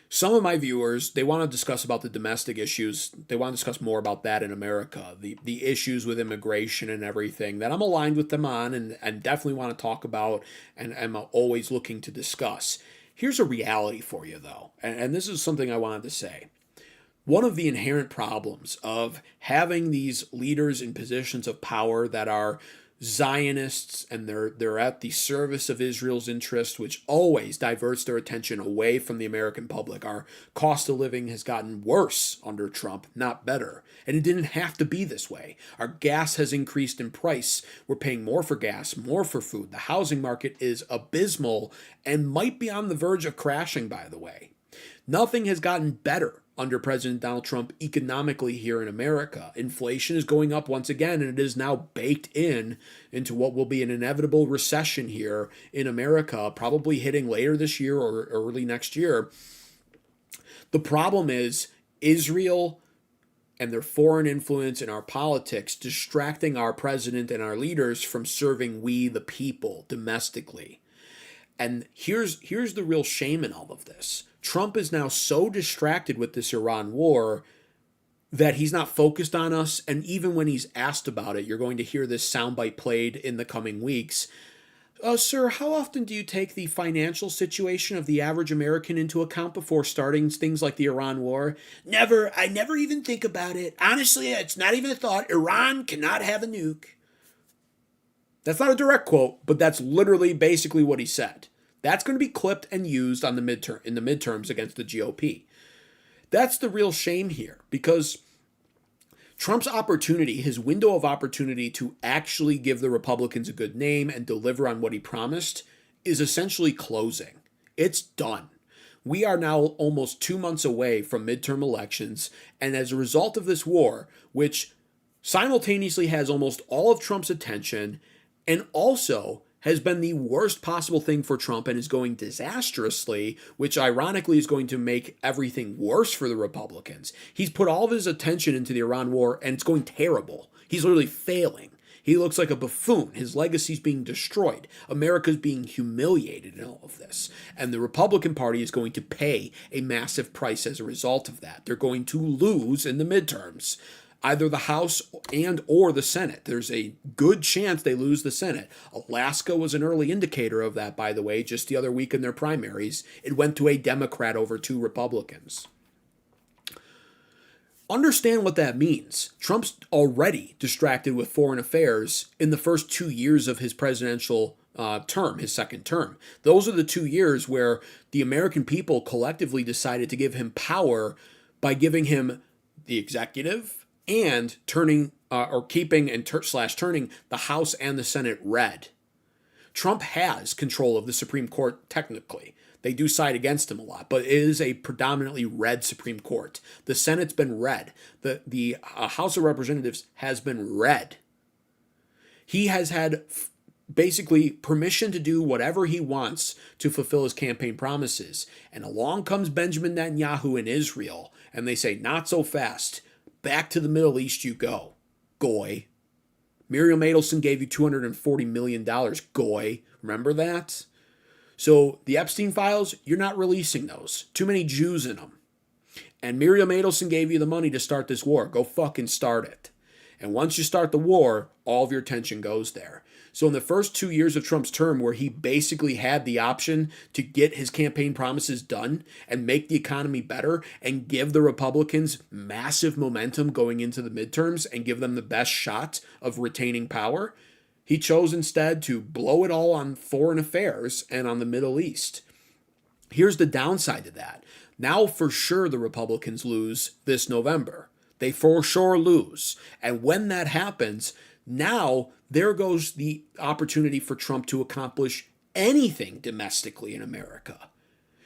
L: Some of my viewers, they want to discuss about the domestic issues. They want to discuss more about that in America, the issues with immigration and everything that I'm aligned with them on and definitely want to talk about and I'm always looking to discuss. Here's a reality for you, though, and this is something I wanted to say. One of the inherent problems of having these leaders in positions of power that are Zionists and they're at the service of Israel's interest, which always diverts their attention away from the American public. Our cost of living has gotten worse under Trump, not better. And it didn't have to be this way. Our gas has increased in price. We're paying more for gas, more for food. The housing market is abysmal and might be on the verge of crashing, by the way. Nothing has gotten better under President Donald Trump economically here in America. Inflation is going up once again, and it is now baked into what will be an inevitable recession here in America, probably hitting later this year or early next year. The problem is Israel and their foreign influence in our politics distracting our president and our leaders from serving we the people domestically. And here's the real shame in all of this. Trump is now so distracted with this Iran war that he's not focused on us. And even when he's asked about it, you're going to hear this soundbite played in the coming weeks. Sir, how often do you take the financial situation of the average American into account before starting things like the Iran war? Never. I never even think about it. Honestly, it's not even a thought. Iran cannot have a nuke. That's not a direct quote, but that's literally basically what he said. That's going to be clipped and used in the midterms against the GOP. That's the real shame here, because Trump's opportunity, his window of opportunity to actually give the Republicans a good name and deliver on what he promised, is essentially closing. It's done. We are now almost 2 months away from midterm elections, and as a result of this war, which simultaneously has almost all of Trump's attention and also has been the worst possible thing for Trump and is going disastrously, which ironically is going to make everything worse for the Republicans. He's put all of his attention into the Iran war and it's going terrible. He's literally failing. He looks like a buffoon. His legacy's being destroyed. America's being humiliated in all of this. And the Republican Party is going to pay a massive price as a result of that. They're going to lose in the midterms, either the House and or the Senate. There's a good chance they lose the Senate. Alaska was an early indicator of that, by the way. Just the other week in their primaries, it went to a Democrat over 2 Republicans. Understand what that means. Trump's already distracted with foreign affairs in the first 2 years of his presidential term, his second term. Those are the 2 years where the American people collectively decided to give him power by giving him the executive and turning the House and the Senate red. Trump has control of the Supreme Court technically. They do side against him a lot, but it is a predominantly red Supreme Court. The Senate's been red. The House of Representatives has been red. He has had basically permission to do whatever he wants to fulfill his campaign promises. And along comes Benjamin Netanyahu in Israel, and they say, not so fast. Back to the Middle East you go, goy. Miriam Adelson gave you $240 million, goy. Remember that? So the Epstein files, you're not releasing those. Too many Jews in them. And Miriam Adelson gave you the money to start this war. Go fucking start it. And once you start the war, all of your attention goes there. So in the first 2 years of Trump's term, where he basically had the option to get his campaign promises done and make the economy better and give the Republicans massive momentum going into the midterms and give them the best shot of retaining power, he chose instead to blow it all on foreign affairs and on the Middle East. Here's the downside to that. Now for sure the Republicans lose this November. They for sure lose. And when that happens, now there goes the opportunity for Trump to accomplish anything domestically in America.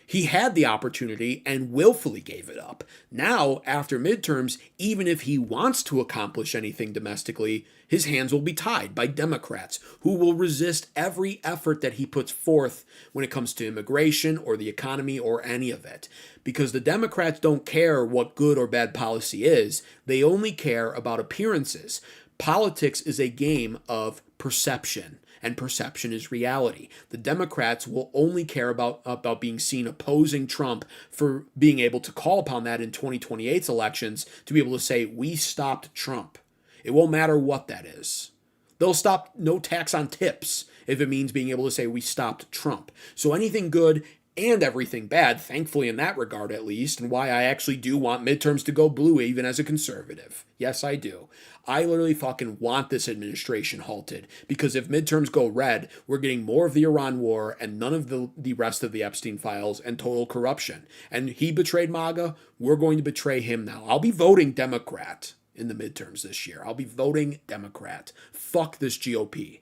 L: He had the opportunity and willfully gave it up. Now, after midterms, even if he wants to accomplish anything domestically, his hands will be tied by Democrats who will resist every effort that he puts forth when it comes to immigration or the economy or any of it. Because the Democrats don't care what good or bad policy is. They only care about appearances. Politics is a game of perception. And perception is reality. The Democrats will only care about being seen opposing Trump for being able to call upon that in 2028's elections to be able to say, we stopped Trump. It won't matter what that is. They'll stop no tax on tips if it means being able to say we stopped Trump. So anything good and everything bad, thankfully in that regard at least, and why I actually do want midterms to go blue even as a conservative. Yes, I do. I literally fucking want this administration halted, because if midterms go red, we're getting more of the Iran war and none of the rest of the Epstein files and total corruption. And he betrayed MAGA, we're going to betray him now. I'll be voting Democrat in the midterms this year. I'll be voting Democrat. Fuck this GOP.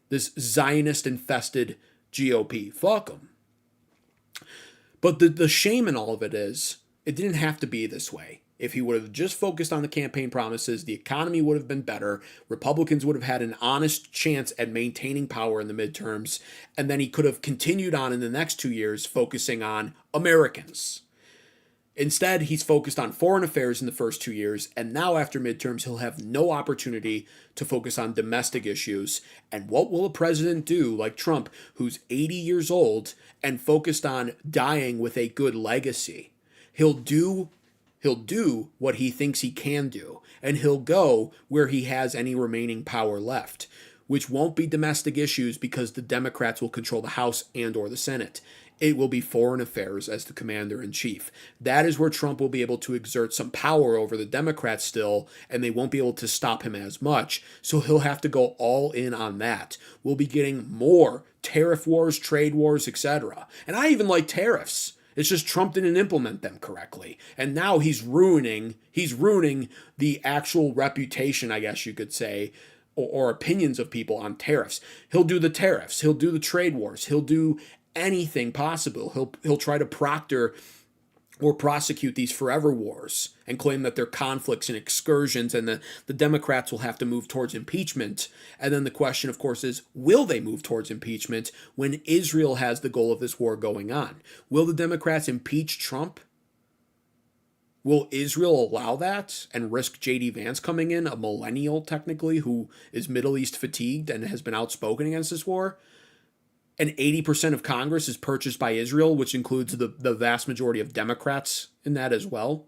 L: This Zionist-infested GOP. Fuck them. But the shame in all of it is, it didn't have to be this way. If he would have just focused on the campaign promises, the economy would have been better, Republicans would have had an honest chance at maintaining power in the midterms, and then he could have continued on in the next 2 years focusing on Americans. Instead, he's focused on foreign affairs in the first 2 years, and now after midterms, he'll have no opportunity to focus on domestic issues. And what will a president do like Trump, who's 80 years old and focused on dying with a good legacy? He'll do what he thinks he can do, and he'll go where he has any remaining power left, which won't be domestic issues because the Democrats will control the House and or the Senate. It will be foreign affairs as the commander-in-chief. That is where Trump will be able to exert some power over the Democrats still, and they won't be able to stop him as much, so he'll have to go all in on that. We'll be getting more tariff wars, trade wars, etc. And I even like tariffs. It's just Trump didn't implement them correctly. And now he's ruining the actual reputation, I guess you could say, or opinions of people on tariffs. He'll do the tariffs. He'll do the trade wars. He'll do anything possible. He'll try to proctor or prosecute these forever wars and claim that they're conflicts and excursions, and the Democrats will have to move towards impeachment. And then the question, of course, is, will they move towards impeachment when Israel has the goal of this war going on? Will the Democrats impeach Trump? Will Israel allow that and risk J.D. Vance coming in, a millennial technically, who is Middle East fatigued and has been outspoken against this war? And 80% of Congress is purchased by Israel, which includes the vast majority of Democrats in that as well.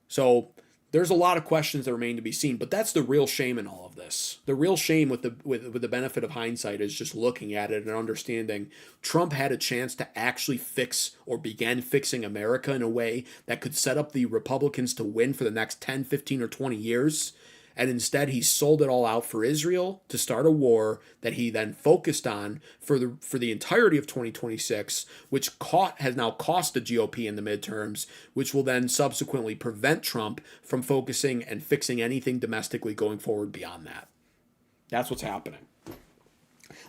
L: So there's a lot of questions that remain to be seen, but that's the real shame in all of this. The real shame with the benefit of hindsight is just looking at it and understanding Trump had a chance to actually fix or begin fixing America in a way that could set up the Republicans to win for the next 10, 15, or 20 years. And instead, he sold it all out for Israel to start a war that he then focused on for the entirety of 2026, which has now cost the GOP in the midterms, which will then subsequently prevent Trump from focusing and fixing anything domestically going forward beyond that. That's what's happening.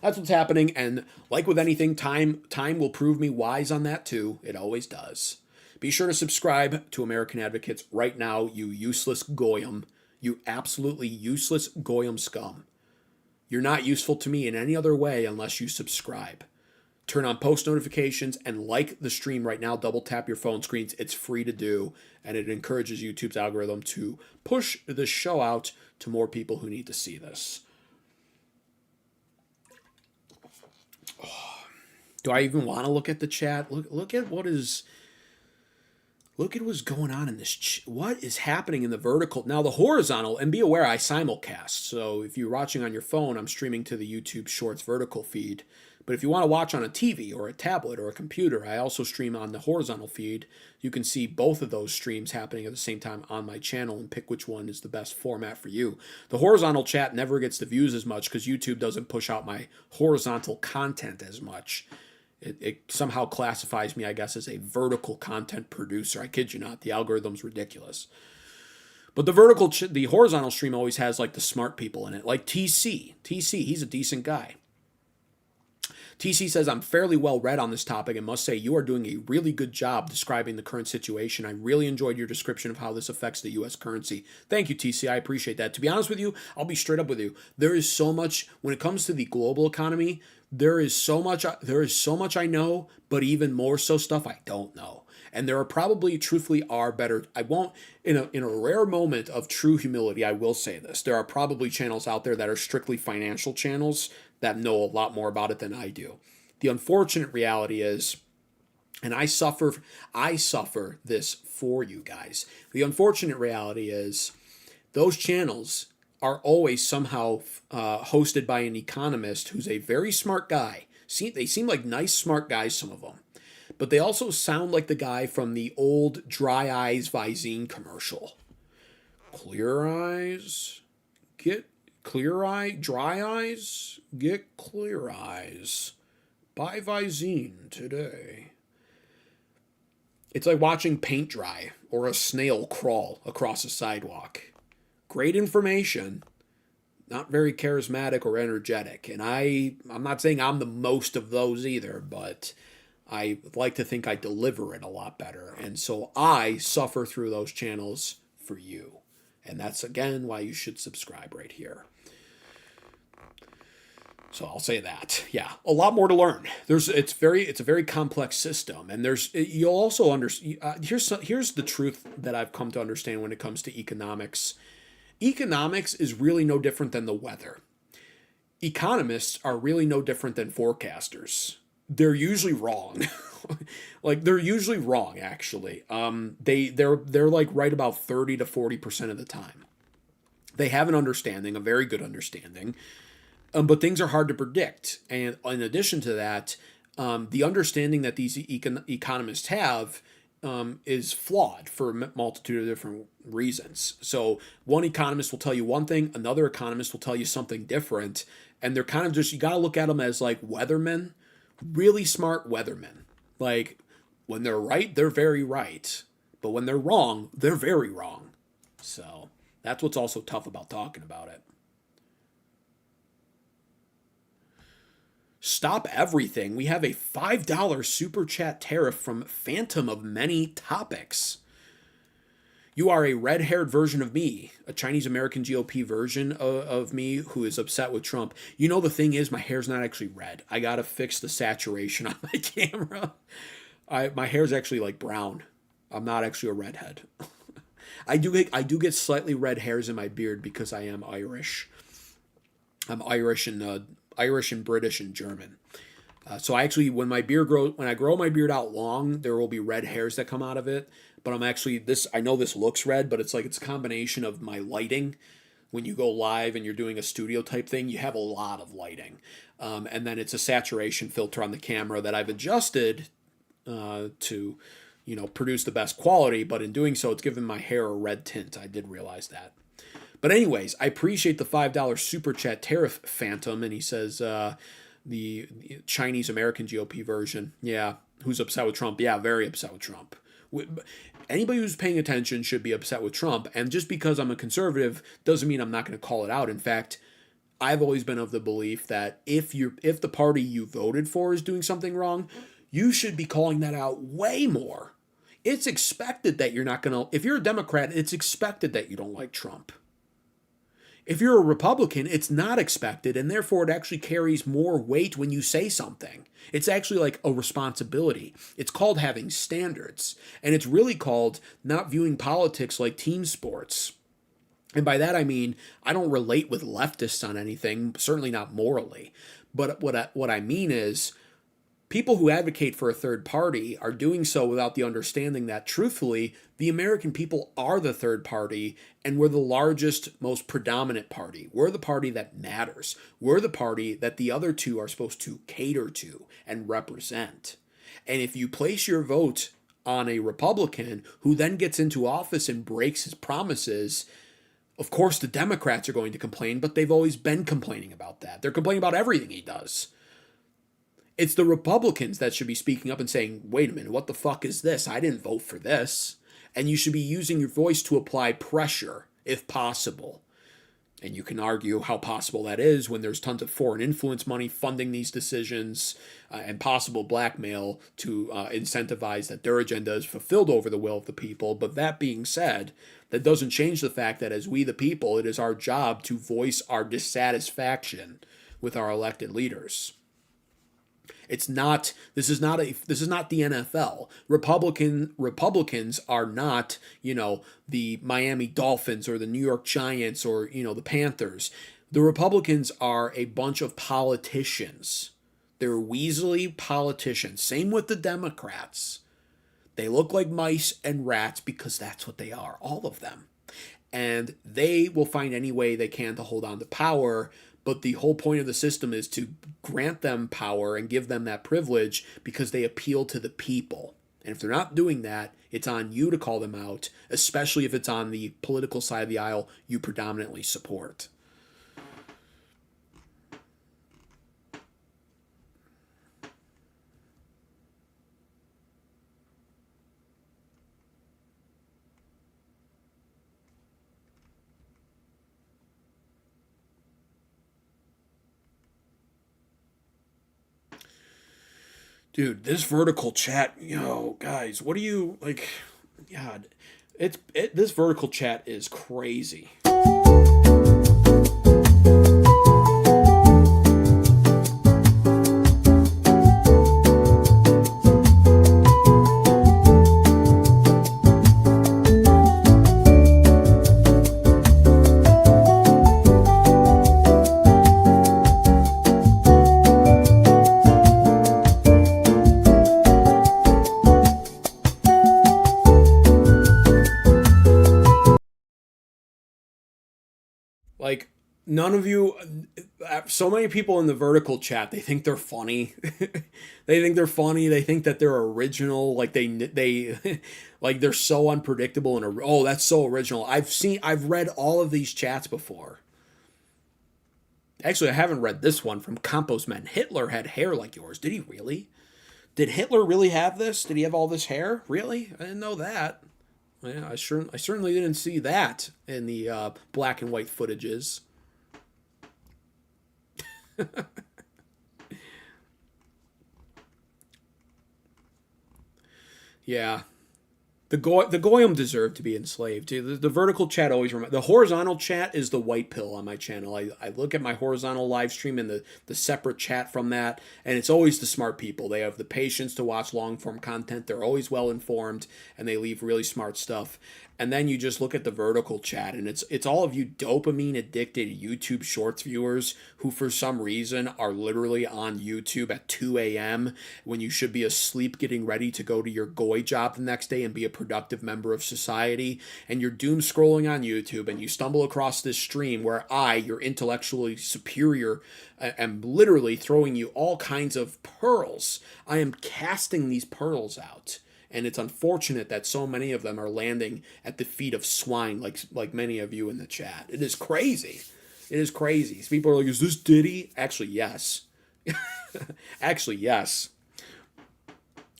L: That's what's happening, and like with anything, time will prove me wise on that too. It always does. Be sure to subscribe to American Advocates right now, you useless goyim. You absolutely useless goyim scum. You're not useful to me in any other way unless you subscribe. Turn on post notifications and like the stream right now. Double tap your phone screens. It's free to do, and it encourages YouTube's algorithm to push this show out to more people who need to see this. Do I even want to look at the chat? Look at what is... Look at what's going on in this. What is happening in the vertical? Now, the horizontal, and be aware I simulcast. So if you're watching on your phone, I'm streaming to the YouTube Shorts vertical feed. But if you want to watch on a TV or a tablet or a computer, I also stream on the horizontal feed. You can see both of those streams happening at the same time on my channel and pick which one is the best format for you. The horizontal chat never gets the views as much because YouTube doesn't push out my horizontal content as much. It somehow classifies me, I guess, as a vertical content producer. I kid you not. The algorithm's ridiculous. But the horizontal stream always has like the smart people in it, like TC. TC, he's a decent guy. TC says, I'm fairly well read on this topic and must say you are doing a really good job describing the current situation. I really enjoyed your description of how this affects the U.S. currency. Thank you, TC. I appreciate that. To be honest with you, I'll be straight up with you. There is so much, when it comes to the global economy, there is so much I know, but even more so stuff I don't know. And there are probably, truthfully, are better. I won't, in a rare moment of true humility, I will say this. There are probably channels out there that are strictly financial channels that know a lot more about it than I do. The unfortunate reality is, and I suffer this for you guys. The unfortunate reality is those channels are always somehow hosted by an economist who's a very smart guy, They seem like nice, smart guys, some of them. But they also sound like the guy from the old Dry Eyes Visine commercial. Clear eyes, get clear eye, dry eyes, get clear eyes. Buy Visine today. It's like watching paint dry or a snail crawl across a sidewalk. Great information, not very charismatic or energetic. And I'm not saying I'm the most of those either, but I like to think I deliver it a lot better. And so I suffer through those channels for you. And that's, again, why you should subscribe right here. So I'll say that. Yeah, a lot more to learn. It's a very complex system, and you'll also understand. Here's the truth that I've come to understand when it comes to economics. Economics is really no different than the weather. Economists are really no different than forecasters. They're usually wrong. They're usually wrong, actually. They're like right about 30 to 40% of the time. They have an understanding, a very good understanding. But things are hard to predict. And in addition to that, the understanding that these economists have is flawed for a multitude of different reasons. So one economist will tell you one thing, another economist will tell you something different. And they're kind of just, you got to look at them as like weathermen, really smart weathermen. Like when they're right, they're very right. But when they're wrong, they're very wrong. So that's what's also tough about talking about it. Stop everything. We have a $5 super chat tariff from Phantom of Many Topics. You are a red-haired version of me, a Chinese-American GOP version of me who is upset with Trump. You know, the thing is, my hair's not actually red. I got to fix the saturation on my camera. My hair's actually like brown. I'm not actually a redhead. I do get slightly red hairs in my beard because I am Irish. I'm Irish and British and German. So I actually, when I grow my beard out long, there will be red hairs that come out of it. But I'm actually, I know this looks red, but it's a combination of my lighting. When you go live and you're doing a studio type thing, you have a lot of lighting. And then it's a saturation filter on the camera that I've adjusted to, produce the best quality. But in doing so, it's given my hair a red tint. I did realize that. But anyways, I appreciate the $5 super chat tariff, Phantom, and he says the Chinese-American GOP version. Yeah, who's upset with Trump? Yeah, very upset with Trump. Anybody who's paying attention should be upset with Trump, and just because I'm a conservative doesn't mean I'm not going to call it out. In fact, I've always been of the belief that if the party you voted for is doing something wrong, you should be calling that out way more. It's expected that you're not going to... If you're a Democrat, it's expected that you don't like Trump. If you're a Republican, it's not expected, and therefore it actually carries more weight when you say something. It's actually like a responsibility. It's called having standards, and it's really called not viewing politics like team sports. And by that I mean, I don't relate with leftists on anything, certainly not morally. But what I mean is, people who advocate for a third party are doing so without the understanding that, truthfully, the American people are the third party, and we're the largest, most predominant party. We're the party that matters. We're the party that the other two are supposed to cater to and represent. And if you place your vote on a Republican who then gets into office and breaks his promises, of course the Democrats are going to complain, but they've always been complaining about that. They're complaining about everything he does. It's the Republicans that should be speaking up and saying, wait a minute, what the fuck is this? I didn't vote for this. And you should be using your voice to apply pressure, if possible. And you can argue how possible that is when there's tons of foreign influence money funding these decisions and possible blackmail to incentivize that their agenda is fulfilled over the will of the people. But that being said, that doesn't change the fact that as we the people, it is our job to voice our dissatisfaction with our elected leaders. This is not the NFL. Republicans are not, the Miami Dolphins or the New York Giants or, the Panthers. The Republicans are a bunch of politicians. They're weaselly politicians. Same with the Democrats. They look like mice and rats because that's what they are, all of them. And they will find any way they can to hold on to power But the whole point of the system is to grant them power and give them that privilege because they appeal to the people. And if they're not doing that, it's on you to call them out, especially if it's on the political side of the aisle you predominantly support. Dude, this vertical chat, guys, what do you, like, God, this vertical chat is crazy. Like, none of you, so many people in the vertical chat, they think they're funny. They think they're funny. They think that they're original. Like they like they're so unpredictable and oh, that's so original. I've read all of these chats before. Actually, I haven't read this one from Compost Men. Hitler had hair like yours. Did he really? Did Hitler really have this? Did he have all this hair? Really? I didn't know that. Yeah, I certainly didn't see that in the black and white footages. Yeah. The Goyim deserve to be enslaved. The vertical chat always the horizontal chat is the white pill on my channel. I look at my horizontal live stream and the separate chat from that, and it's always the smart people. They have the patience to watch long form content. They're always well informed, and they leave really smart stuff. And then you just look at the vertical chat, and it's all of you dopamine addicted YouTube Shorts viewers who for some reason are literally on YouTube at 2 a.m. when you should be asleep getting ready to go to your goy job the next day and be a productive member of society. And you're doom scrolling on YouTube and you stumble across this stream where I, your intellectually superior, am literally throwing you all kinds of pearls. I am casting these pearls out. And it's unfortunate that so many of them are landing at the feet of swine, like many of you in the chat. It is crazy. It is crazy. So people are like, is this Diddy? Actually, yes. Actually, yes.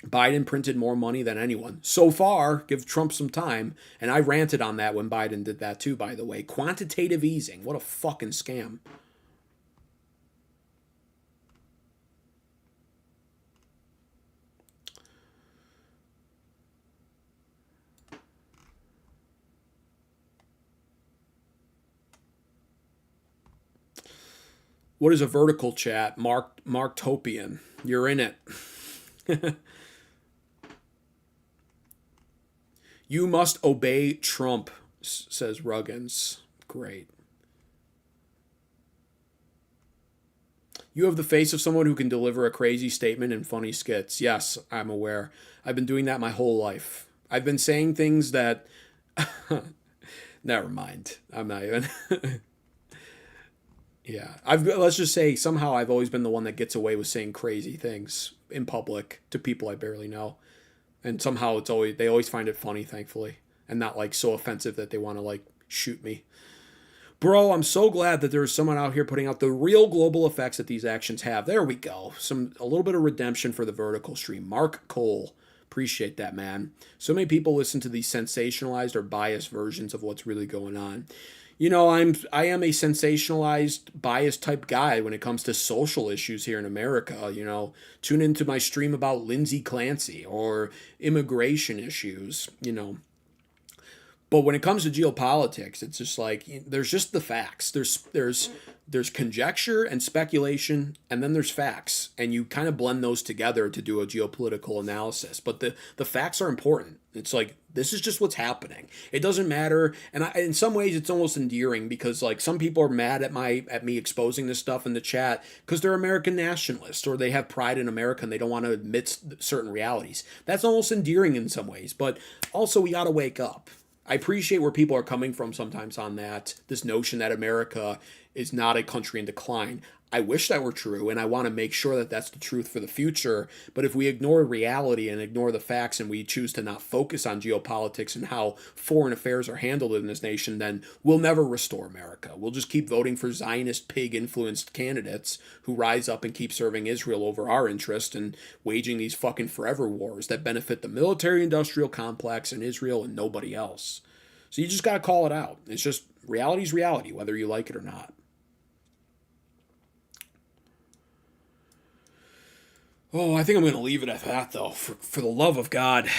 L: Biden printed more money than anyone. So far, give Trump some time. And I ranted on that when Biden did that too, by the way. Quantitative easing. What a fucking scam. What is a vertical chat? Marktopian. You're in it. You must obey Trump, says Ruggins. Great. You have the face of someone who can deliver a crazy statement and funny skits. Yes, I'm aware. I've been doing that my whole life. I've been saying things that... Never mind. I'm not even... Yeah, let's just say somehow I've always been the one that gets away with saying crazy things in public to people I barely know. And somehow they always find it funny, thankfully, and not like so offensive that they want to like shoot me. Bro, I'm so glad that there's someone out here putting out the real global effects that these actions have. There we go. A little bit of redemption for the vertical stream. Mark Cole. Appreciate that, man. So many people listen to these sensationalized or biased versions of what's really going on. You know, I am a sensationalized, biased type guy when it comes to social issues here in America. You know, tune into my stream about Lindsey Clancy or immigration issues, you know. But when it comes to geopolitics, it's just like, there's just the facts. There's conjecture and speculation, and then there's facts. And you kind of blend those together to do a geopolitical analysis. But the facts are important. It's like, this is just what's happening. It doesn't matter. And in some ways, it's almost endearing because like some people are mad at me exposing this stuff in the chat because they're American nationalists or they have pride in America and they don't want to admit certain realities. That's almost endearing in some ways. But also, we got to wake up. I appreciate where people are coming from sometimes on that, this notion that America is not a country in decline. I wish that were true, and I want to make sure that that's the truth for the future. But if we ignore reality and ignore the facts and we choose to not focus on geopolitics and how foreign affairs are handled in this nation, then we'll never restore America. We'll just keep voting for Zionist, pig-influenced candidates who rise up and keep serving Israel over our interest and waging these fucking forever wars that benefit the military-industrial complex and Israel and nobody else. So you just got to call it out. It's just, reality's reality, whether you like it or not. Oh, I think I'm going to leave it at that, though. For the love of God,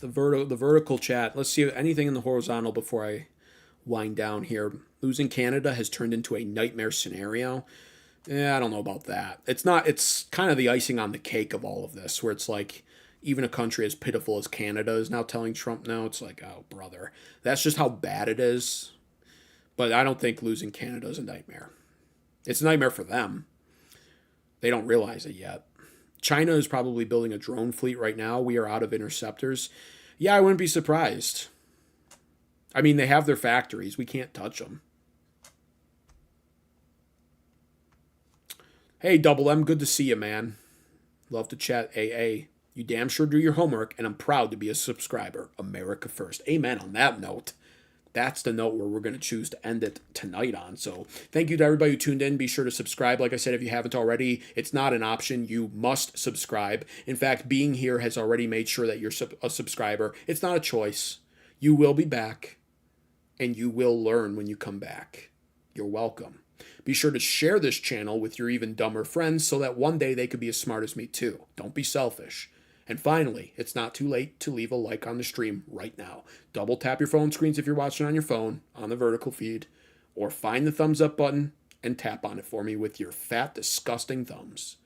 L: the vertical chat. Let's see anything in the horizontal before I wind down here. Losing Canada has turned into a nightmare scenario. Yeah, I don't know about that. It's kind of the icing on the cake of all of this, where it's like even a country as pitiful as Canada is now telling Trump no. It's like, oh, brother. That's just how bad it is. But I don't think losing Canada is a nightmare. It's a nightmare for them. They don't realize it yet. China is probably building a drone fleet right now. We are out of interceptors. Yeah, I wouldn't be surprised. I mean, they have their factories. We can't touch them. Hey, Double M, good to see you, man. Love to chat, AA. You damn sure do your homework, and I'm proud to be a subscriber. America first. Amen on that note. That's the note where we're going to choose to end it tonight on. So thank you to everybody who tuned in. Be sure to subscribe. Like I said, if you haven't already, it's not an option. You must subscribe. In fact, being here has already made sure that you're a subscriber. It's not a choice. You will be back, and you will learn when you come back. You're welcome. Be sure to share this channel with your even dumber friends so that one day they could be as smart as me too. Don't be selfish. And finally, it's not too late to leave a like on the stream right now. Double tap your phone screens if you're watching on your phone on the vertical feed, or find the thumbs up button and tap on it for me with your fat, disgusting thumbs.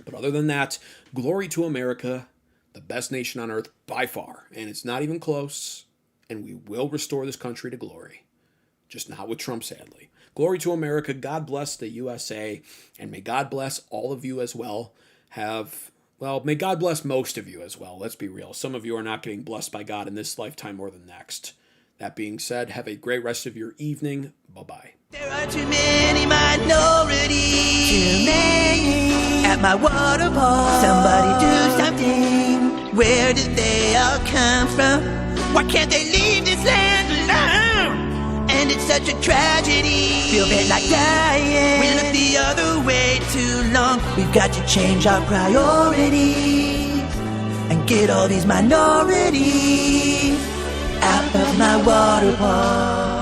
L: But other than that, glory to America, the best nation on earth by far. And it's not even close. And we will restore this country to glory. Just not with Trump, sadly. Glory to America. God bless the USA. And may God bless all of you as well. May God bless most of you as well. Let's be real. Some of you are not getting blessed by God in this lifetime or the next. That being said, have a great rest of your evening. Bye-bye.
K: There are too many minorities. Too many. At my water park. Somebody do something. Where did they all come from? Why can't they leave this land alone? And it's such a tragedy. Feel bad like dying. We look the other way too long. We've got to change our priorities and get all these minorities out of my water park.